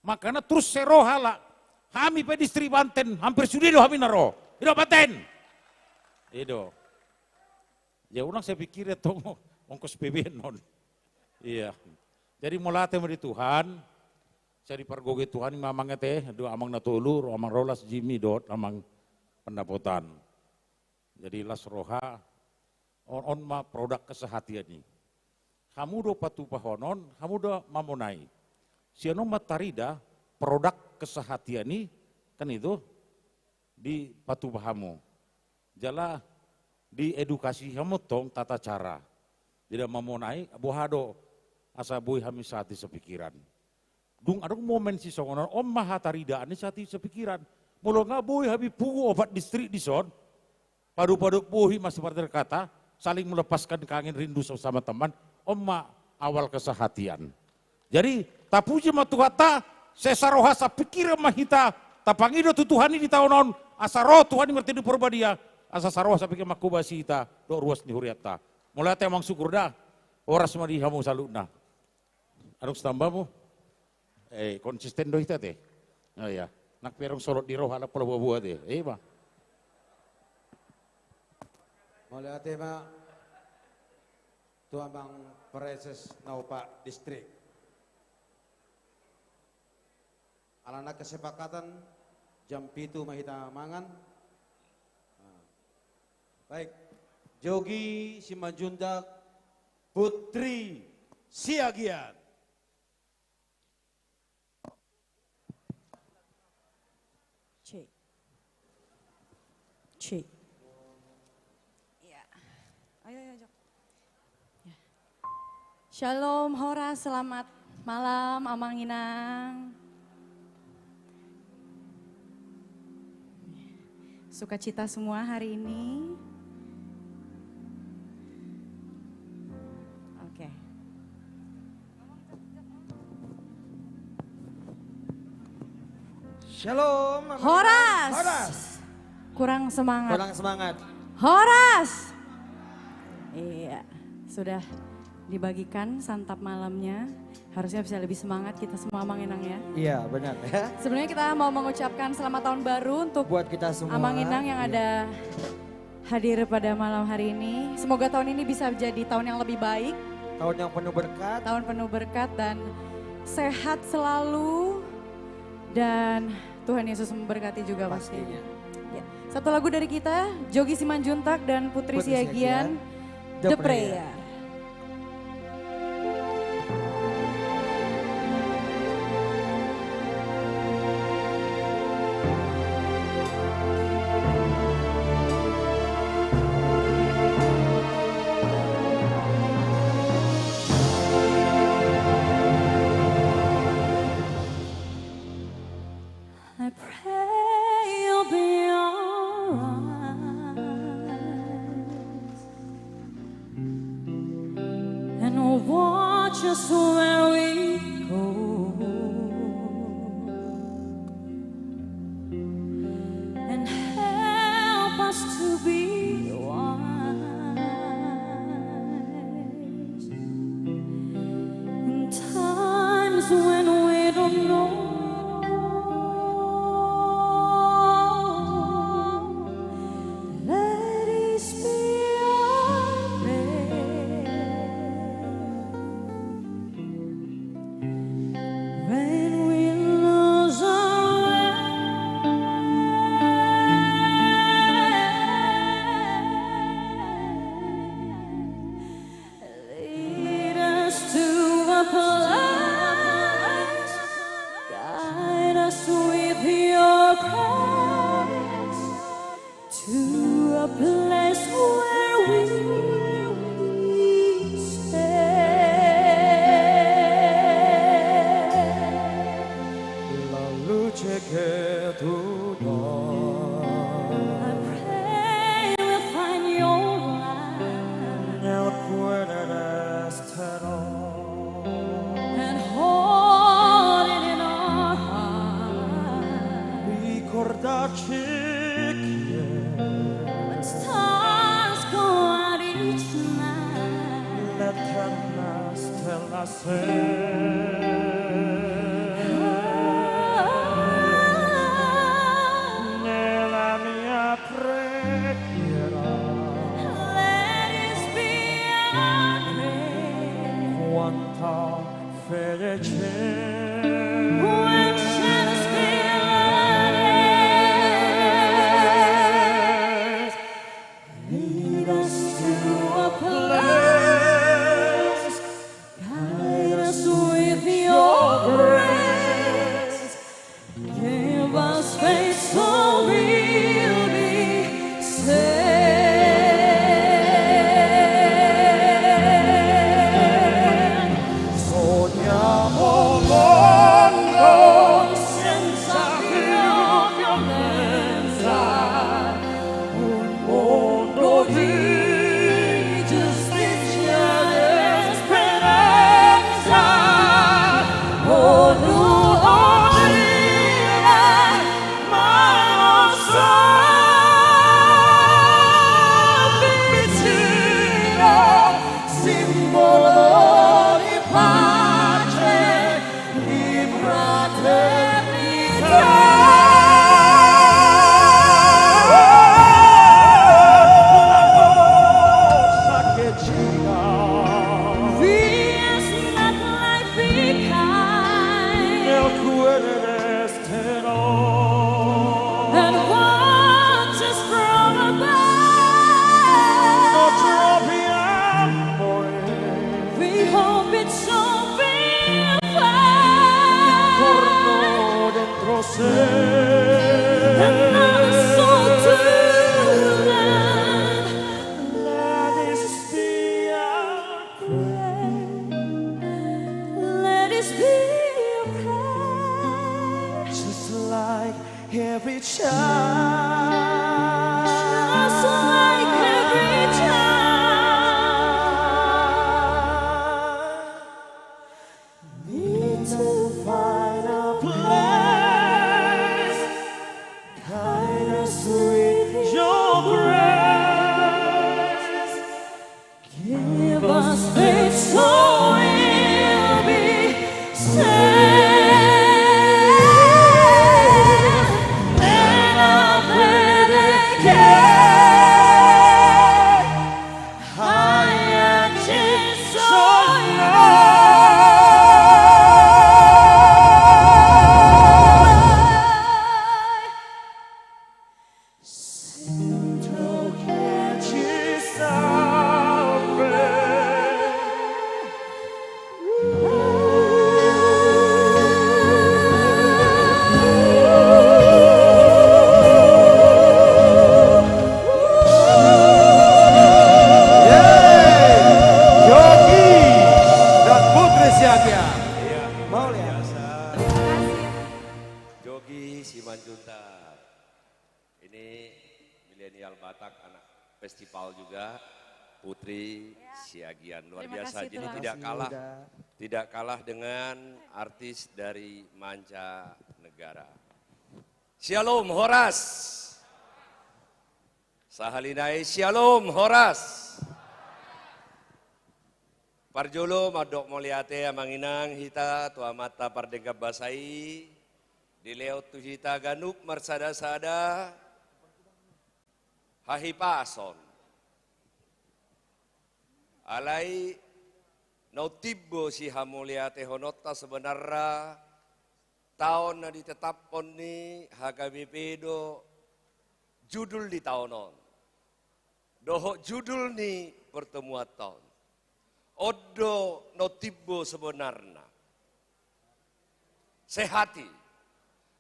Makanya terus serohala. Kami pe distri Banten, hampir sudah doh kami naro. Itu Banten. Itu. Ya ulang saya pikir ya toh ongkos PBN non. Iya. Jadi mulai dari Tuhan, saya dipergoge Tuhan mamangnya teh, do amang natulur, amang rolas Jimmy dot, amang pendapotan. Jadi las roha on ma produk kesehatian ini. Kamu do patu pahonon, kamu do mamonai. Siano matarida produk kesehatian ini kan itu di patu pahamu. Jala di edukasi kamu tong tata cara. Tidak mamonai bohado asa boy kami saat di sepikiran. Dung ada momen si songonan om mahatarida ini saat di sepikiran. Mulu nga boy habi pugu obat distrik di son. Padu-padu bohi masih pada kata saling melepaskan kangen rindu sama teman. Om awal kesehatian. Jadi tapuji matuhata sesaroha sa pikir mahita tapangido tu Tuhan ini tahun asa roh Tuhan ngerti di purbadia asa saroha sa pikir makubasi ita do ruas ni huriata. Mulai temang syukur dah oras madi hamu salutna. Arus tambah mo konsisten do ita teh. Oh ya, nak perong sorot di roh ala pola buah teh. Ba. Mulai tema Tuan Bang Preses Naupa Distrik. Alana kesepakatan jam pitu mahita mangan. Baik, Jogi Simanjuntak Putri Siagian. Cik. Ya. Ayo Jok. Ya. Shalom Horas, selamat malam Amang Inang. Sukacita semua hari ini. Oke. Shalom. Horas. Horas. Kurang semangat. Kurang semangat. Horas. Iya, sudah dibagikan santap malamnya. Harusnya bisa lebih semangat kita semua Amang Inang ya. Iya benar. Sebenarnya kita mau mengucapkan selamat tahun baru untuk buat kita semua. Amang Inang yang ada hadir pada malam hari ini. Semoga tahun ini bisa jadi tahun yang lebih baik. Tahun yang penuh berkat. Tahun penuh berkat dan sehat selalu. Dan Tuhan Yesus memberkati juga pastinya. Ya. Satu lagu dari kita, Jogi Simanjuntak dan Putri Siagian, The Prayer. I pray you'll be alright and I'll watch us where we go and help us to be wise in times when we don't know. and hold it in our heart. Ricordarci When stars go out each night, l'eterna stella nella mia preghiera. let this be our prayer. Quanta fede c'è When shadows fill our days, lead us to a place, guide us with your grace, give us faith so we'll be saved. sogniamo mondo senza violenza, un mondo di giustizia e speranza. Oh, non dire, ma non so vicino, simbolo di pace, di fraternità. che gira We let life be kind nel cuore resterò. and watch us from above. Non troppi amori We hope it so be intorno dentro sé. another soul to lend. Let this be our Let us be your prayer. just like every child. Just like every child. Need to find a place, guide us with your grace. Give us faith so we'll be saved. Let our predicate higher Sento che ci salve. Yogi dan Putri Siagia. Mau biasa. Jogi Simanjuntak. Ini milenial Batak, anak festival juga. Putri Siagian luar Terima biasa. kasih, Jadi Tuhan. tidak kalah dengan artis dari mancanegara. Shalom Horas. Sahalinai Shalom Horas. Parjolo madok moliate amanginang hita tua mata pardengka basai dileot tu hita ganuk marsada-sada hahipason alai nautibbo si hamuliate honota sebenarnya tahun na ditetapkan ni HKBP do judul di tahunon doho judul ni pertemuan tahun odo notibbo sebenarnya sehati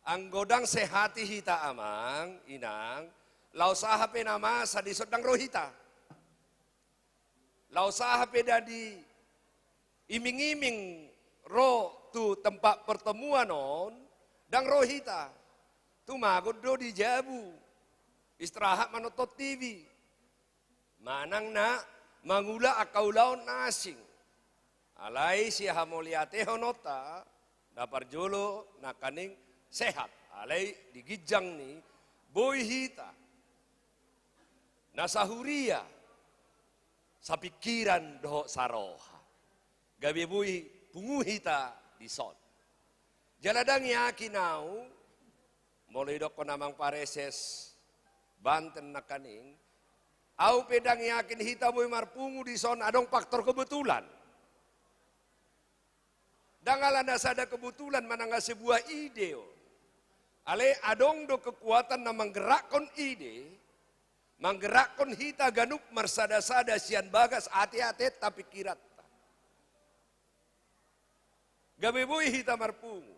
anggodang sehati hita amang inang lau sahape nama sadisodang rohita lau sahape dadi iming-iming roh tu tempat pertemuan on dang rohita tu magod do di jabu istirahat manotot TV manang na mangula akaulau nasing. Alai si hamoliate honota dapar jolo nakaning sehat. Alai digijang ni boy hita. Nasahuria sa pikiran doho saroha. Gabi boy pungu hita di son. Jaladang yakinau mulai dok namang pareses Banten nakaning au pedang yakin hita boy marpungu di son adong faktor kebetulan. Dangalan ada kebetulan manangga sebuah ide. Ale adong do kekuatan na manggerakkan ide, manggerakkan hita ganup marsada-sada sian bagas ate-ate tapi kirat. Gabe boy hita marpungu.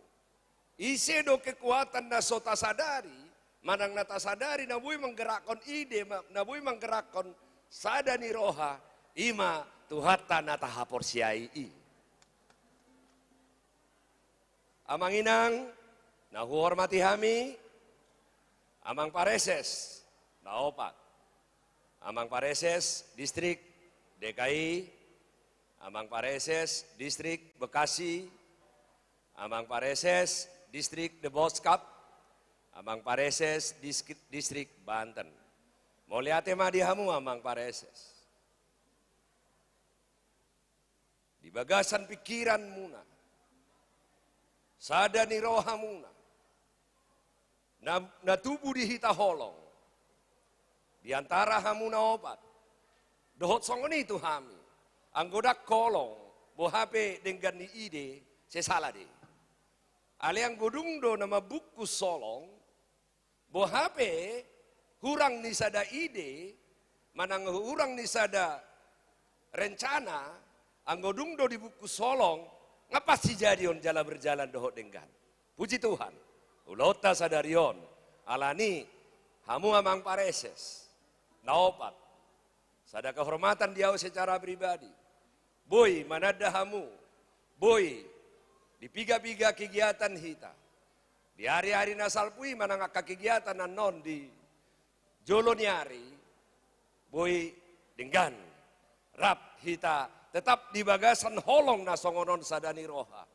Ise do kekuatan na sota sadari, manang nata sadari na boy manggerakkan ide, na boy manggerakkan sada ni roha, ima tuhata nata hapor siai i. Amang inang, na hormati hami, amang pareses, na opat. Amang pareses, distrik DKI, amang pareses, distrik Bekasi, amang pareses, distrik The Boskap, amang pareses, distrik Banten. Mau lihat tema dihamu amang pareses. Di bagasan pikiran muna. Sada ni roha muna. Na tubuh di hita holong. Di antara hamuna obat. Dohot songon itu hami. Anggodak kolong. Bohape dengan ni ide. Sesala de. Ale ang godung do nama buku solong. Bohape. Hurang ni sada ide. Manang hurang ni sada rencana. Ang godung do di buku solong. Ngapa sih jadi on jala berjalan dohot denggan. Puji Tuhan. Ulota sadarion. Alani hamu amang pareses. Naopat. Sada kehormatan dia secara pribadi. Boy manada hamu. Boy dipiga-piga kegiatan hita. Di hari-hari nasal pui manangaka kegiatan non di joloniari. Boy denggan. Rap hita. Tetap di bagasan holong nasongonon sadani roha.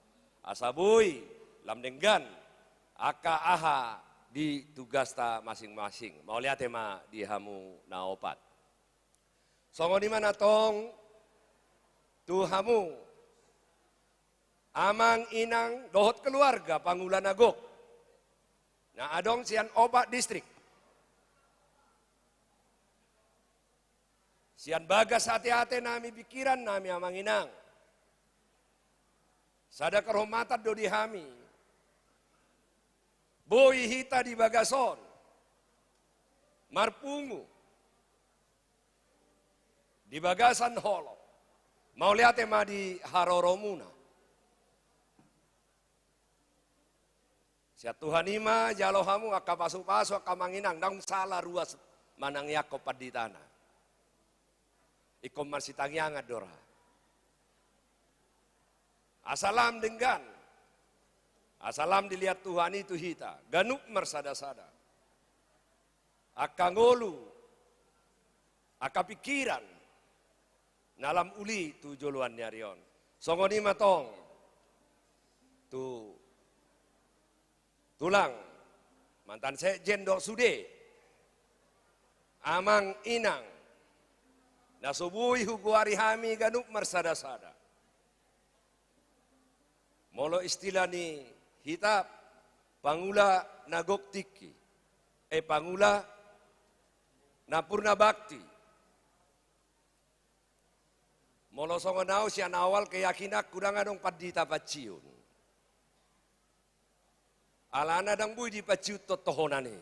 Asabui, lam denggan, aka aha di tugas ta masing-masing. Mau lihat tema di hamu naopat. Songo di mana tong, tu hamu, amang inang dohot keluarga pangulan agok. Nah adong sian obat distrik. Sian bagas hati-hati nami pikiran nami amang inang. Sada kehormatan do di hami. Boy hita di bagason. Marpungu. Di bagasan holo. Mau lihat tema di haroromuna. Siat Tuhan ima jalohamu aka pasu-pasu aka manginang. Dang salah ruas manang yakopad di tanah. Ikom masih tangyangat dora. Asalam denggan. Asalam dilihat Tuhan itu hita. Ganuk mersada-sada. Aka ngolu. Aka pikiran. Nalam uli tu joluan nyarion. Songoni matong. Tu. Tulang. Mantan sekjen dok sude. Amang inang. Nasubui hukuari hami ganuk marsada-sada. Molo istilah ni hitap pangula nagok tiki. Pangula napurna bakti. Molo songonau sian awal keyakinak kurang adong padita paciun. Alana dang bui di paciut tohonani.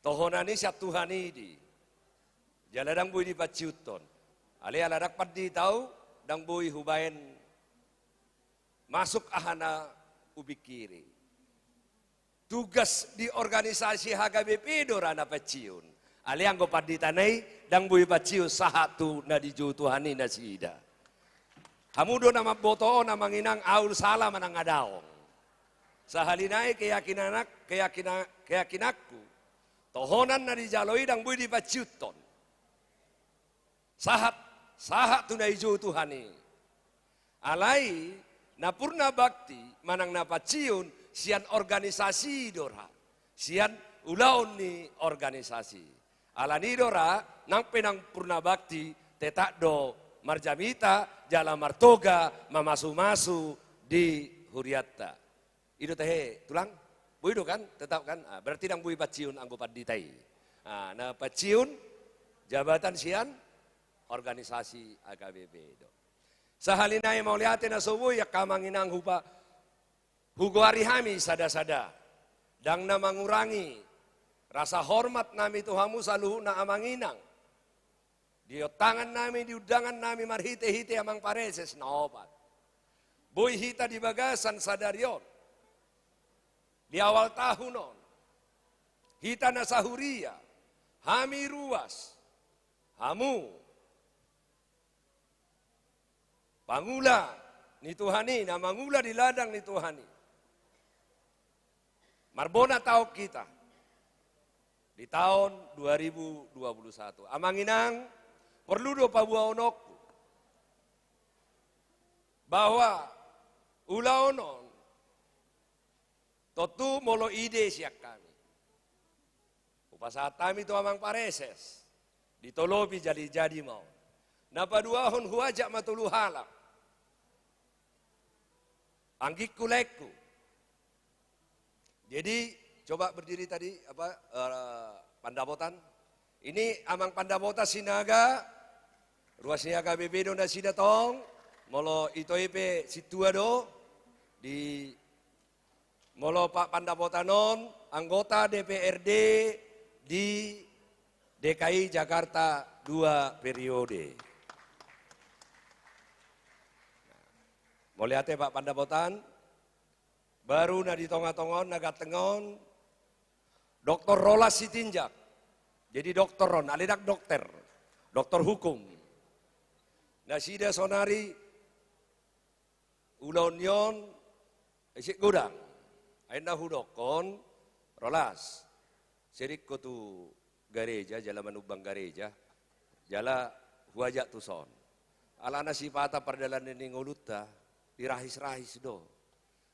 Tohonani siat Tuhani di. Jaladang bui di paciuton. Ali aladak padi tahu dang bui hubain masuk ahana ubi kiri. Tugas di organisasi HKBP dorana paciun. Ali anggo padi tanai dang bui paciun sahatu na diju Tuhani na sida. Hamudo nama boto nama nginang aul salah manang adaong. Sahalinai keyakinakku. Tohonan na dijaloi dang bui di paciuton. Sahat saha tunai jo Tuhani. Alai na purna bakti manang na paciun sian organisasi dora. Sian ulaon ni organisasi. Alani dora nang penang purna bakti tetak do marjamita jala martoga mamasu-masu di huriatta. Ido teh tulang? Buido kan? Tetap kan? Berarti nang bui paciun anggo paditai. Nah paciun jabatan sian organisasi AKBP do. Sahalinai mau lihatin na subuh ya kamanginang hupa huguari hami sada-sada. Dang na mengurangi rasa hormat nami Tuhamu saluhu na amanginang. Di tangan nami, di udangan nami marhite-hite amang pareses na opat. Boy hita di bagasan sadarion. Di awal tahun non. Hita na sahuria. Hami ruas. Hamu. Pangula ni Tuhani, na mangula di ladang ni Tuhani. Marbona tahu kita. Di tahun 2021. Amanginang perlu do pabuaonokku. Bahwa ulaonon totu molo ide siak kami. Upasat kami itu amang pareses. Ditolobi jadi mau. Napa duahon huajak matulu halak. Anggik kulekku. Jadi coba berdiri tadi Pandapotan. Ini amang Pandapota sinaga. Ruasnya KBB do na sidatong. Molo itoipe situado di molo Pak Pandapotanon anggota DPRD di DKI Jakarta 2 periode. Mau lihat Pak Pandapotan, baru na di tonga-tongon, nagatengon, Dr. Rolas Sitinjak, jadi dokter ron, alidak dokter hukum. Nah sida sonari, ulonyon, isik gudang, aina hudokon, Rolas, sirik ko tu gareja, jala manubang gareja, jala huajak tuson. Ala nasipata perdalan ini ngoluta, dirahis-rahis do.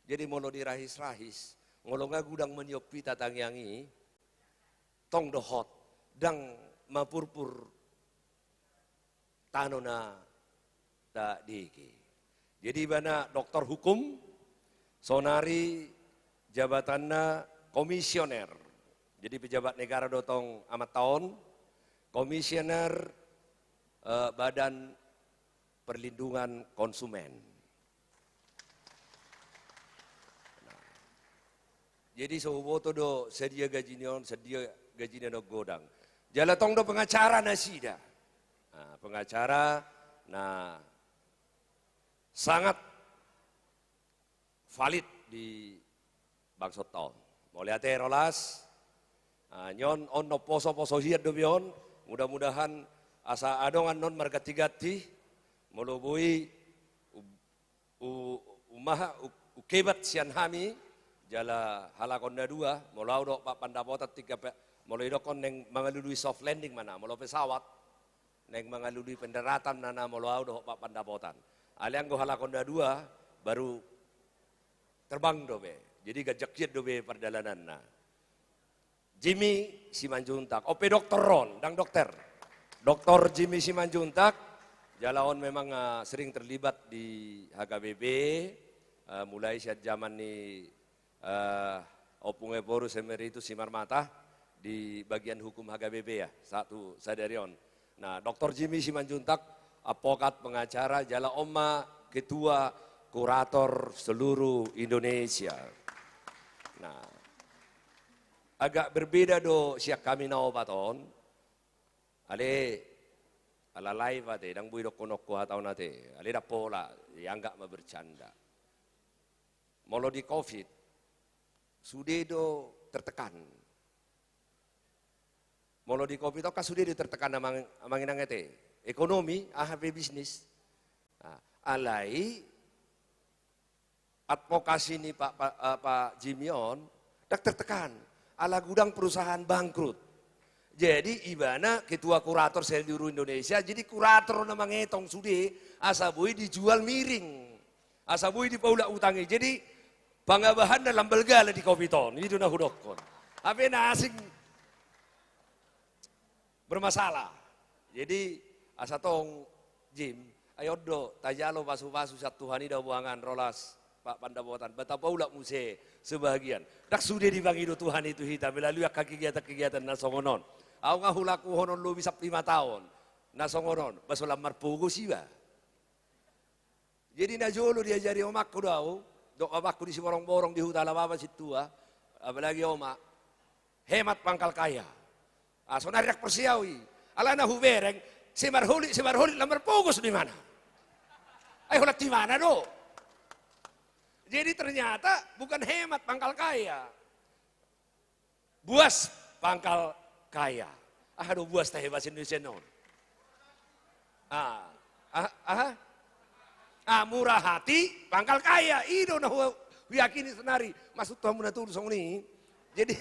Jadi molo dirahis-rahis, ngolonga gudang menyopi tatang yangi, tong dohot, dang mapurpur tanona tak diki. Jadi bana dokter hukum, sonari jabatanna komisioner. Jadi pejabat negara dotong amat tahun, komisioner Badan Perlindungan Konsumen. Nah, jadi soboto do sedia gajinya do godang. Jala tong do pengacara nasida. Nah, pengacara, nah sangat valid di bangsot tahun. Mau lihat Rolas. Nyon on no poso-poso hiat do bion, mudah-mudahan asa adongan non margati-gati, molobui umaha ukebat sian hami, jala halakonda dua, molau do Pak Pandapota tiga moloi do kon neng mangalului soft landing mana, molo pesawat, neng mangalului pendaratan nana molau do Pak Pandapotan. Aliang go halakonda dua, baru terbang do be, jadi gajak do be perjalanan na. Jimmy Simanjuntak, OP Dr. Ron, dan dokter. Dr. Jimmy Simanjuntak, jalaon memang sering terlibat di HKBP, mulai saat zaman ni Opung Eporus Emeritus Simarmata di bagian hukum HKBP ya, satu sadarion. Nah, Dr. Jimmy Simanjuntak, advokat pengacara, jala oma ketua kurator seluruh Indonesia. Nah, agak berbeda do siak kami na obaton. Ala live ate, dang bui do konokko hatau nate. Ale da pola, yang enggak bercanda. Molo di COVID, sudah do tertekan. Molo di COVID itu kan sudah do tertekan amanginang ete. Ekonomi, AHP bisnis. Nah, alai advokasi ni Pak Jimion dak tertekan. Ala gudang perusahaan bangkrut. Jadi ibana ketua kurator seluruh Indonesia, jadi kurator nama ngetong sude, asabui dijual miring, asabui dipaulak utangi. Jadi pangabahan dalam belgala di kopiton, itu nah hudokon. Apa asing bermasalah. Jadi asatong Jim, ayo do, tajalo pasu-pasu satu Tuhan ida buangan rolas Pak Pandapotan, betapa ulah muse sebagian. Dak sudah dibangido Tuhan itu hita melalui kegiatan-kegiatan nasongonon. Aku ngahulaku honon lu bisa 5 tahun. Nasongonon, basolam marpugo siba. Jadi najolo diajari omakku daw, dok omakku di borong-borong di hutan lama situ apalagi omak, hemat pangkal kaya. Sonariak persiawi, ala na hubereng, si marhulit lamar pugos di mana? Ay hulat di mana do? Jadi ternyata bukan hemat pangkal kaya, buas pangkal kaya. Aduh buas teh bahasa Indonesia non. Murah hati pangkal kaya. Ido nah yakini senari masuk Tuhan muna tuh song ni. Jadi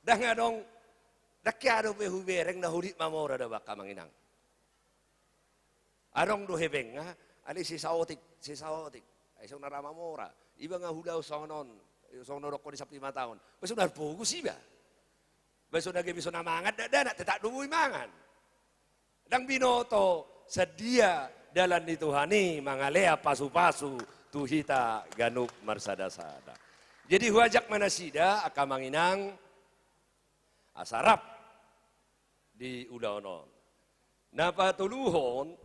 dah ngadong dak kiado pe hubereng na hurit mamora da baka manginang. Arong do hebeng ali si saotik. Ay song narama mora. Iba nga hudaw sonon rokok di 5 tahun. Besok nar pugu sih ba. Besok lagi bisa namangat dana tetap dumuy mangan. Dang binoto sedia dalam dituhani mangalea pasu-pasu tuhita ganuk marsada-sada. Jadi huajak manasida akan manginang asarap di udaonon. Napa tuluhon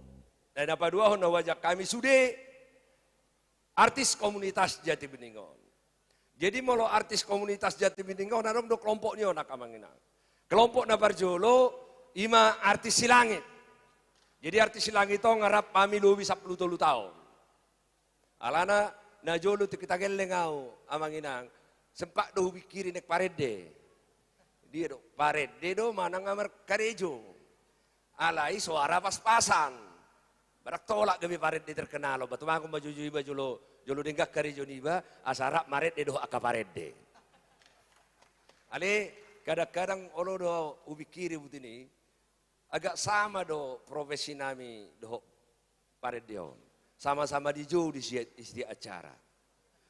dan napa duahon na wajak kami sude artis komunitas Jati Beningon. Jadi molo artis komunitas Jati Beningon narom do kelompoknya nak manginang. Kelompok na Barjolo ima artis silangit. Jadi artis silangit itu ngarap pamilu bisa 10 tahun. Alana najolo kita gelengau amanginang sempak do bikirin nek parede. Dia do parede do manang ngamar karejo. Alai suara pas-pasan. Barak tolak gabi parede terkenal lo. Batu mangkum baju jolo denggak karejo niba asarap maret de do akaparede. Ale kadang-kadang olo do ubikiri butini agak sama do profesi nami do paredeon. Sama-sama di jauh di setiap acara.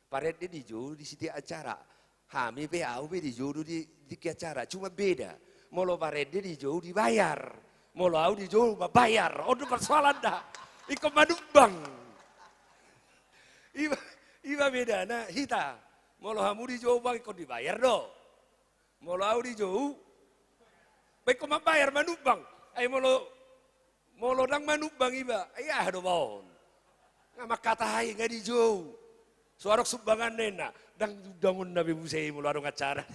Parede di jauh di setiap acara. Kami PAU di jauh di acara. Cuma beda. Molo parede di jauh dibayar. Molo au di jauh bayar. Oh persoalan dah. Iko madubang. Iba beda na hita. Molo hamu di jauh bang iko dibayar do. Molo au di jauh. Baik ko mabayar manubang. Ay molo dang manubang iba. Ay do baon. Nga makatahay nga di jauh. Suarok sumbangan nena. Dang dangun Nabi Musei mulu adong acara.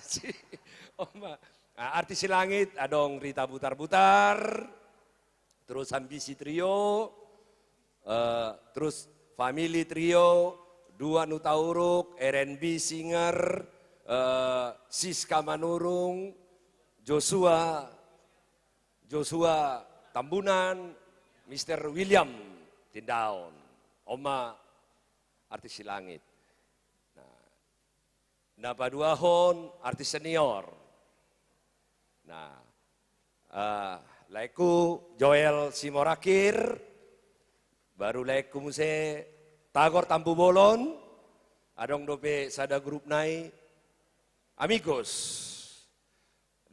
Artis Silangit adong Rita Butar-Butar. Terus Ambisi Trio. Terus Family Trio. Dua Nutauruk. R&B Singer. Siska Manurung. Joshua Tambunan. Mr. William Tindaon. Oma artis Silangit. Nah, paduahon artis senior. Nah, laiku Joel Simorakir, baru laiku muse Tagor Tambu Bolon, adong dope sada grup nai, amigos.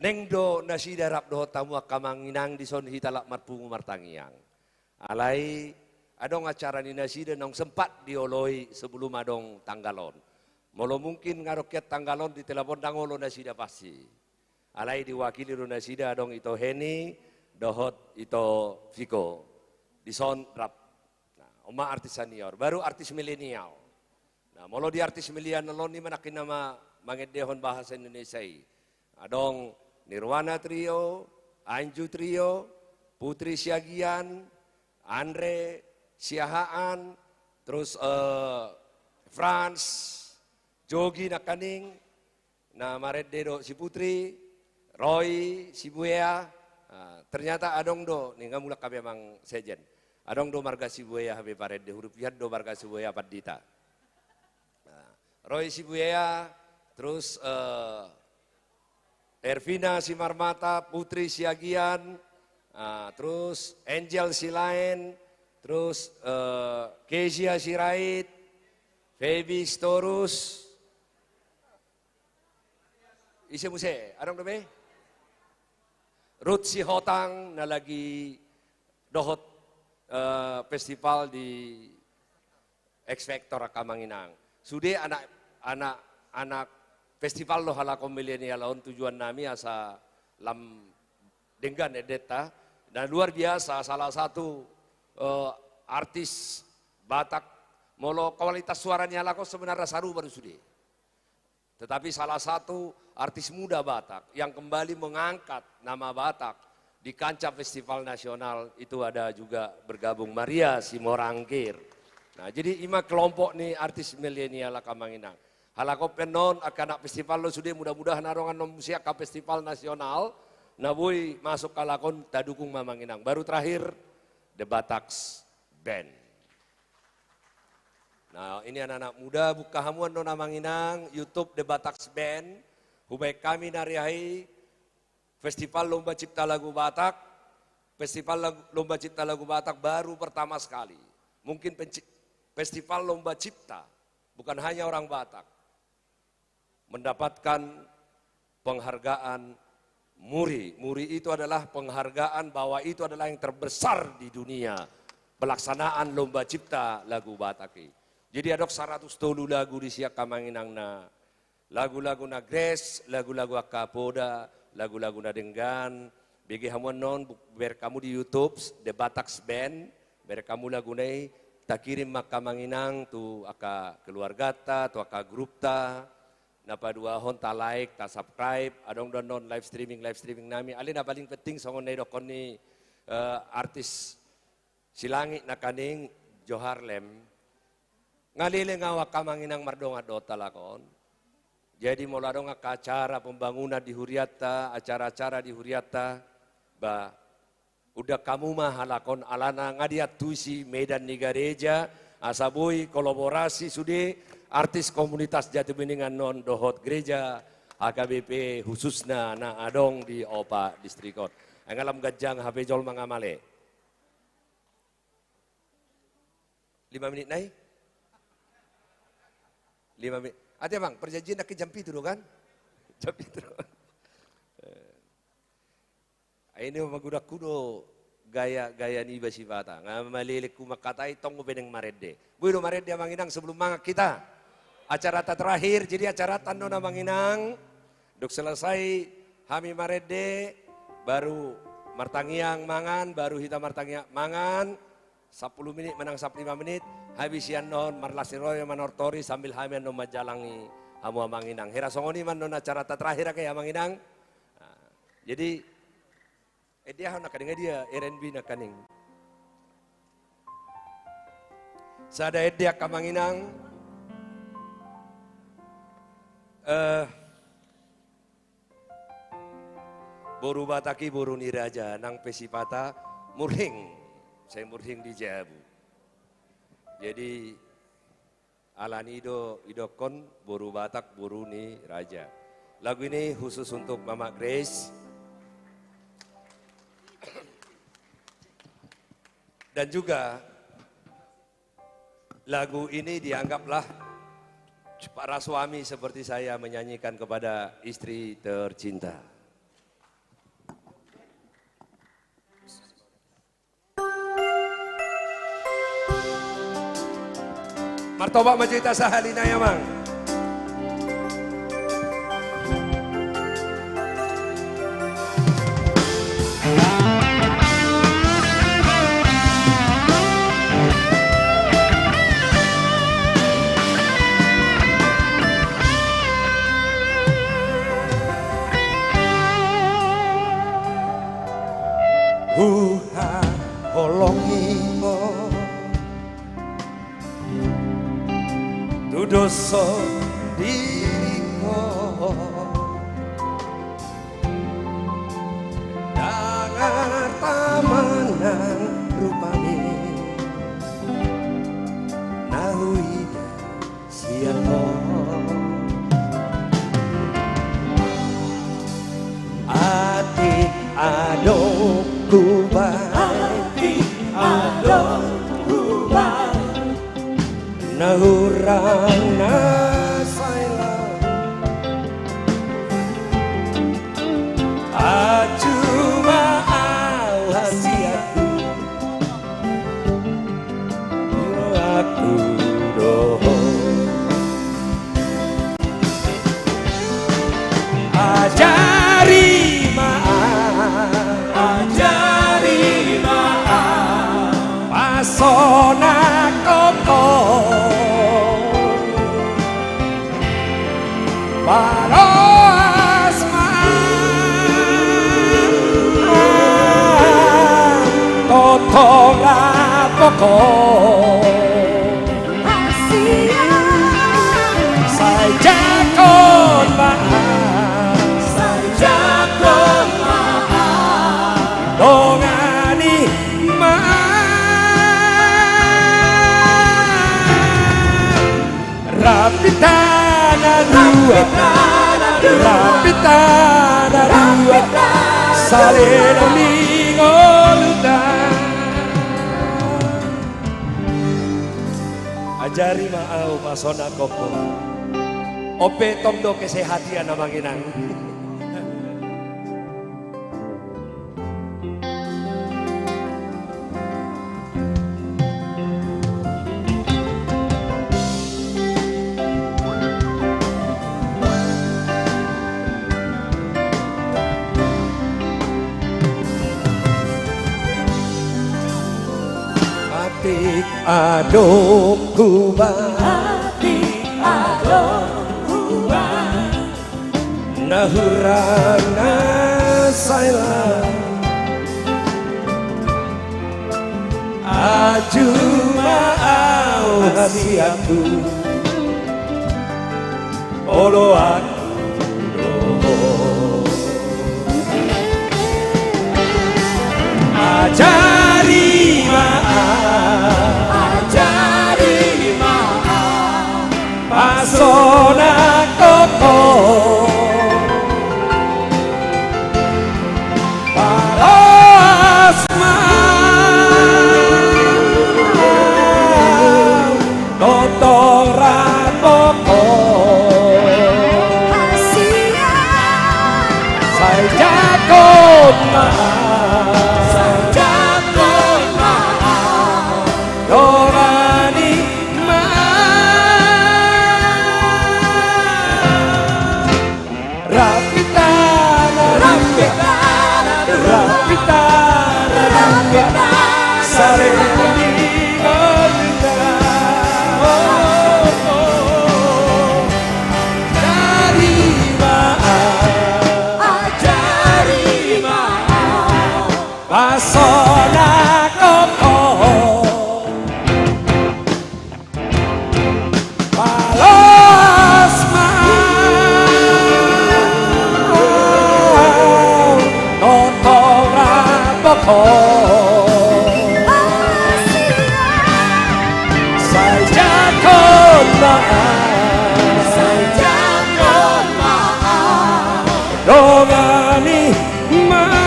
Neng do nasi darap do tamu akamanginang di son hitalak marpungu martangiang. Alai adong acara ni nasida nong sempat dioloi sebelum adong tanggalon. Molo mungkin ngarokyat tanggalon di telepon dangolo nasida pasti. Alai diwakili ro nasida adong ito Heni, dohot ito Viko. Di son rap. Nah, oma artis senior, baru artis milenial. Nah, molo di artis milenial ni manakin nama mangedehon bahasa Indonesia. Adong Nirwana Trio, Anju Trio, Putri Siagian, Andre Siahaan, terus Frans, Jogi Nakaning, na Maret Dedo si Putri, Roy si Buea, ternyata adong do, nih nggak mulak kami emang sejen, adong do marga si Buea habe Paret de huruf do marga si Buea Padita, Roy si Buea, terus Ervina Simarmata, Putri Siagian, terus Angel Silain, terus Kezia Sirait, Feby Storus, Isi Muse, adong dobe? Ruth Sihotang na lagi dohot festival di X Factor Kamanginang. Sudah anak festival lo halakom milenial on tujuan nami asa lam dengan edeta dan luar biasa salah satu artis Batak molo kualitas suaranya lako sebenarnya saru baru sudah. Tetapi salah satu artis muda Batak yang kembali mengangkat nama Batak di kancah festival nasional itu ada juga bergabung Maria Simorangkir. Nah jadi ima kelompok nih artis milenial Kamanginang. Halako penon akan festival lo sudah mudah-mudahan arongan nomusia ke festival nasional. Nabui masuk kalakon tadukung Mamanginang. Baru terakhir The Bataks Band. Nah ini anak-anak muda buka hamuan no Namanginang YouTube The Bataks Band. Hubay kami narihai Festival Lomba Cipta Lagu Batak. Festival Lomba Cipta Lagu Batak baru pertama sekali. Mungkin Festival Lomba Cipta bukan hanya orang Batak mendapatkan penghargaan Muri. Muri itu adalah penghargaan bahwa itu adalah yang terbesar di dunia pelaksanaan Lomba Cipta Lagu Batak. Jadi ada 100 lagu di siak Kamanginang na lagu-lagu na Gres, lagu-lagu Akapoda, lagu-lagu na Denggan. Bagi hamuan non ber kamu di YouTube The Bataks Band, ber kamu lagu nai tak kirim mak Kamanginang tu aka keluarga ta, tu aka grup ta. Napa dua hon ta like, ta subscribe, adong don non live streaming nami. Alin na paling penting songon nei dokon ni artis Silangi na kaning Joharlem. Ngalile ngawa Kamanginang mardonga dota lakon. Jadi moladong acara pembangunan di Huriata, acara-acara di Huriata, ba udah kamu mah halakon alana ngadiat tusi Medan ni Gareja, asabui kolaborasi sudah artis komunitas Jati Beningan non dohot gereja AKBP khususna na adong di Opa Distrikot. Ngalam gajang HP Jol mangamale. 5 menit naik? 5 menit. Ada bang, perjanjian nak ke jam itu kan? Jam itu. Ini magudak kudo gaya ni basi bata. Ngamalilik ku makatai tong beneng marede. Buido marede Manginang sebelum mangak kita. Acara terakhir jadi acara tando na Manginang. Duk selesai hami marede baru martangiang mangan, baru hita martangiang mangan. 10 menit menang 15 menit. Habis yan non marlasiroy manortori sambil hami non majalangi hamu Manginang. Hera songoni man non acara terakhir kaya Manginang. Jadi dia nak kaning dia RNB nak kaning. Sada dia Kamanginang. Boru bataki boru niraja nang pesipata murhing. Saya murhing di Jabu. Jadi alani idokon boru batak boru ni raja. Lagu ini khusus untuk Mama Grace. Dan juga lagu ini dianggaplah para suami seperti saya menyanyikan kepada istri tercinta. Martoba majita sa halina yamang. Dosa diriku dangar tamanan rupane nahui siapa Nahurang na saila Acuma au hasiaku Aku doho Ajari maaf Pasona koko Baros maaf Totola poko Saja kon maaf Dongani maaf Rapitana dua Salena mingoluta Ajari maau pasona koko Ope tomdo kesehatian namanginang Atik adong kubang Nahurang na saila Ajuma au hasiaku Olo aku doho Ajari maaf Pasona koko Paros maaf Totoran poko Saja kon maaf Dorani maaf Rapitana Salena mingoluta Ajari maaf Pasona koko Palos maaf Totora poko Saja kon maaf Dongani maaf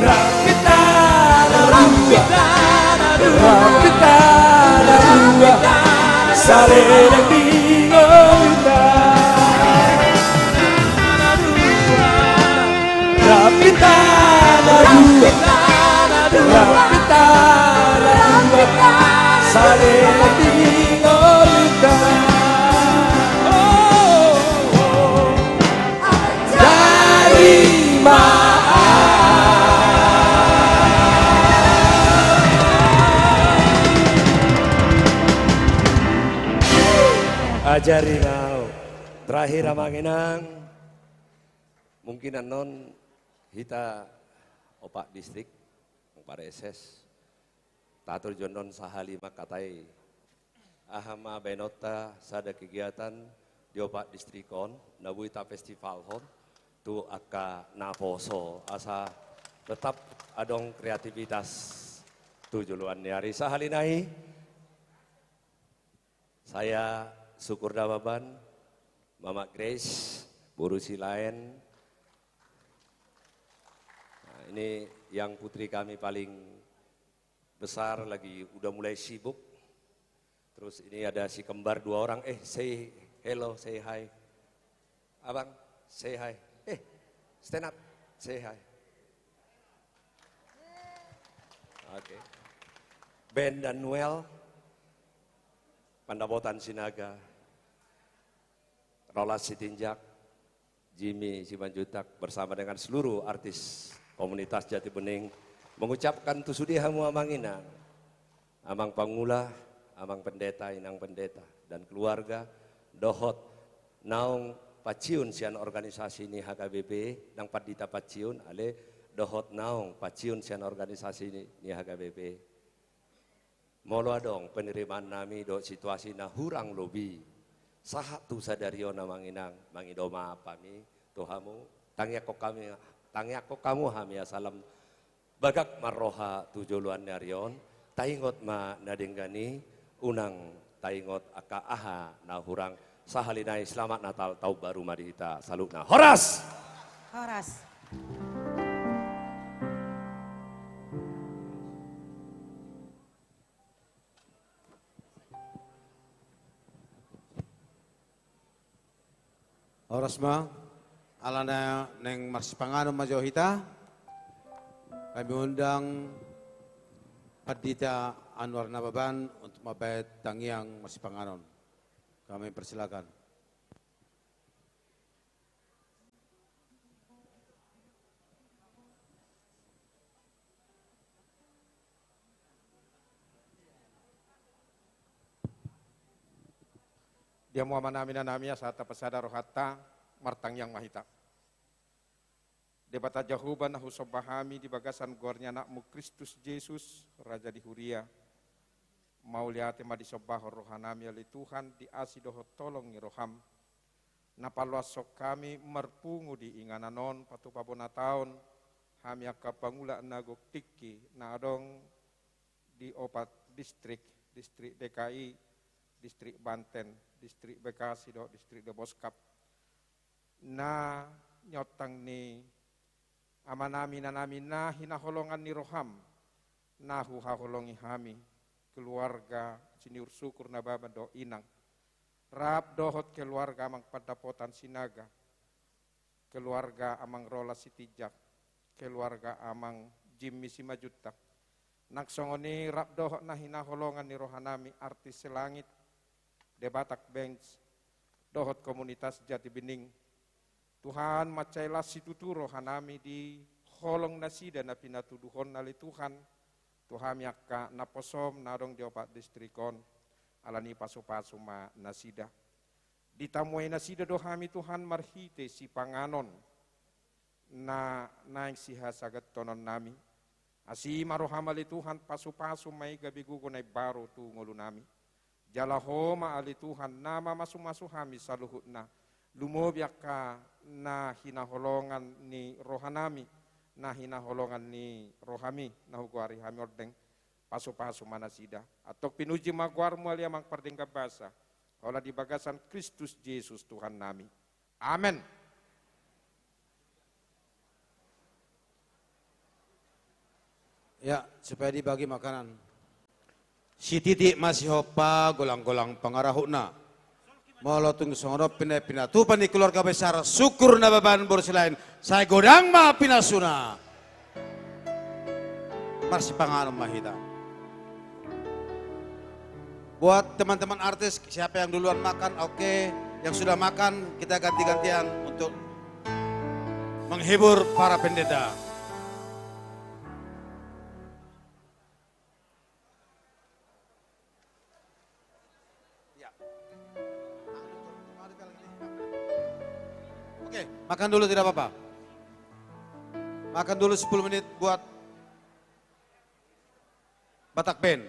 Rapitana dua Salena mingoluta Rapitana dua Salena mingoluta Dari Ajari mau terakhir amanginang mungkin anon hita opak distrik para SS tatur jonon sahalima katai ahama benota sada kegiatan di opak distrikon nabuita festival hon tu aka naposo asa tetap adong kreativitas tujuluan hari sahalinai saya syukur dawaban Mama Grace Burusi lain ini yang putri kami paling besar lagi udah mulai sibuk. Terus ini ada si kembar 2 orang, say hello, say hi. Abang, say hi. Stand up, say hi. Oke. Ben dan Noel, Pandapotan Sinaga, Rolas Sitinjak, Jimmy Simanjuntak bersama dengan seluruh artis komunitas Jati Bening mengucapkan tusudi hamu amang inang, amang pangula, amang pendeta, inang pendeta dan keluarga dohot naung paciun sian organisasi ini HKBP nang padita paciun ale dohot naung paciun sian organisasi ini HKBP. Molo dong penerimaan nami do situasi na hurang lobi. Sahat tu sadario na manginang mangidoma pami tuhamu tangyak ko kamu hami asalam bagak maroha tujuluan narion taingot ma nadenggani unang taingot aka aha na hurang sahalinai selamat Natal tau baru marita salutna Horas. Horas. Oras ma, alana neng Marsipanganon Majohita, kami undang Padita Anwar Nababan untuk mabayat Tangiang Marsipanganon. Kami persilakan. Dia muaman namin na namin sa tapasada rohata martang yang mahita. Debata jahuban na husobahami di bagasan gornya nakmu Kristus Yesus Raja di Huria. Mauliate ma disobaho rohanami ali Tuhan di asidoho tolong ni roham. Napaluasok kami merpungu di ingananon patupabona taon. Hami akapangula nagok tiki na adong di 4 distrik DKI, distrik Banten, distrik Bekasi, distrik Boskap. Na nyotang ni amanami na namin na hinaholongan ni roham. Nahu haholongi hami, keluarga siniur syukur na babado inang. Rap dohot keluarga amang Pandapotan Sinaga, keluarga amang Rola Sitijak, keluarga amang Jimmy Simajutak. Naksongoni rap dohot na hinaholongan ni rohanami artis selangit, Debatak Bench, dohot komunitas Jati Bening. Tuhan macailah situturo hanami di holong nasida na pinatuduhon nali Tuhan. Tuhan yakka naposom narong di 4 distrikon alani paso-paso ma nasida. Ditamuai nasida dohami Tuhan marhite si panganon na naing siha sagat tonon nami. Asi marohamali Tuhan paso-paso may gabigugo na baro tu ngulu nami. Jalahoma ali Tuhan nama masu-masu hami sa luhut na. Lumobyak ka na hinaholongan ni rohanami, na hinaholongan ni rohami, na huguari hami ordeng paso-paso manasida. Atok pinuji magwar mo ali amang pardengga basa. Ola di bagasan Kristus Yesus Tuhan nami. Amen. Ya, supaya dibagi makanan. Si titik masih hopa golang-golang pangarahuna. Molotung songrop pindah-pindah. Tupan di keluarga besar syukur na baban borsilain. Saya godang ma pinasuna. Marsipanganon mahita. Buat teman-teman artis, siapa yang duluan makan, oke. Yang sudah makan, kita ganti-gantian untuk menghibur para pendeta. Oke, makan dulu tidak apa-apa. Makan dulu 10 menit buat Batak Band.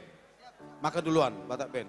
Makan duluan, Batak Band.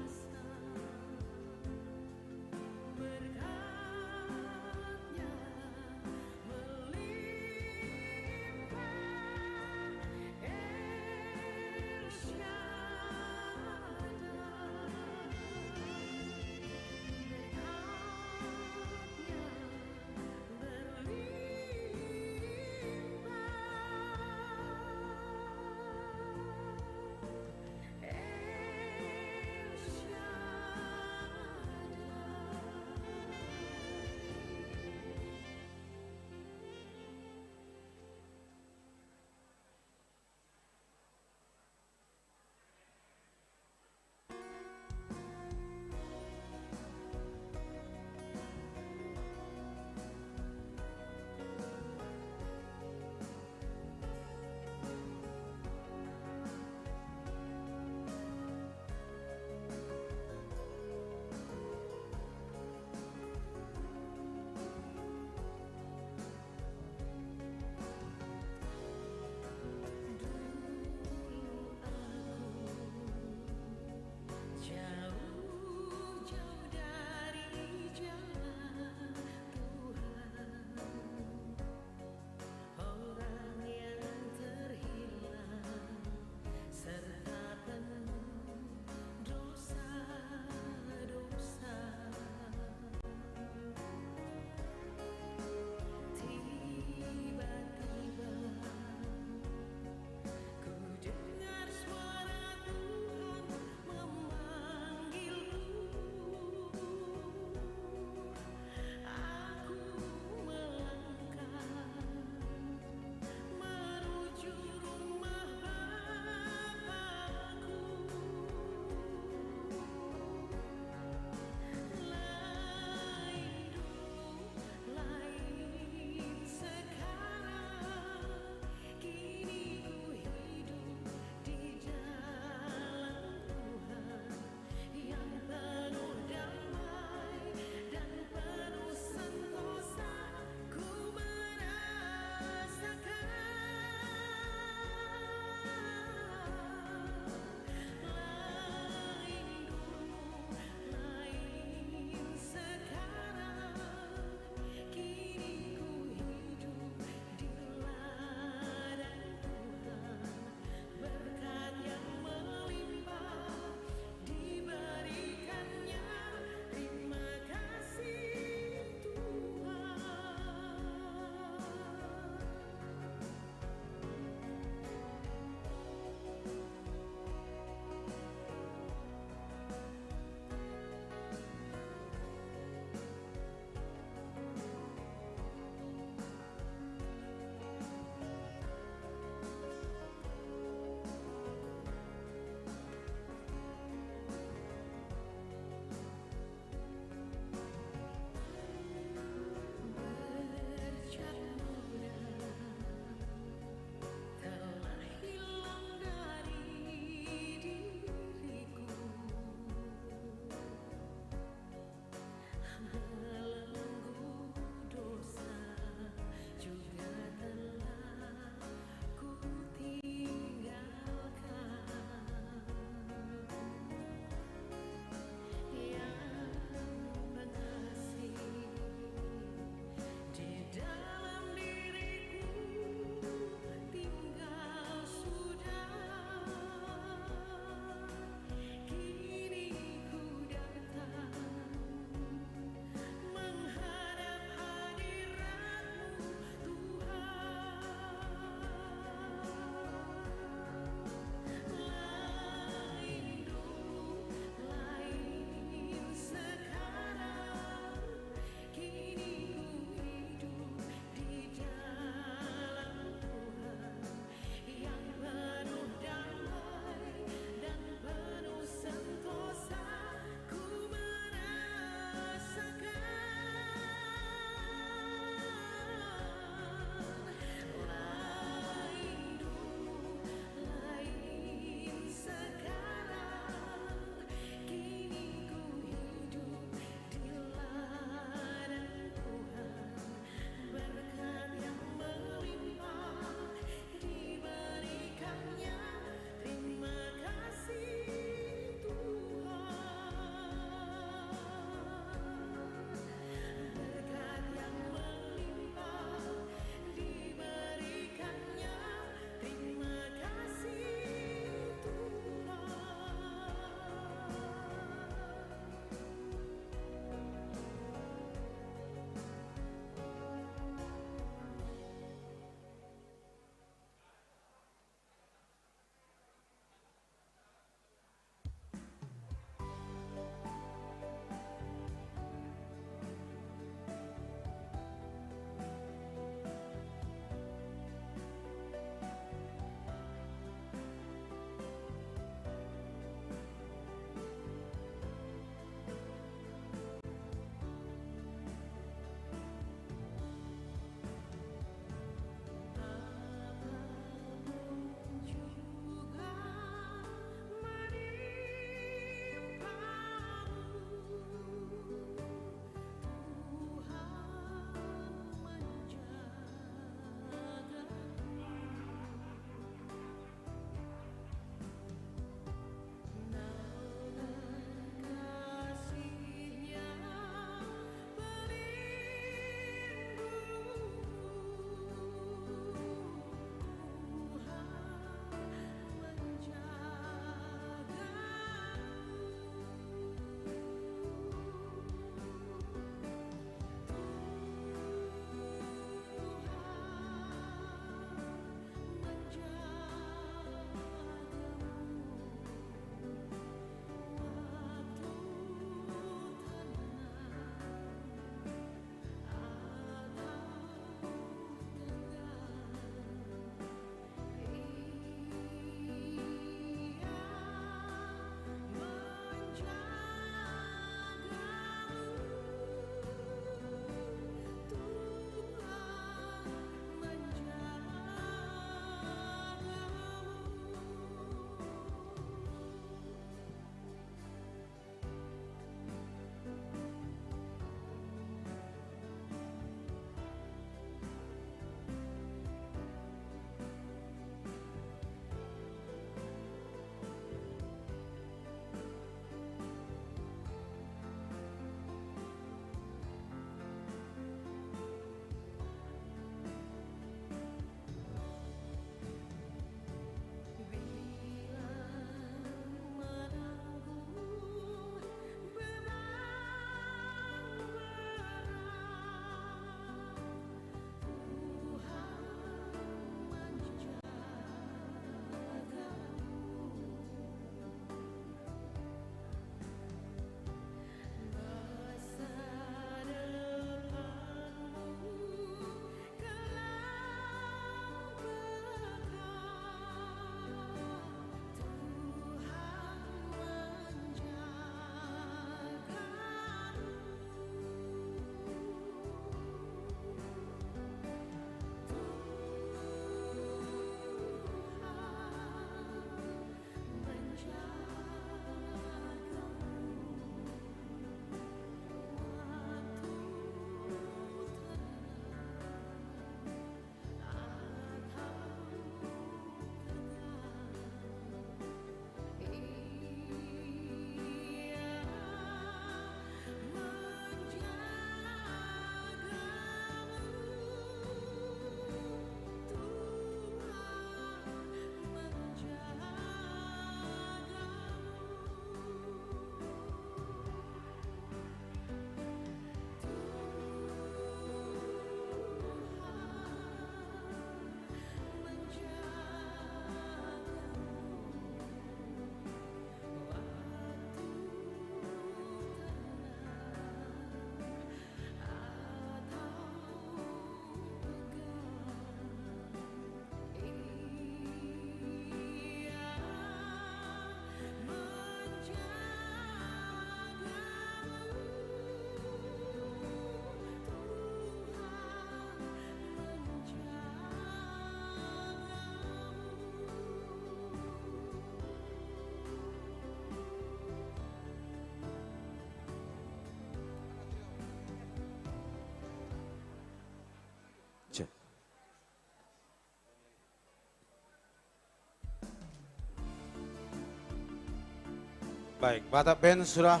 Baik, Batak Band sudah.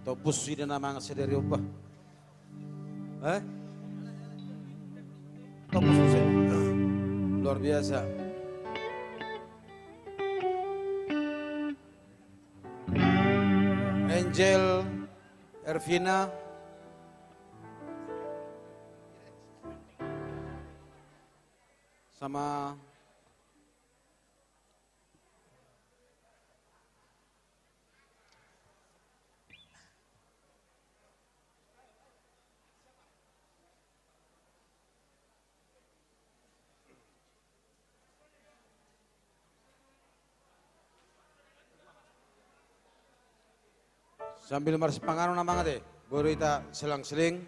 Topus sudah nama sederi ubah. Topus sudah. Luar biasa. Angel, Ervina, sama sambil marsipangan nama ngate, baru kita selang-seling.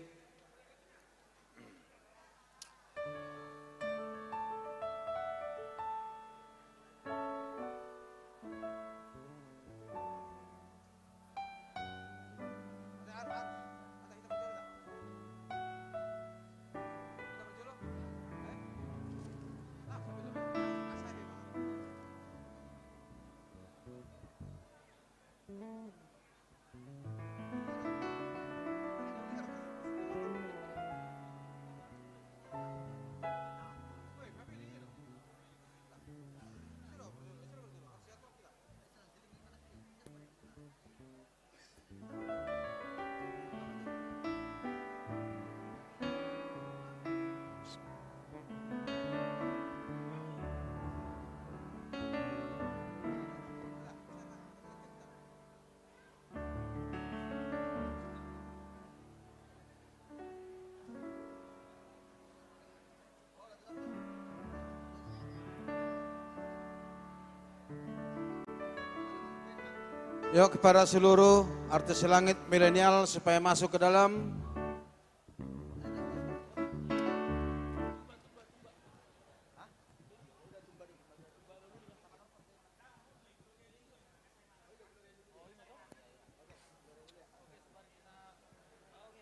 Yuk kepada seluruh artis langit milenial supaya masuk ke dalam.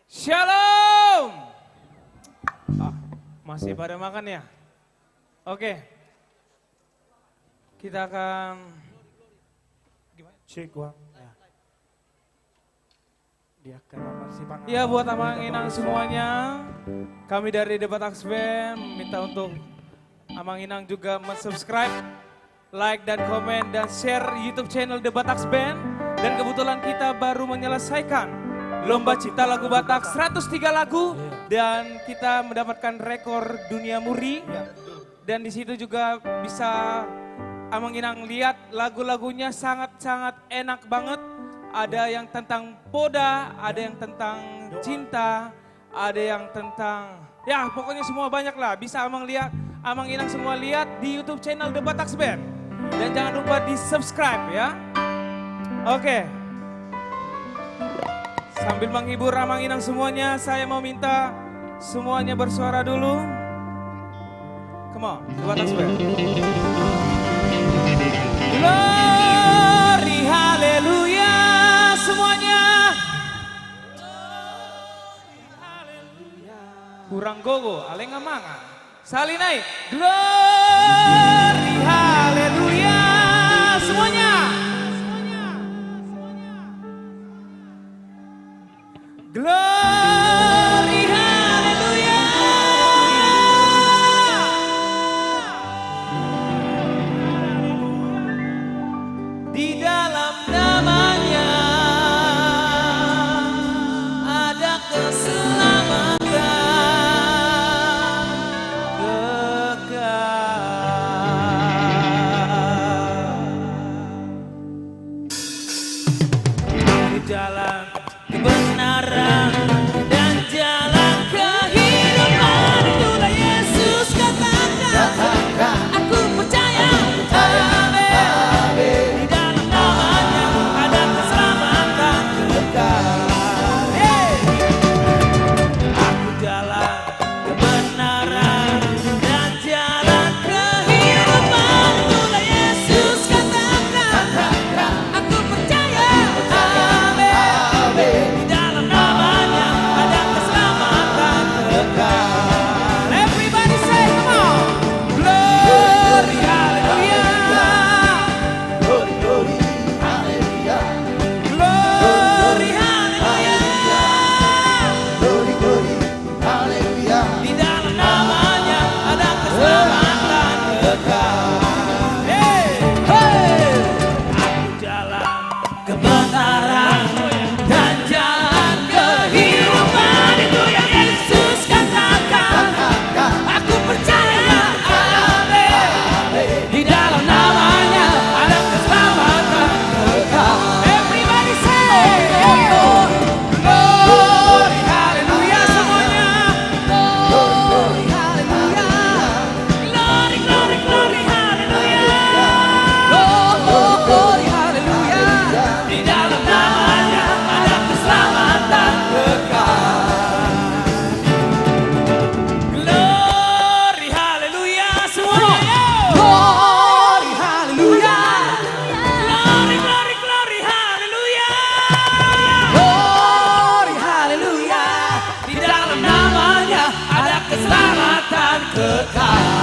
Shalom. Masih pada makan ya? Oke. Kita akan cek uang. Ya buat Amang Inang semuanya, kami dari The Batak Band minta untuk Amang Inang juga subscribe, like dan komen dan share YouTube channel The Batak Band. Dan kebetulan kita baru menyelesaikan Lomba Cipta Lagu Batak 103 lagu dan kita mendapatkan rekor dunia muri. Dan di situ juga bisa Amang Inang lihat lagu-lagunya sangat-sangat enak banget. Ada yang tentang poda, ada yang tentang cinta, ada yang tentang, ya pokoknya semua banyak lah. Bisa Amang Inang semua lihat di YouTube channel The Batak Band. Dan jangan lupa di subscribe ya. Oke. Sambil menghibur Amang Inang semuanya, saya mau minta semuanya bersuara dulu. Come on, The Batak Band. Glory, haleluya semuanya. Kurang gogo, aleng amangan. Salinai, glory, haleluya semuanya. Glory, haleluya. Di dalam namanya ada keselamatan kekal. Tuhan.